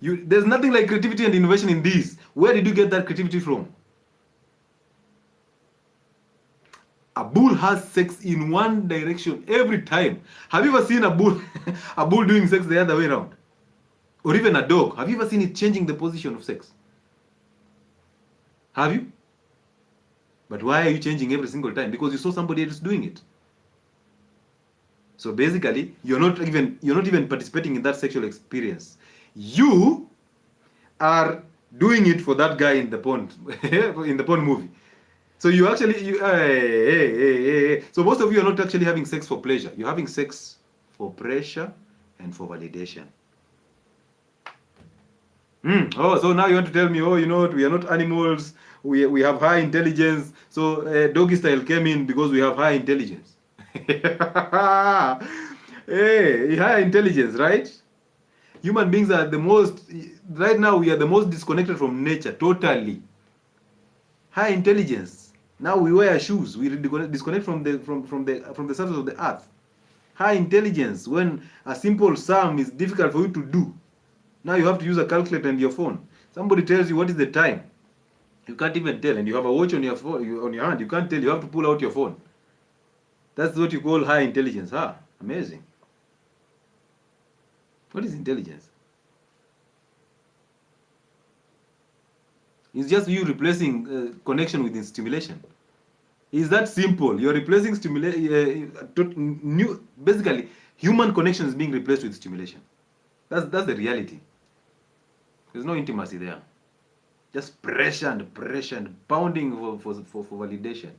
There's nothing like creativity and innovation in these. Where did you get that creativity from? A bull has sex in one direction every time. Have you ever seen a bull a bull doing sex the other way around? Or even a dog. Have you ever seen it changing the position of sex? Have you? But why are you changing every single time? Because you saw somebody else doing it. So basically, you're not even participating in that sexual experience. You are doing it for that guy in the porn in the porn movie. So you actually hey. So most of you are not actually having sex for pleasure. You're having sex for pressure and for validation. Oh, so now you want to tell me, oh, you know what, we are not animals. We have high intelligence. So doggy style came in because we have high intelligence. Hey, high intelligence, right? Human beings are the most, right now we are the most disconnected from nature, totally. High intelligence. Now we wear shoes. We disconnect from the surface of the earth. High intelligence. When a simple sum is difficult for you to do, now you have to use a calculator and your phone. Somebody tells you what is the time. You can't even tell, and you have a watch on your phone, on your hand. You can't tell. You have to pull out your phone. That's what you call high intelligence. Amazing. What is intelligence? It's just you replacing connection with stimulation. It's that simple. You're replacing basically, human connection is being replaced with stimulation. That's the reality. There's no intimacy there. Just pressure and pounding for validation.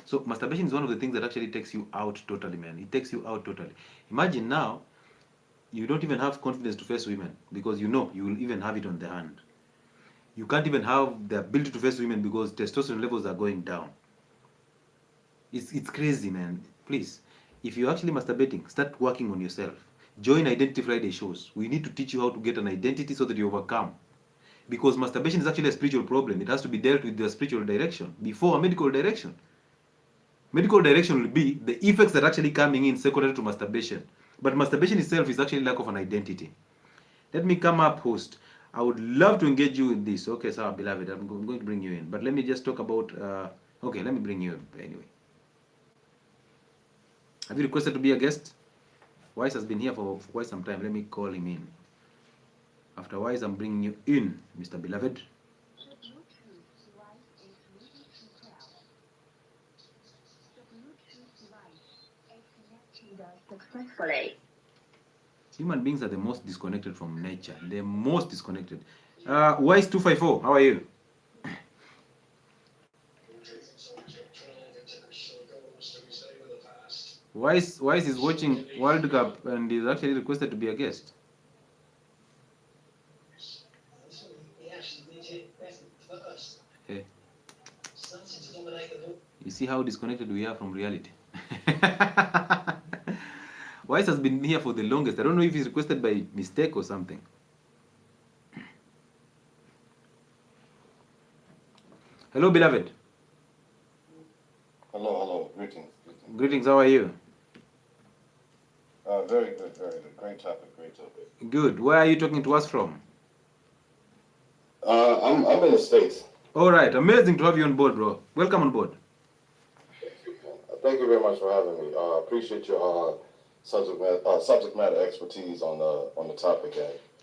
So masturbation is one of the things that actually takes you out totally, man. It takes you out totally. Imagine now, you don't even have confidence to face women because you know you will even have it on the hand. You can't even have the ability to face women because testosterone levels are going down. It's crazy, man. Please, if you're actually masturbating, start working on yourself. Join Identity Friday shows. We need to teach you how to get an identity so that you overcome. Because masturbation is actually a spiritual problem. It has to be dealt with the spiritual direction before a medical direction. Medical direction will be the effects that are actually coming in secondary to masturbation. But masturbation itself is actually lack of an identity. Let me come up, host. I would love to engage you in this. Okay, sir, beloved, I'm going to bring you in. But let me just talk about, okay, let me bring you in anyway. Have you requested to be a guest? Wise has been here for quite some time. Let me call him in. After Wise, I'm bringing you in, Mr. Beloved. Successfully. Human beings are the most disconnected from nature. The most disconnected. Wise 254, how are you? Wise is watching World Cup and is actually requested to be a guest. Hey. You see how disconnected we are from reality. Wise has been here for the longest. I don't know if he's requested by mistake or something. Hello, beloved. Hello. Greetings. Greetings. How are you? Very good. Great topic. Good. Where are you talking to us from? I'm in the States. All right. Amazing to have you on board, bro. Welcome on board. Thank you very much for having me. Appreciate your subject matter expertise on the topic.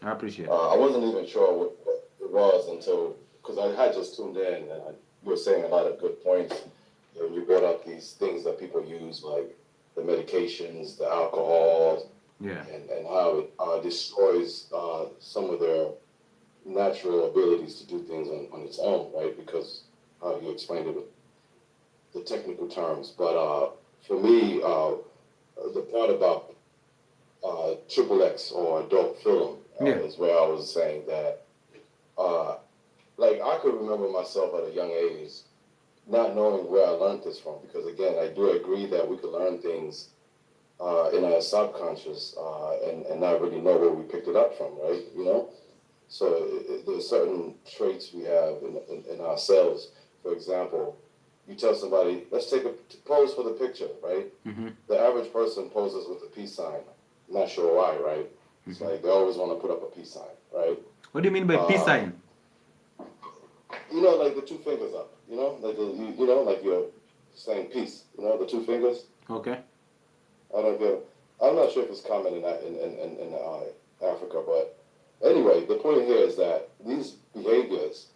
I appreciate it. I wasn't even sure what it was until, because I had just tuned in, and you were saying a lot of good points. You brought up these things that people use, like the medications, the alcohol, Yeah. and how it destroys some of their natural abilities to do things on its own, right? Because you explained it with the technical terms. But for me, the part about triple X or adult film Yeah. is where I was saying that, like, I could remember myself at a young age not knowing where I learned this from, because again, I do agree that we could learn things in our subconscious and not really know where we picked it up from, right? So there's certain traits we have in ourselves. For example, you tell somebody, let's take a pose for the picture, right? Mm-hmm. The average person poses with a peace sign. I'm not sure why, right? It's like they always want to put up a peace sign, right? What do you mean by peace sign? Like the two fingers up, like like you're saying peace, the two fingers. Okay. I'm not sure if it's common in Africa, but anyway, the point here is that these behaviors,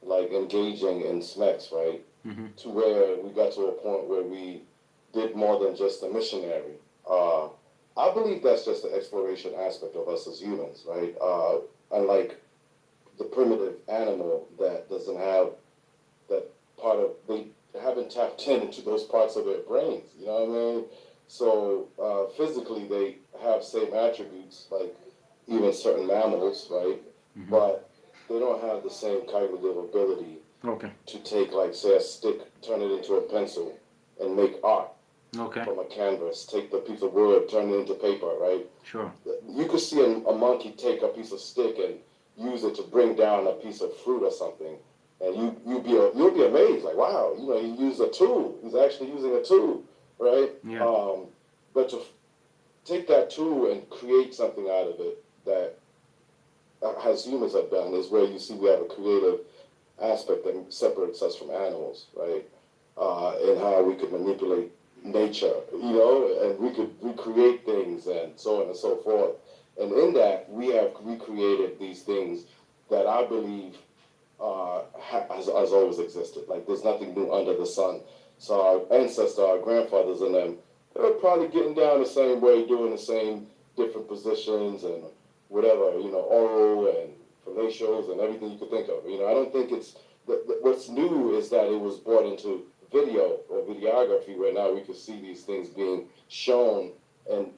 like engaging in smacks, right, Mm-hmm. to where we got to a point where we did more than just a missionary. I believe that's just the exploration aspect of us as humans, right? Unlike the primitive animal that doesn't have that part of, they haven't tapped into those parts of their brains, you know what I mean? So physically they have same attributes like even certain mammals, right? Mm-hmm. But they don't have the same cognitive ability Okay. to take, like, say, a stick, turn it into a pencil, and make art Okay. from a canvas. Take the piece of wood, turn it into paper, right? Sure. You could see a monkey take a piece of stick and use it to bring down a piece of fruit or something, and you'll be amazed, like, wow, he used a tool. He's actually using a tool, right? Yeah. But to take that tool and create something out of it that, as humans have done, is where you see we have a creative aspect that separates us from animals, right? And how we could manipulate nature, and we could recreate things and so on and so forth. And in that, we have recreated these things that I believe has always existed. Like, there's nothing new under the sun. So our ancestors, our grandfathers and them, they were probably getting down the same way, doing the same different positions and whatever, oral and fellatio and everything you could think of. I don't think it's, what's new is that it was brought into video or videography, where now we can see these things being shown, and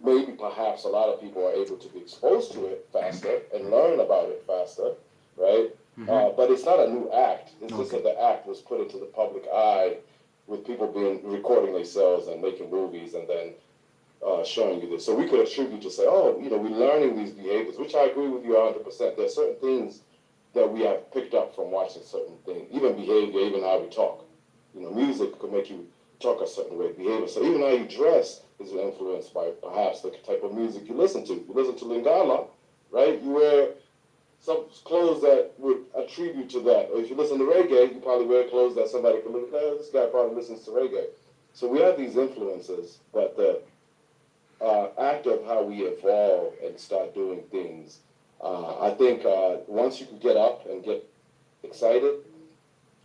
maybe perhaps a lot of people are able to be exposed to it faster and learn about it faster, right? Mm-hmm. But it's not a new act. It's just Okay. that the act was put into the public eye with people recording themselves and making movies and then showing you this. So we could attribute to say, oh, we're learning these behaviors, which I agree with you 100%. There are certain things that we have picked up from watching certain things, even behavior, even how we talk. Music could make you talk a certain way, behavior. So even how you dress is influenced by perhaps the type of music you listen to. You listen to Lingala, right? You wear some clothes that would attribute to that. Or if you listen to reggae, you probably wear clothes that somebody could look at. This guy probably listens to reggae. So we have these influences, but the act of how we evolve and start doing things, I think once you can get up and get excited,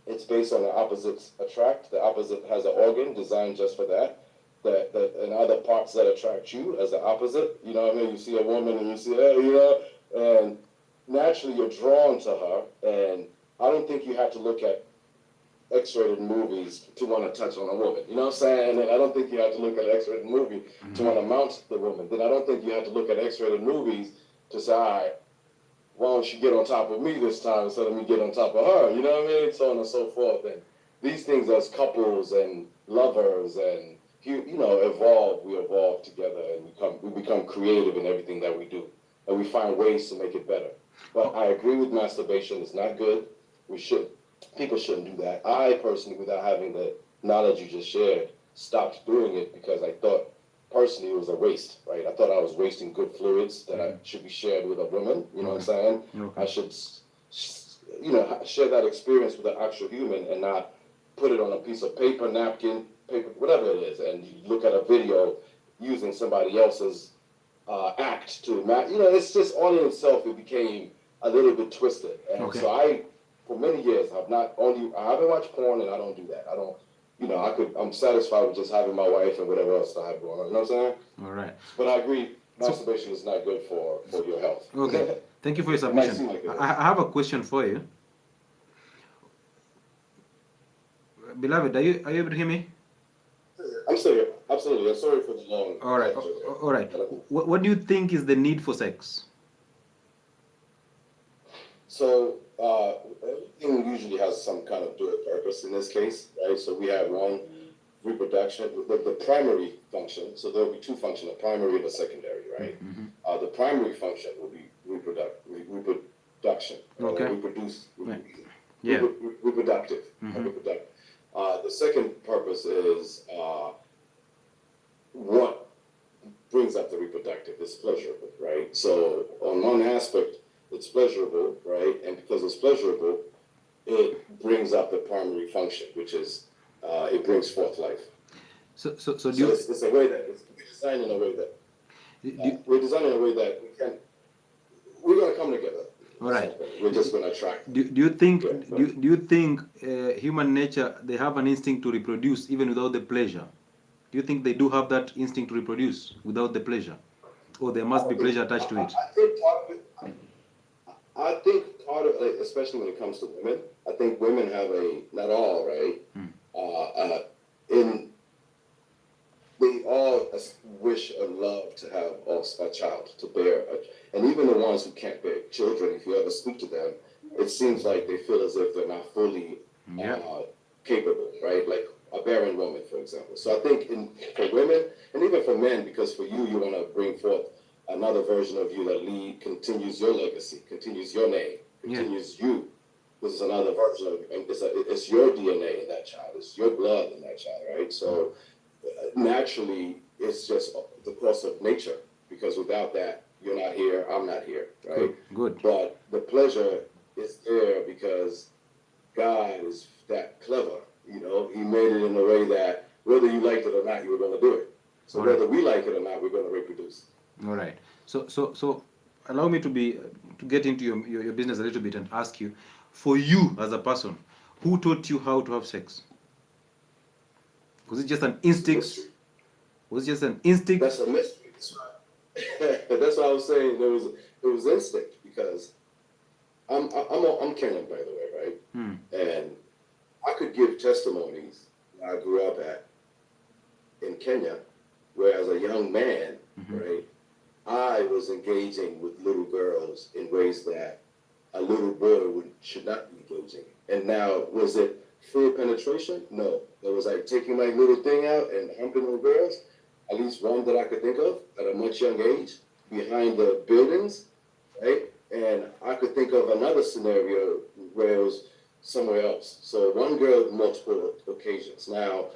it's based on the opposites attract. The opposite has an organ designed just for that. And other parts that attract you as the opposite. You know what I mean? You see a woman and you see her, and naturally you're drawn to her. And I don't think you have to look at X-rated movies to want to touch on a woman. You know what I'm saying? And I don't think you have to look at an X-rated movie to want to mount the woman. Then I don't think you have to look at X-rated movies to say, all right, why don't she get on top of me this time instead of me get on top of her? You know what I mean? So on and so forth. And these things as couples and lovers and evolve. We evolve together, and we become creative in everything that we do, and we find ways to make it better. But I agree with masturbation. It's not good. People shouldn't do that. I personally, without having the knowledge you just shared, stopped doing it because I thought personally it was a waste, right? I thought I was wasting good fluids that I should be shared with a woman. You know what I'm saying? Okay. I should, share that experience with an actual human and not put it on a piece of paper, napkin, whatever it is, and you look at a video using somebody else's act to match. It's just all in itself. It became a little bit twisted, and Okay. so for many years, I haven't watched porn, and I don't do that. I don't. I'm satisfied with just having my wife and whatever else I have going on. You know what I'm saying? All right. But I agree, masturbation is not good for your health. Okay. Thank you for your It might submission. seem like it is. I have a question for you. Beloved, are you able to hear me? I'm still here. Absolutely. I'm sorry for the long. All right. All right. What do you think is the need for sex? So everything usually has some kind of dual purpose in this case, right? So we have one, reproduction, the primary function. So there'll be two functions, a primary and a secondary, right? The primary function will be reproduction. Okay. Reproduce. Yeah. Reproductive. The second purpose is what brings up the reproductive. It's pleasurable, right? So on one aspect, it's pleasurable, right? And because it's pleasurable, it brings up the primary function, which is it brings forth life. So do you, it's a way that we're designed in a way that we're designed in a way that we're going to come together. all right. We're just going to attract. Do you think do you think human nature, they have an instinct to reproduce even without the pleasure? Do you think they do have that instinct to reproduce without the pleasure, or there must be pleasure attached to it? I think part of it, especially when it comes to women, I think women have not all, right? They all wish or love to have a child, to bear, and even the ones who can't bear children, if you ever speak to them, it seems like they feel as if they're not fully capable, right? Like a barren woman, for example. So I think for women, and even for men, because for you want to bring forth another version of you that continues your legacy, continues your name, continues you. This is another version of you. And it's your DNA in that child. It's your blood in that child, right? So naturally, it's just the course of nature, because without that, you're not here, I'm not here, right? Good. But the pleasure is there because God is that clever. He made it in a way that whether you liked it or not, you were going to do it. So whether we like it or not, we're going to reproduce. All right. So allow me to get into your business a little bit and ask you, for you as a person, who taught you how to have sex? Was it just an instinct? Was it just an instinct? That's a mystery. That's what I was saying. It was instinct, because I'm Kenyan, by the way, right? And I could give testimonies where I grew up in Kenya, where as a young man, right, I was engaging with little girls in ways that a little boy should not be engaging. And now, was it full penetration? No. It was like taking my little thing out and humping little girls, at least one that I could think of at a much young age, behind the buildings, right? And I could think of another scenario where it was somewhere else. So one girl, multiple occasions. Now,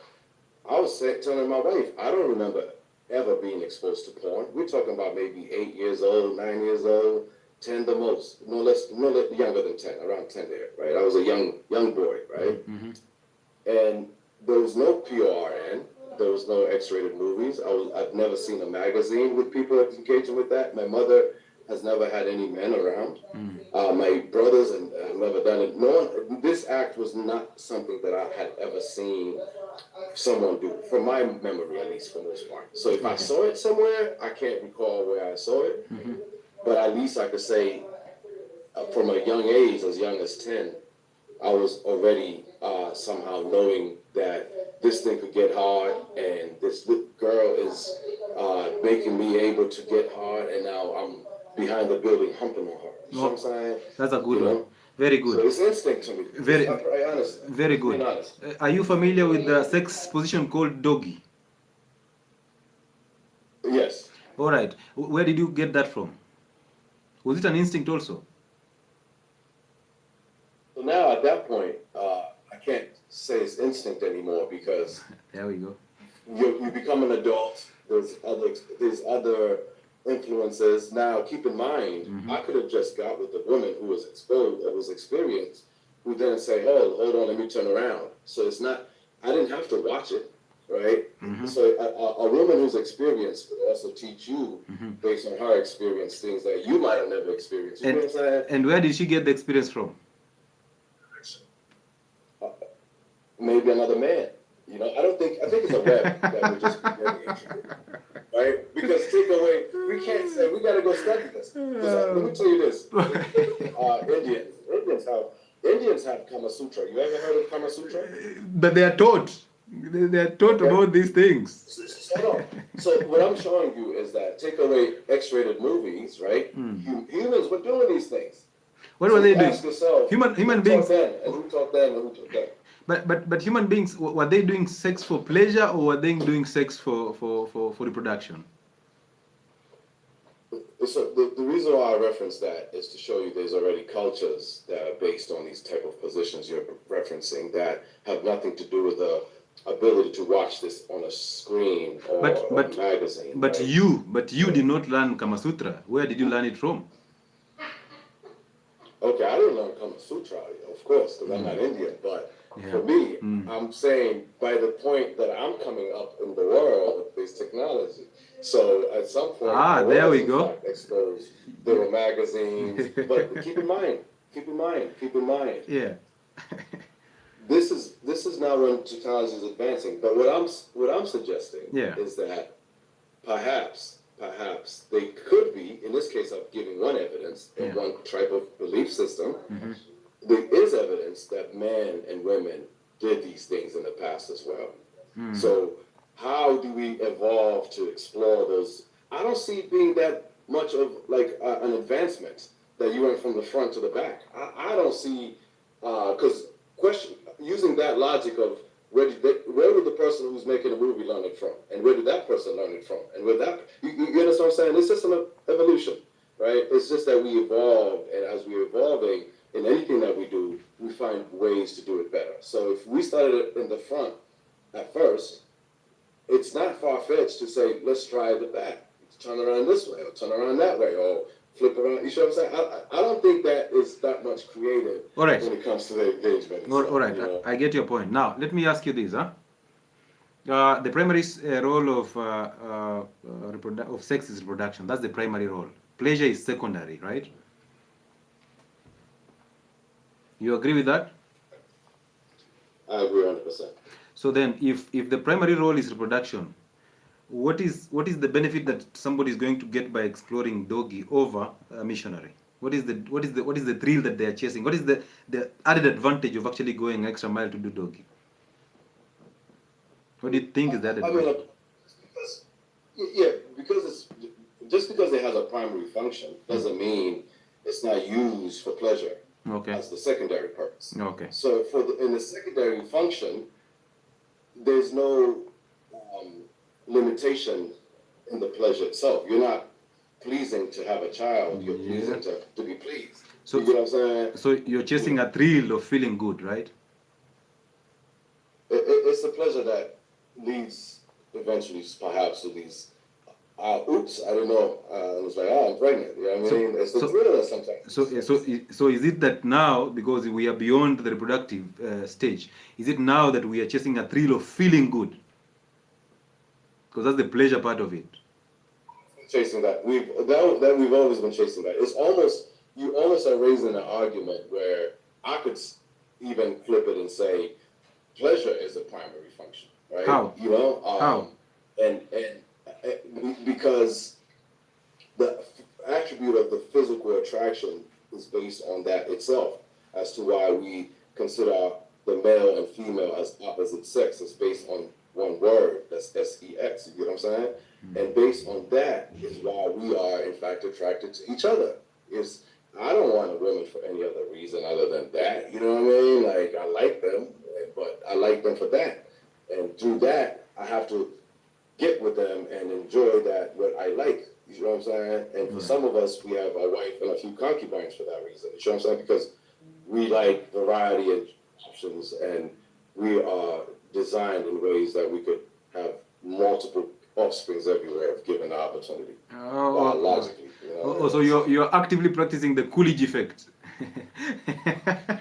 I was telling my wife, I don't remember ever being exposed to porn. We're talking about maybe 8 years old, 9 years old, 10 the most, no less younger than 10, around 10 there, right? I was a young boy, right? And there was no PRN, there was no X-rated movies. I've never seen a magazine with people engaging with that. My mother has never had any men around. My brothers and have never done it. This act was not something that I had ever seen someone do, from my memory at least, for the most part. So if I saw it somewhere, I can't recall where I saw it, but at least I could say from a young age, as young as 10, I was already somehow knowing that this thing could get hard, and this girl is making me able to get hard, and now I'm behind the building humping on her. You know what I'm saying? That's a good one. Very good. So it's instinct to me. Very good. Are you familiar with the sex position called doggy? All right. Where did you get that from? Was it an instinct also? So now at that point, I can't say it's instinct anymore because There we go. you become an adult. There's other influences. Now, keep in mind, I could have just got with the woman who was exposed, that was experienced, who then say, "Oh, hold on, let me turn around." So it's not. I didn't have to watch it, right? So a woman who's experienced would also teach you based on her experience things that you might have never experienced. You know what I'm saying? And where did she get the experience from? Maybe another man. You know, I think it's a web that would just be very intricate, right? Because take away, we can't say we got to go study this. 'Cause, let me tell you this: Indians have Kama Sutra. You ever heard of Kama Sutra? But they are taught. They are taught about these things. Hold on. So what I'm showing you is that take away X-rated movies, right? Humans were doing these things. What were they doing? Ask yourself, Human who beings. taught them, and who taught them, and who taught them? But human beings, were they doing sex for pleasure or were they doing sex for reproduction? So the reason why I reference that is to show you there's already cultures that are based on these type of positions you're referencing that have nothing to do with the ability to watch this on a screen or a magazine. But right? you did not learn Kama Sutra. Where did you learn it from? Okay, I didn't learn Kama Sutra, of course, because I'm not Indian. But for me, I'm saying by the point that I'm coming up in the world of this technology. So at some point, there we go. Exposed. There were magazines, but keep in mind. Yeah. This is now when technology is advancing. But what I'm suggesting is that perhaps they could be, in this case, I'm giving one evidence in one type of belief system. There is evidence that men and women did these things in the past as well. So how do we evolve to explore those? I don't see it being that much of like an advancement that you went from the front to the back. I don't see, because using that logic of where would the person who's making the movie learn it from, and where did that person learn it from, and where that you understand what I'm saying? It's just an evolution, right? It's just that we evolved, and as we're evolving in anything that we do, we find ways to do it better. So if we started it in the front at first, it's not far-fetched to say, let's try the back, turn around this way, or turn around that way, or flip around. You see what I'm saying? I don't think that is that much creative when it comes to the engagement. All right, I get your point. Now, let me ask you this. The primary role of sex is reproduction. That's the primary role. Pleasure is secondary, right? You agree with that? I agree 100%. So then, if the primary role is reproduction, what is the benefit that somebody is going to get by exploring doggy over a missionary? What is the thrill that they are chasing? What is the added advantage of actually going extra mile to do doggy? What do you think is that advantage? Because it's just because it has a primary function doesn't mean it's not used for pleasure. Okay. As the secondary purpose. Okay. So in the secondary function, there's no limitation in the pleasure itself. You're not pleasing to have a child. You're pleasing to be pleased. So, you get what I'm saying? So you're chasing a thrill of feeling good, right? It's a pleasure that leads eventually, perhaps, to these. Oops, I don't know. It's like, I'm pregnant. You know what I mean? It's the thrill sometimes. So is it that now, because we are beyond the reproductive stage, is it now that we are chasing a thrill of feeling good? Because that's the pleasure part of it. Chasing that. We've always been chasing that. It's almost, you almost are raising an argument where I could even flip it and say, pleasure is the primary function, right? How? You know? How? And because the attribute of the physical attraction is based on that itself, as to why we consider the male and female as opposite sex. It's based on one word, that's sex, you get what I'm saying? And based on that is why we are in fact attracted to each other. I don't want a woman for any other reason other than that, you know what I mean? Like, I like them, but I like them for that. And through that, I have to get with them and enjoy that what I like. You know what I'm saying? And for some of us, we have a wife and a few concubines for that reason. You know what I'm saying? Because we like variety and options, and we are designed in ways that we could have multiple offsprings everywhere if given the opportunity. Biologically. So you're actively practicing the Coolidge effect.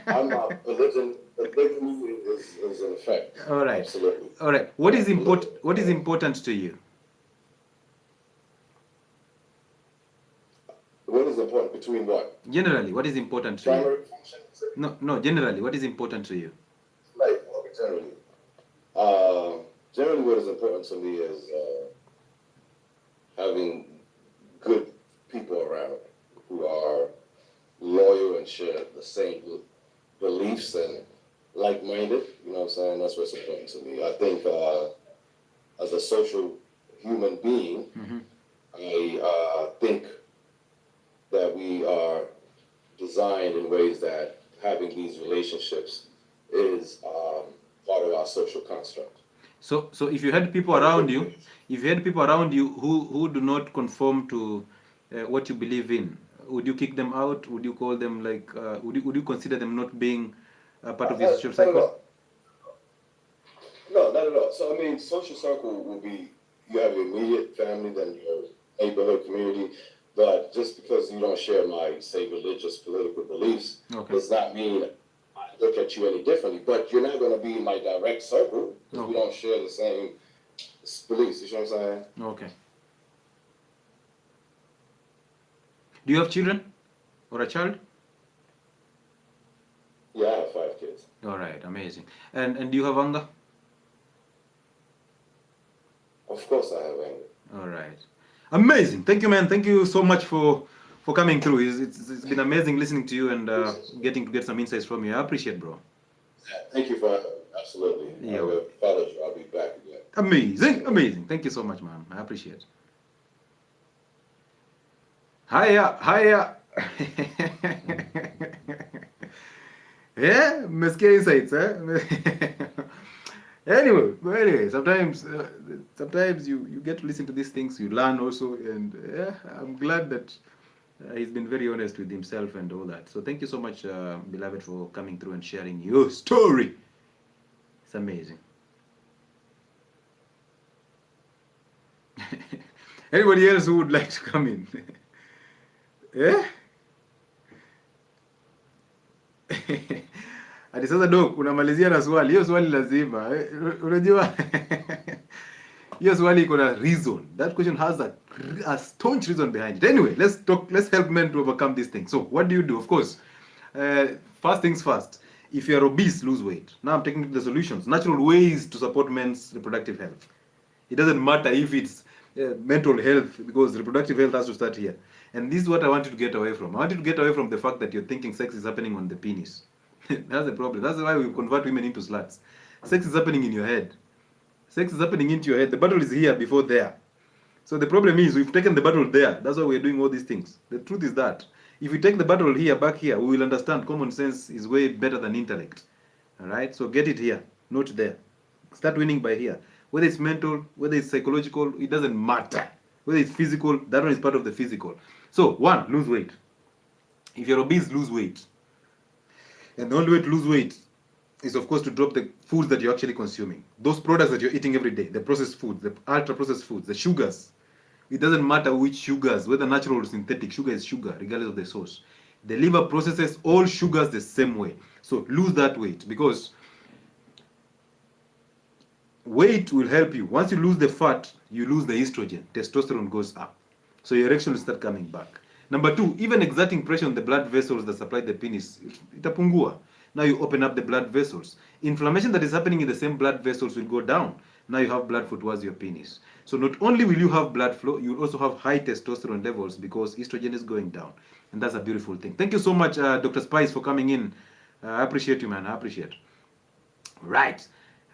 I'm not religion. Polygamy is an effect. All right. Absolutely. All right. What is important? What is important to you? What is important between what? Generally, what is important to Primary you? function? No. Generally, what is important to you? Like generally. Generally, what is important to me is having good people around who are loyal and share the same beliefs and like-minded. You know what I'm saying? That's what's important to me. I think as a social human being, I think that we are designed in ways that having these relationships is part of our social construct. So if you had people around you, who do not conform to what you believe in, would you kick them out? Would you call them like? Would you consider them not being part of your social cycle? No, not at all. So I mean, social circle will be you have your immediate family, then your neighborhood community. But just because you don't share my, say, religious, political beliefs, does not mean I look at you any differently. But you're not going to be in my direct circle because we don't share the same beliefs. You know what I'm saying? Okay. Do you have children or a child? Yeah, I have 5 kids. All right, amazing. And do you have anger? Of course I have anger. All right. Amazing. Thank you, man. Thank you so much for coming through. It's been amazing listening to you and getting to get some insights from you. I appreciate, bro. Thank you for absolutely. Yeah. I will follow you. I'll be back again. Amazing. Thank you so much, man. I appreciate it. Hiya. Yeah, mmesikia insights, eh? Anyway, sometimes you get to listen to these things, you learn also, and yeah, I'm glad that he's been very honest with himself and all that. So thank you so much, beloved, for coming through and sharing your story. It's amazing. Anybody else who would like to come in? Yeah? Ati sasa Doc, unamalizia na swali. Hiyo swali lazima. Unajua hiyo swali iko na reason. That question has a staunch reason behind it. Anyway, let's help men to overcome this thing. So, what do you do? Of course, first things first. If you are obese, lose weight. Now I'm taking the solutions, natural ways to support men's reproductive health. It doesn't matter if it's mental health, because reproductive health has to start here. And this is what I want you to get away from. I want you to get away from the fact that you're thinking sex is happening on the penis. That's the problem. That's why we convert women into sluts. Sex is happening in your head. Sex is happening into your head. The battle is here before there. So the problem is we've taken the battle there. That's why we're doing all these things. The truth is that if we take the battle here, back here, we will understand common sense is way better than intellect. All right? So get it here, not there. Start winning by here. Whether it's mental, whether it's psychological, it doesn't matter. Whether it's physical, that one is part of the physical. So, 1, lose weight. If you're obese, lose weight. And the only way to lose weight is, of course, to drop the foods that you're actually consuming. Those products that you're eating every day, the processed foods, the ultra-processed foods, the sugars. It doesn't matter which sugars, whether natural or synthetic, sugar is sugar, regardless of the source. The liver processes all sugars the same way. So, lose that weight, because weight will help you. Once you lose the fat, you lose the estrogen. Testosterone goes up. So your erection will start coming back. Number 2, even exerting pressure on the blood vessels that supply the penis, itapungua. Now you open up the blood vessels. Inflammation that is happening in the same blood vessels will go down. Now you have blood flow towards your penis. So not only will you have blood flow, you will also have high testosterone levels because estrogen is going down. And that's a beautiful thing. Thank you so much, Dr. Spice, for coming in. I appreciate you, man. I appreciate. Right.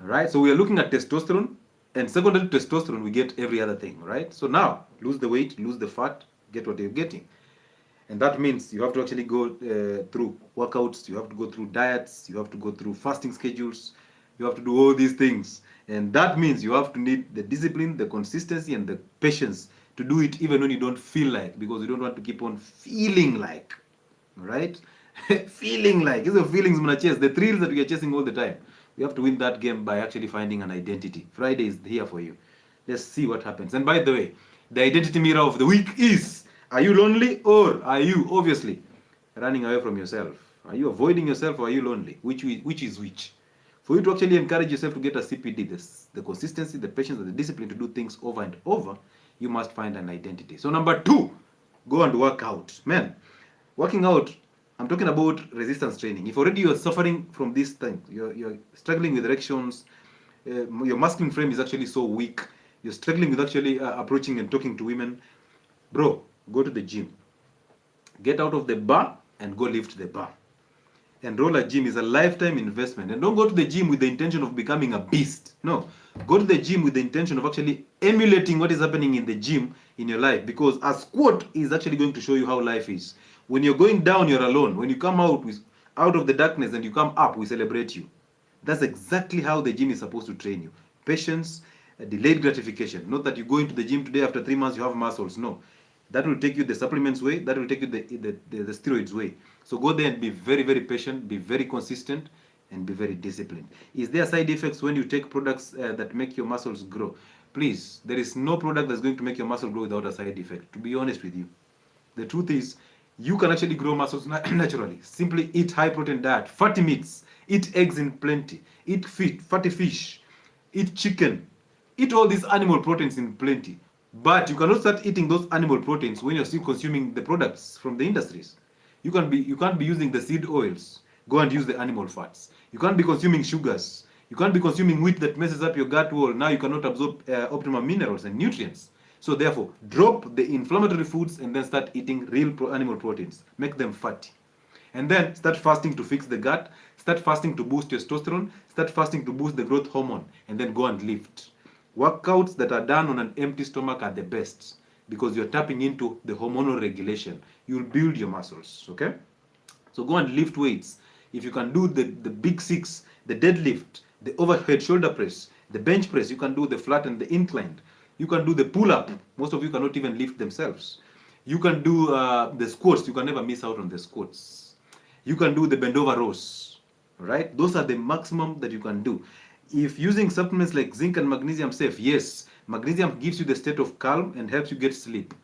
All right. So we are looking at testosterone. And secondary to testosterone, we get every other thing, right? So now, lose the weight, lose the fat, get what you're getting. And that means you have to actually go through workouts, you have to go through diets, you have to go through fasting schedules, you have to do all these things. And that means you have to need the discipline, the consistency, and the patience to do it even when you don't feel like, because you don't want to keep on feeling like, right? Feeling like. These are feelings mna chase, the thrills that we are chasing all the time. We have to win that game by actually finding an identity. Friday is here for you. Let's see what happens. And by the way, the identity mirror of the week is, are you lonely or are you obviously running away from yourself? Are you avoiding yourself or are you lonely? Which is which? For you to actually encourage yourself to get a CPD, the consistency, the patience, and the discipline to do things over and over, you must find an identity. So number 2, go and work out. Man, working out, I'm talking about resistance training. If already you're suffering from this thing, you're struggling with erections, your masculine frame is actually so weak, you're struggling with actually approaching and talking to women, bro, go to the gym. Get out of the bar and go lift the bar. Enroll at gym is a lifetime investment. And don't go to the gym with the intention of becoming a beast. No. Go to the gym with the intention of actually emulating what is happening in the gym in your life. Because a squat is actually going to show you how life is. When you're going down, you're alone. When you come out of the darkness and you come up, we celebrate you. That's exactly how the gym is supposed to train you. Patience, delayed gratification. Not that you go into the gym today, after 3 months you have muscles. No. That will take you the supplements way. That will take you the steroids way. So go there and be very, very patient, be very consistent, and be very disciplined. Is there side effects when you take products that make your muscles grow? Please, there is no product that's going to make your muscle grow without a side effect, to be honest with you. The truth is, you can actually grow muscles naturally. Simply eat high protein diet, fatty meats, eat eggs in plenty, eat fatty fish, eat chicken, eat all these animal proteins in plenty. But you cannot start eating those animal proteins when you're still consuming the products from the industries. You can't be using the seed oils. Go and use the animal fats. You can't be consuming sugars. You can't be consuming wheat that messes up your gut wall. Now you cannot absorb optimum minerals and nutrients. So therefore, drop the inflammatory foods and then start eating real animal proteins. Make them fatty. And then start fasting to fix the gut. Start fasting to boost testosterone. Start fasting to boost the growth hormone. And then go and lift. Workouts that are done on an empty stomach are the best because you're tapping into the hormonal regulation. You'll build your muscles, okay? So go and lift weights. If you can do the big 6, the deadlift, the overhead shoulder press, the bench press, you can do the flat and the inclined. You can do the pull-up. Most of you cannot even lift themselves. You can do the squats. You can never miss out on the squats. You can do the bend over rows, right? Those are the maximum that you can do. If using supplements like zinc and magnesium safe, yes, magnesium gives you the state of calm and helps you get sleep.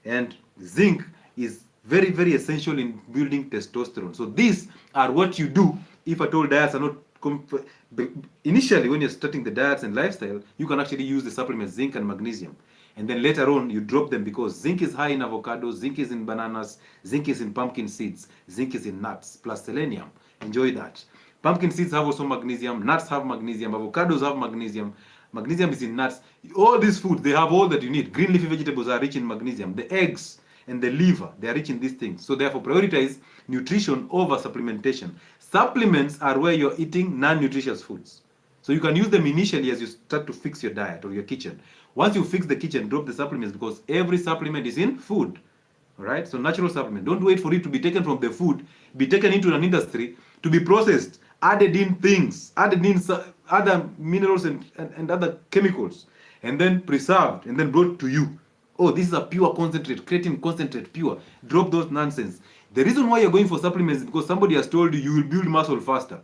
And zinc is very, very essential in building testosterone. So these are what you do if at all diets are not initially when you're starting the diets and lifestyle, you can actually use the supplements zinc and magnesium. And then later on, you drop them because zinc is high in avocados, zinc is in bananas, zinc is in pumpkin seeds, zinc is in nuts, plus selenium. Enjoy that. Pumpkin seeds have also magnesium, nuts have magnesium, avocados have magnesium, magnesium is in nuts. All these foods, they have all that you need. Green leafy vegetables are rich in magnesium. The eggs and the liver, they are rich in these things. So therefore, prioritize nutrition over supplementation. Supplements are where you're eating non-nutritious foods. So you can use them initially as you start to fix your diet or your kitchen. Once you fix the kitchen, drop the supplements because every supplement is in food. All right? So natural supplement. Don't wait for it to be taken from the food, be taken into an industry, to be processed, added in things, added in other minerals and other chemicals, and then preserved and then brought to you. Oh, this is a pure concentrate, creatine concentrate, pure. Drop those nonsense. The reason why you're going for supplements is because somebody has told you you will build muscle faster.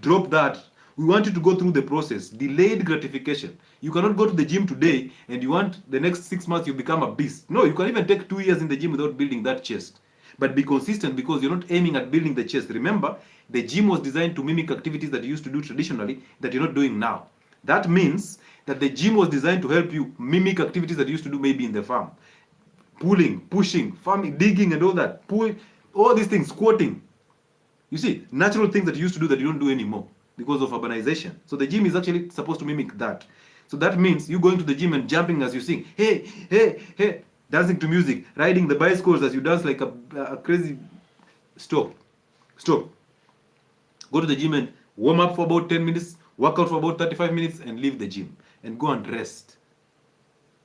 Drop that. We want you to go through the process. Delayed gratification. You cannot go to the gym today and you want the next 6 months you become a beast. No, you can even take 2 years in the gym without building that chest. But be consistent because you're not aiming at building the chest. Remember, the gym was designed to mimic activities that you used to do traditionally that you're not doing now. That means that the gym was designed to help you mimic activities that you used to do maybe in the farm. Pulling, pushing, farming, digging and all that. All these things, squatting. You see, natural things that you used to do that you don't do anymore because of urbanization. So the gym is actually supposed to mimic that. So that means you going to the gym and jumping as you sing. Hey, hey, hey. Dancing to music. Riding the bicycles as you dance like a crazy... Stop. Stop. Go to the gym and warm up for about 10 minutes. Work out for about 35 minutes and leave the gym. And go and rest.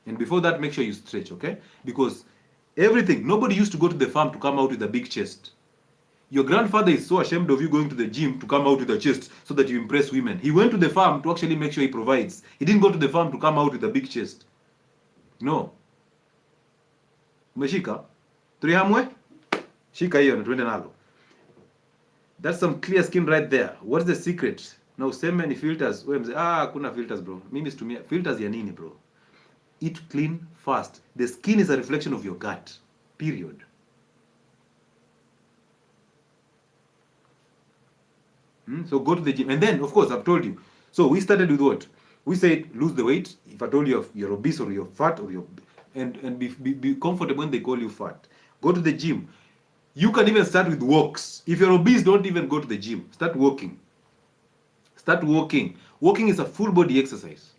And before that, make sure you stretch, okay? Because everything... Nobody used to go to the farm to come out with a big chest. Your grandfather is so ashamed of you going to the gym to come out with a chest so that you impress women. He went to the farm to actually make sure he provides. He didn't go to the farm to come out with a big chest. No. Umeshika? Turihamwe? Shika hiyo na tuende nalo. That's some clear skin right there. What's the secret? Now, so many filters. Kuna filters, bro. Mimi situmia filters ya nini, bro? Eat clean fast. The skin is a reflection of your gut. Period. So go to the gym. And then, of course, I've told you. So we started with what? We said lose the weight. If I told you you're obese or you're fat or you're... And be comfortable when they call you fat. Go to the gym. You can even start with walks. If you're obese, don't even go to the gym. Start walking. Start walking. Walking is a full body exercise.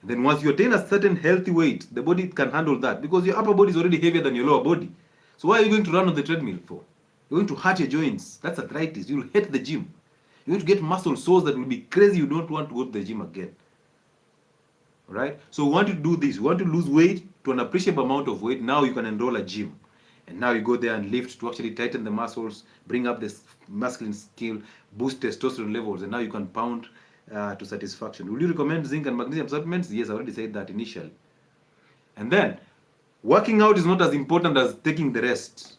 Then once you attain a certain healthy weight, the body can handle that because your upper body is already heavier than your lower body. So why are you going to run on the treadmill for? You're going to hurt your joints. That's arthritis. You'll hate the gym. You're going to get muscle sores that will be crazy. You don't want to go to the gym again. Alright? So we want to do this. You want to lose weight to an appreciable amount of weight. Now you can enroll a gym. And now you go there and lift to actually tighten the muscles, bring up the masculine skill, boost testosterone levels, and now you can pound to satisfaction. Will you recommend zinc and magnesium supplements? Yes, I already said that initially. And then, working out is not as important as taking the rest.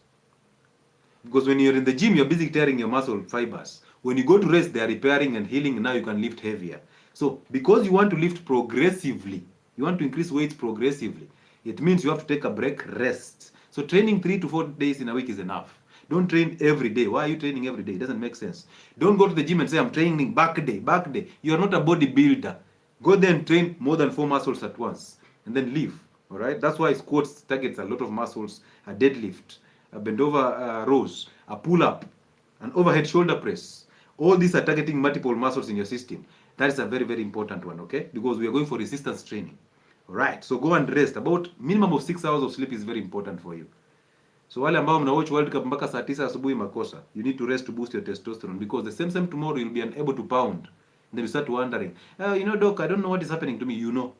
Because when you're in the gym, you're busy tearing your muscle fibers. When you go to rest, they are repairing and healing, and now you can lift heavier. So, because you want to lift progressively, you want to increase weights progressively, it means you have to take a break, rest. So training 3 to 4 days in a week is enough. Don't train every day. Why are you training every day? It doesn't make sense. Don't go to the gym and say, I'm training back day. You are not a bodybuilder. Go there and train more than 4 muscles at once and then leave. All right? That's why squats targets a lot of muscles, a deadlift, a bend over rows, a pull up, an overhead shoulder press. All these are targeting multiple muscles in your system. That is a very, very important one, okay? Because we are going for resistance training. Alright, so go and rest. About minimum of 6 hours of sleep is very important for you. So wale ambao mna watch World Cup mpaka saa 9 asubuhi makosa. You need to rest to boost your testosterone because the same tomorrow you'll be unable to pound. And then you start wondering, doc, I don't know what is happening to me. You know.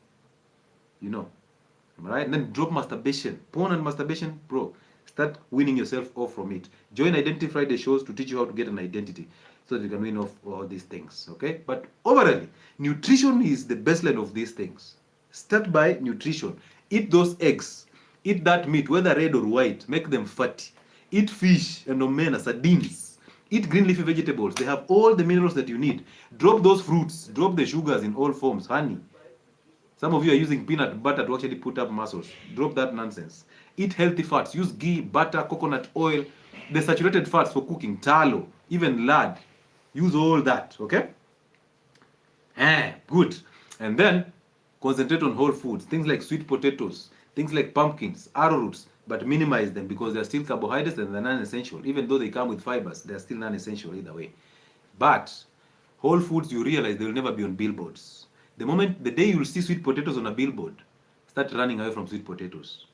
Alright, and then drop masturbation. Porn and masturbation, bro. Start winning yourself off from it. Join Identity Friday shows to teach you how to get an identity so that you can win off all these things, okay? But overall, nutrition is the baseline of these things. Start by nutrition. Eat those eggs. Eat that meat, whether red or white. Make them fatty. Eat fish and omena, sardines. Eat green leafy vegetables. They have all the minerals that you need. Drop those fruits. Drop the sugars in all forms. Honey. Some of you are using peanut butter to actually put up muscles. Drop that nonsense. Eat healthy fats. Use ghee, butter, coconut oil. The saturated fats for cooking. Tallow. Even lard. Use all that. Okay? Good. And then concentrate on whole foods, things like sweet potatoes, things like pumpkins, arrowroots, but minimize them because they're still carbohydrates and they're non-essential. Even though they come with fibers, they're still non-essential either way. But whole foods, you realize they will never be on billboards. The day you'll see sweet potatoes on a billboard, start running away from sweet potatoes.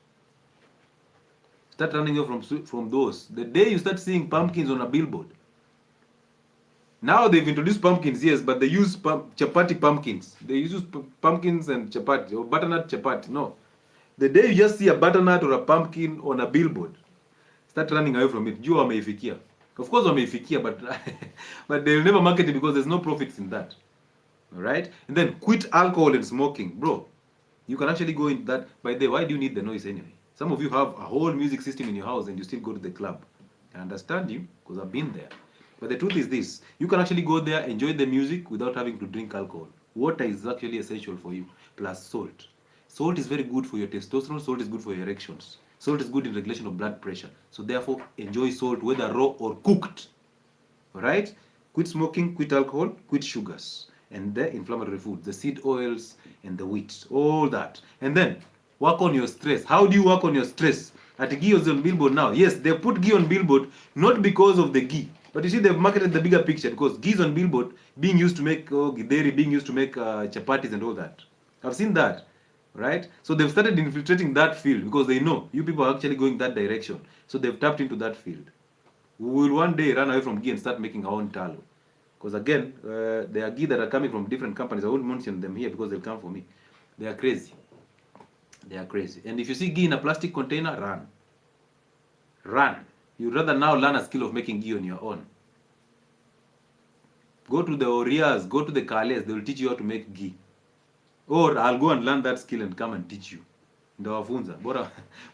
Start running away from those. The day you start seeing pumpkins on a billboard, now they've introduced pumpkins, yes, but they use chapati pumpkins. They use pumpkins and chapati, or butternut chapati. No. The day you just see a butternut or a pumpkin on a billboard, start running away from it. Juu wameifikia. Of course wameifikia, but but they'll never market it because there's no profits in that. Alright? And then quit alcohol and smoking. Bro, you can actually go in that. By the way, why do you need the noise anyway? Some of you have a whole music system in your house and you still go to the club. I understand you, because I've been there. But the truth is this, you can actually go there, enjoy the music without having to drink alcohol. Water is actually essential for you, plus salt. Salt is very good for your testosterone, salt is good for your erections. Salt is good in regulation of blood pressure. So therefore, enjoy salt whether raw or cooked. Alright? Quit smoking, quit alcohol, quit sugars. And the inflammatory foods, the seed oils and the wheat, all that. And then, work on your stress. How do you work on your stress? At ghee is on billboard now. Yes, they put ghee on billboard, not because of the ghee. But you see, they've marketed the bigger picture because ghee is on billboard being used to make githeri, being used to make chapatis and all that. I've seen that, right? So they've started infiltrating that field because they know you people are actually going that direction. So they've tapped into that field. We will one day run away from ghee and start making our own tallow. Because again, there are ghee that are coming from different companies. I won't mention them here because they'll come for me. They are crazy. They are crazy. And if you see ghee in a plastic container, run. Run. You'd rather now learn a skill of making ghee on your own. Go to the Orias, go to the Kales, they will teach you how to make ghee. Or I'll go and learn that skill and come and teach you. Ndawafunza.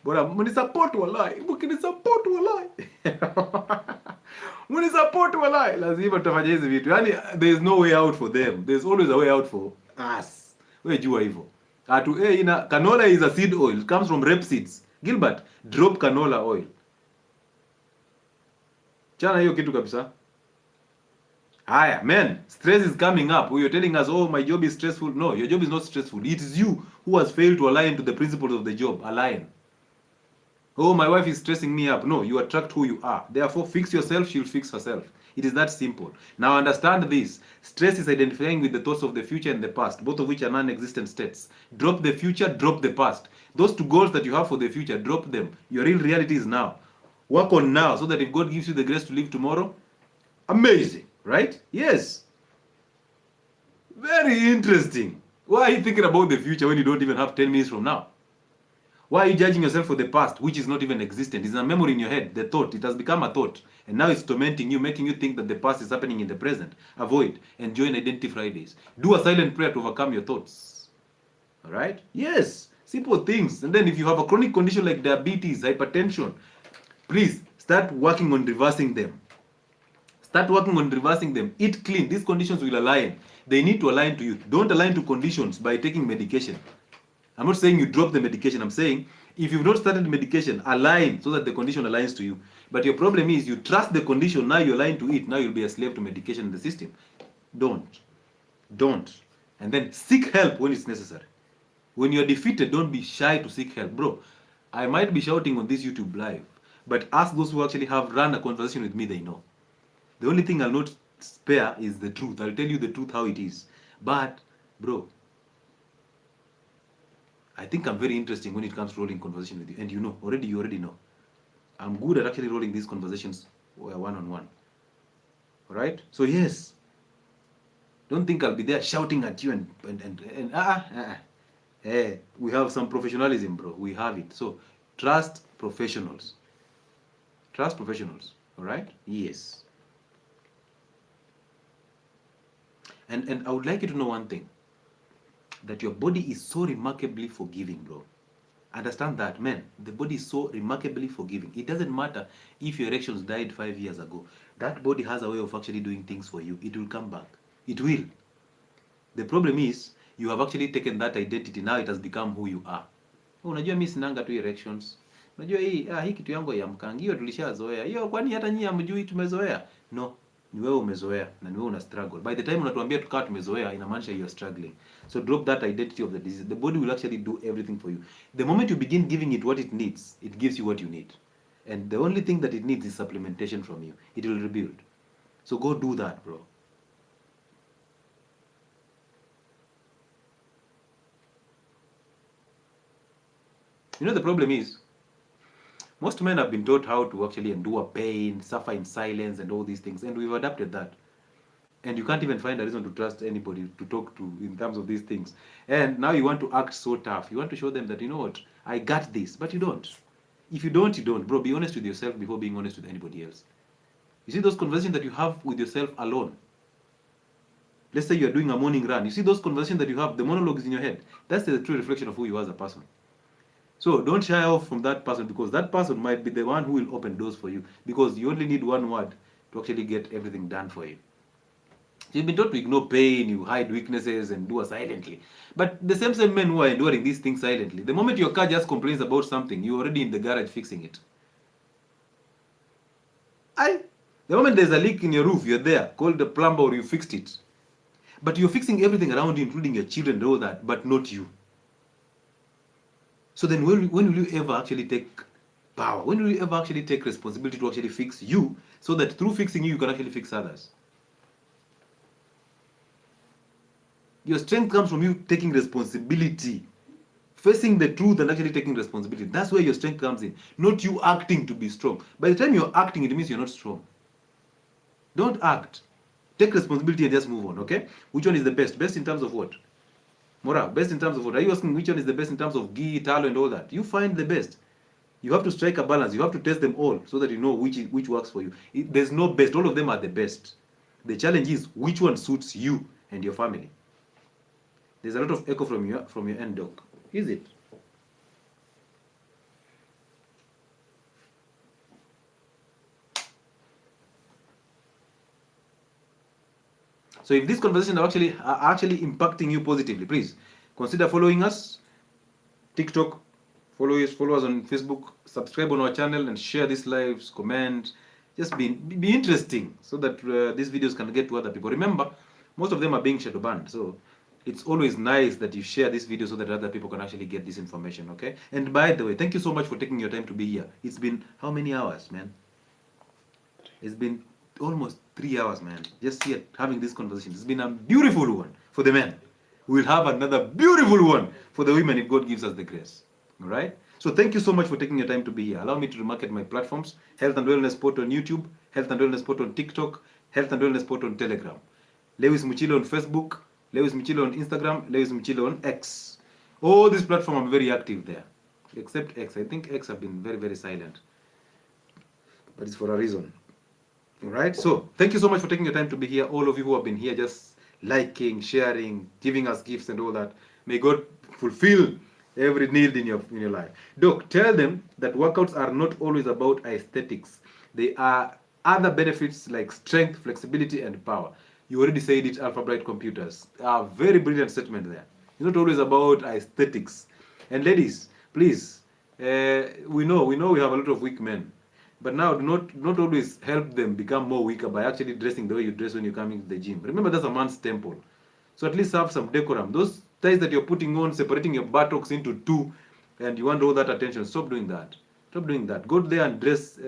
Bora mnisupport walai. Mkinisupport walai. Mnisupport walai. Lazima tutafanya hizi vitu. Yaani there is no way out for them. There's always a way out for us. Wewe jua hivyo. Canola is a seed oil. It comes from rape seeds. Gilbert, drop canola oil. Chana hiyo kitu kabisa. Haya, man, stress is coming up. You're telling us, oh, my job is stressful. No, your job is not stressful. It is you who has failed to align to the principles of the job. Align. Oh, my wife is stressing me up. No, you attract who you are. Therefore, fix yourself, she'll fix herself. It is that simple. Now understand this. Stress is identifying with the thoughts of the future and the past, both of which are non-existent states. Drop the future, drop the past. Those two goals that you have for the future, drop them. Your real reality is now. Work on now so that if God gives you the grace to live tomorrow, amazing. Right? Yes. Very interesting. Why are you thinking about the future when you don't even have 10 minutes from now? Why are you judging yourself for the past, which is not even existent? It's a memory in your head, the thought. It has become a thought. And now it's tormenting you, making you think that the past is happening in the present. Avoid and join Identity Fridays. Do a silent prayer to overcome your thoughts. All right? Yes. Simple things. And then if you have a chronic condition like diabetes, hypertension, please start working on reversing them. Start working on reversing them. Eat clean. These conditions will align. They need to align to you. Don't align to conditions by taking medication. I'm not saying you drop the medication. I'm saying if you've not started medication, align so that the condition aligns to you. But your problem is you trust the condition, now you align to it, now you'll be a slave to medication in the system. Don't. And then seek help when it's necessary. When you're defeated, don't be shy to seek help. Bro, I might be shouting on this YouTube live, but ask those who actually have run a conversation with me, they know. The only thing I'll not spare is the truth. I'll tell you the truth how it is. But, bro, I think I'm very interesting when it comes to rolling conversation with you. And you already know. I'm good at actually rolling these conversations one-on-one. All right? So, yes. Don't think I'll be there shouting at you we have some professionalism, bro. We have it. So, trust professionals. Trust professionals. All right? Yes. And I would like you to know one thing, that your body is so remarkably forgiving, bro. Understand that, man. The body is so remarkably forgiving. It doesn't matter if your erections died 5 years ago. That body has a way of actually doing things for you. It will come back. It will. The problem is, you have actually taken that identity. Now it has become who you are. Unajua mimi sinanga tu erections. Unajua hii kitu yangu ya mkangi, hiyo tulishazoea. Hiyo kwani hata nyinyi hamjui tumezoea? No. Ni wewe umezoea na ni wewe una struggle. By the time unatuambia tukaa tumezoea, inamaanisha you are struggling. So drop that identity of the disease. The body will actually do everything for you. The moment you begin giving it what it needs, it gives you what you need. And the only thing that it needs is supplementation from you. It will rebuild. So go do that, bro. You know the problem is, most men have been taught how to actually endure pain, suffer in silence, and all these things, and we've adapted that. And you can't even find a reason to trust anybody to talk to in terms of these things. And now you want to act so tough. You want to show them that, you know what, I got this, but you don't. If you don't, you don't. Bro, be honest with yourself before being honest with anybody else. You see those conversations that you have with yourself alone. Let's say you're doing a morning run. You see those conversations that you have, the monologues in your head. That's the true reflection of who you are as a person. So don't shy off from that person, because that person might be the one who will open doors for you, because you only need one word to actually get everything done for you. So you've been taught to ignore pain, you hide weaknesses and do it silently. But the same men who are enduring these things silently, the moment your car just complains about something, you're already in the garage fixing it. The moment there's a leak in your roof, you're there, call the plumber or you fixed it. But you're fixing everything around you, including your children and all that, but not you. So then when will you ever actually take power? When will you ever actually take responsibility to actually fix you, so that through fixing you, you can actually fix others? Your strength comes from you taking responsibility, facing the truth and actually taking responsibility. That's where your strength comes in, not you acting to be strong. By the time you're acting, it means you're not strong. Don't act. Take responsibility and just move on, okay? Which one is the best? Best in terms of what? Mora, best in terms of what? Are you asking which one is the best in terms of ghee, talo, and all that? You find the best. You have to strike a balance. You have to test them all so that you know which works for you. There's no best. All of them are the best. The challenge is which one suits you and your family. There's a lot of echo from your end, doc. Is it? So if these conversations are actually impacting you positively, please consider following us. TikTok, follow us on Facebook, subscribe on our channel, and share these lives. Comment, just be interesting so that these videos can get to other people. Remember, most of them are being shadow banned, so it's always nice that you share this video so that other people can actually get this information. Okay. And by the way, thank you so much for taking your time to be here. It's been how many hours, man? It's been almost 3 hours, man. Just here having this conversation. It's been a beautiful one for the men. We'll have another beautiful one for the women if God gives us the grace. All right? So thank you so much for taking your time to be here. Allow me to market my platforms. Health and Wellness Spot on YouTube, Health and Wellness Spot on TikTok, Health and Wellness Spot on Telegram. Lewis Muchilo on Facebook, Lewis Muchilo on Instagram, Lewis Muchilo on X. All these platforms I'm very active there. Except X. I think X have been very, very silent. But it's for a reason. All right? So thank you so much for taking your time to be here. All of you who have been here just liking, sharing, giving us gifts and all that. May God fulfill every need in your life. Doc, tell them that workouts are not always about aesthetics. They are other benefits like strength, flexibility, and power. You already said it, Alpha Bright Computers. A very brilliant statement there. It's not always about aesthetics. And ladies, please, we know we have a lot of weak men. But now, do not always help them become more weaker by actually dressing the way you dress when you're coming to the gym. Remember, that's a man's temple. So at least have some decorum. Those ties that you're putting on, separating your buttocks into two, and you want all that attention, stop doing that. Stop doing that. Go there and dress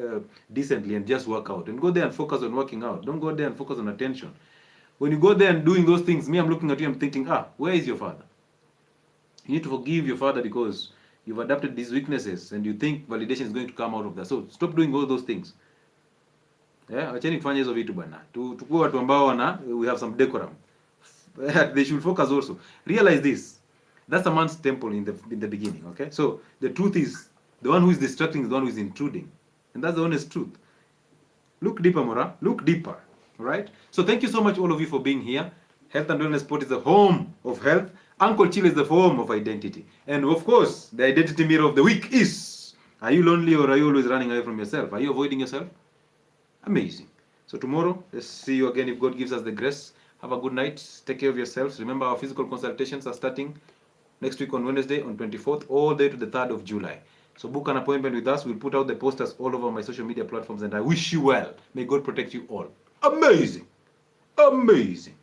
decently and just work out. And go there and focus on working out. Don't go there and focus on attention. When you go there and doing those things, I'm looking at you, I'm thinking, where is your father? You need to forgive your father because you've adapted these weaknesses and you think validation is going to come out of that. So stop doing all those things. Yeah, acheni kufanya hizo vitu bwana. Tukue watu ambao we have some decorum. They should focus also. Realize this. That's a man's temple in the beginning, okay? So the truth is the one who is distracting is the one who is intruding. And that's the honest truth. Look deeper, Mora. Look deeper. All right? So thank you so much all of you for being here. Health and Wellness Spot is the home of health. Uncle Chill is the home of identity. And of course, the identity mirror of the week is, are you lonely or are you always running away from yourself? Are you avoiding yourself? Amazing. So tomorrow, let's see you again if God gives us the grace. Have a good night. Take care of yourselves. Remember, our physical consultations are starting next week on Wednesday, on 24th, all the way to the 3rd of July. So book an appointment with us. We'll put out the posters all over my social media platforms, and I wish you well. May God protect you all. Amazing. Amazing.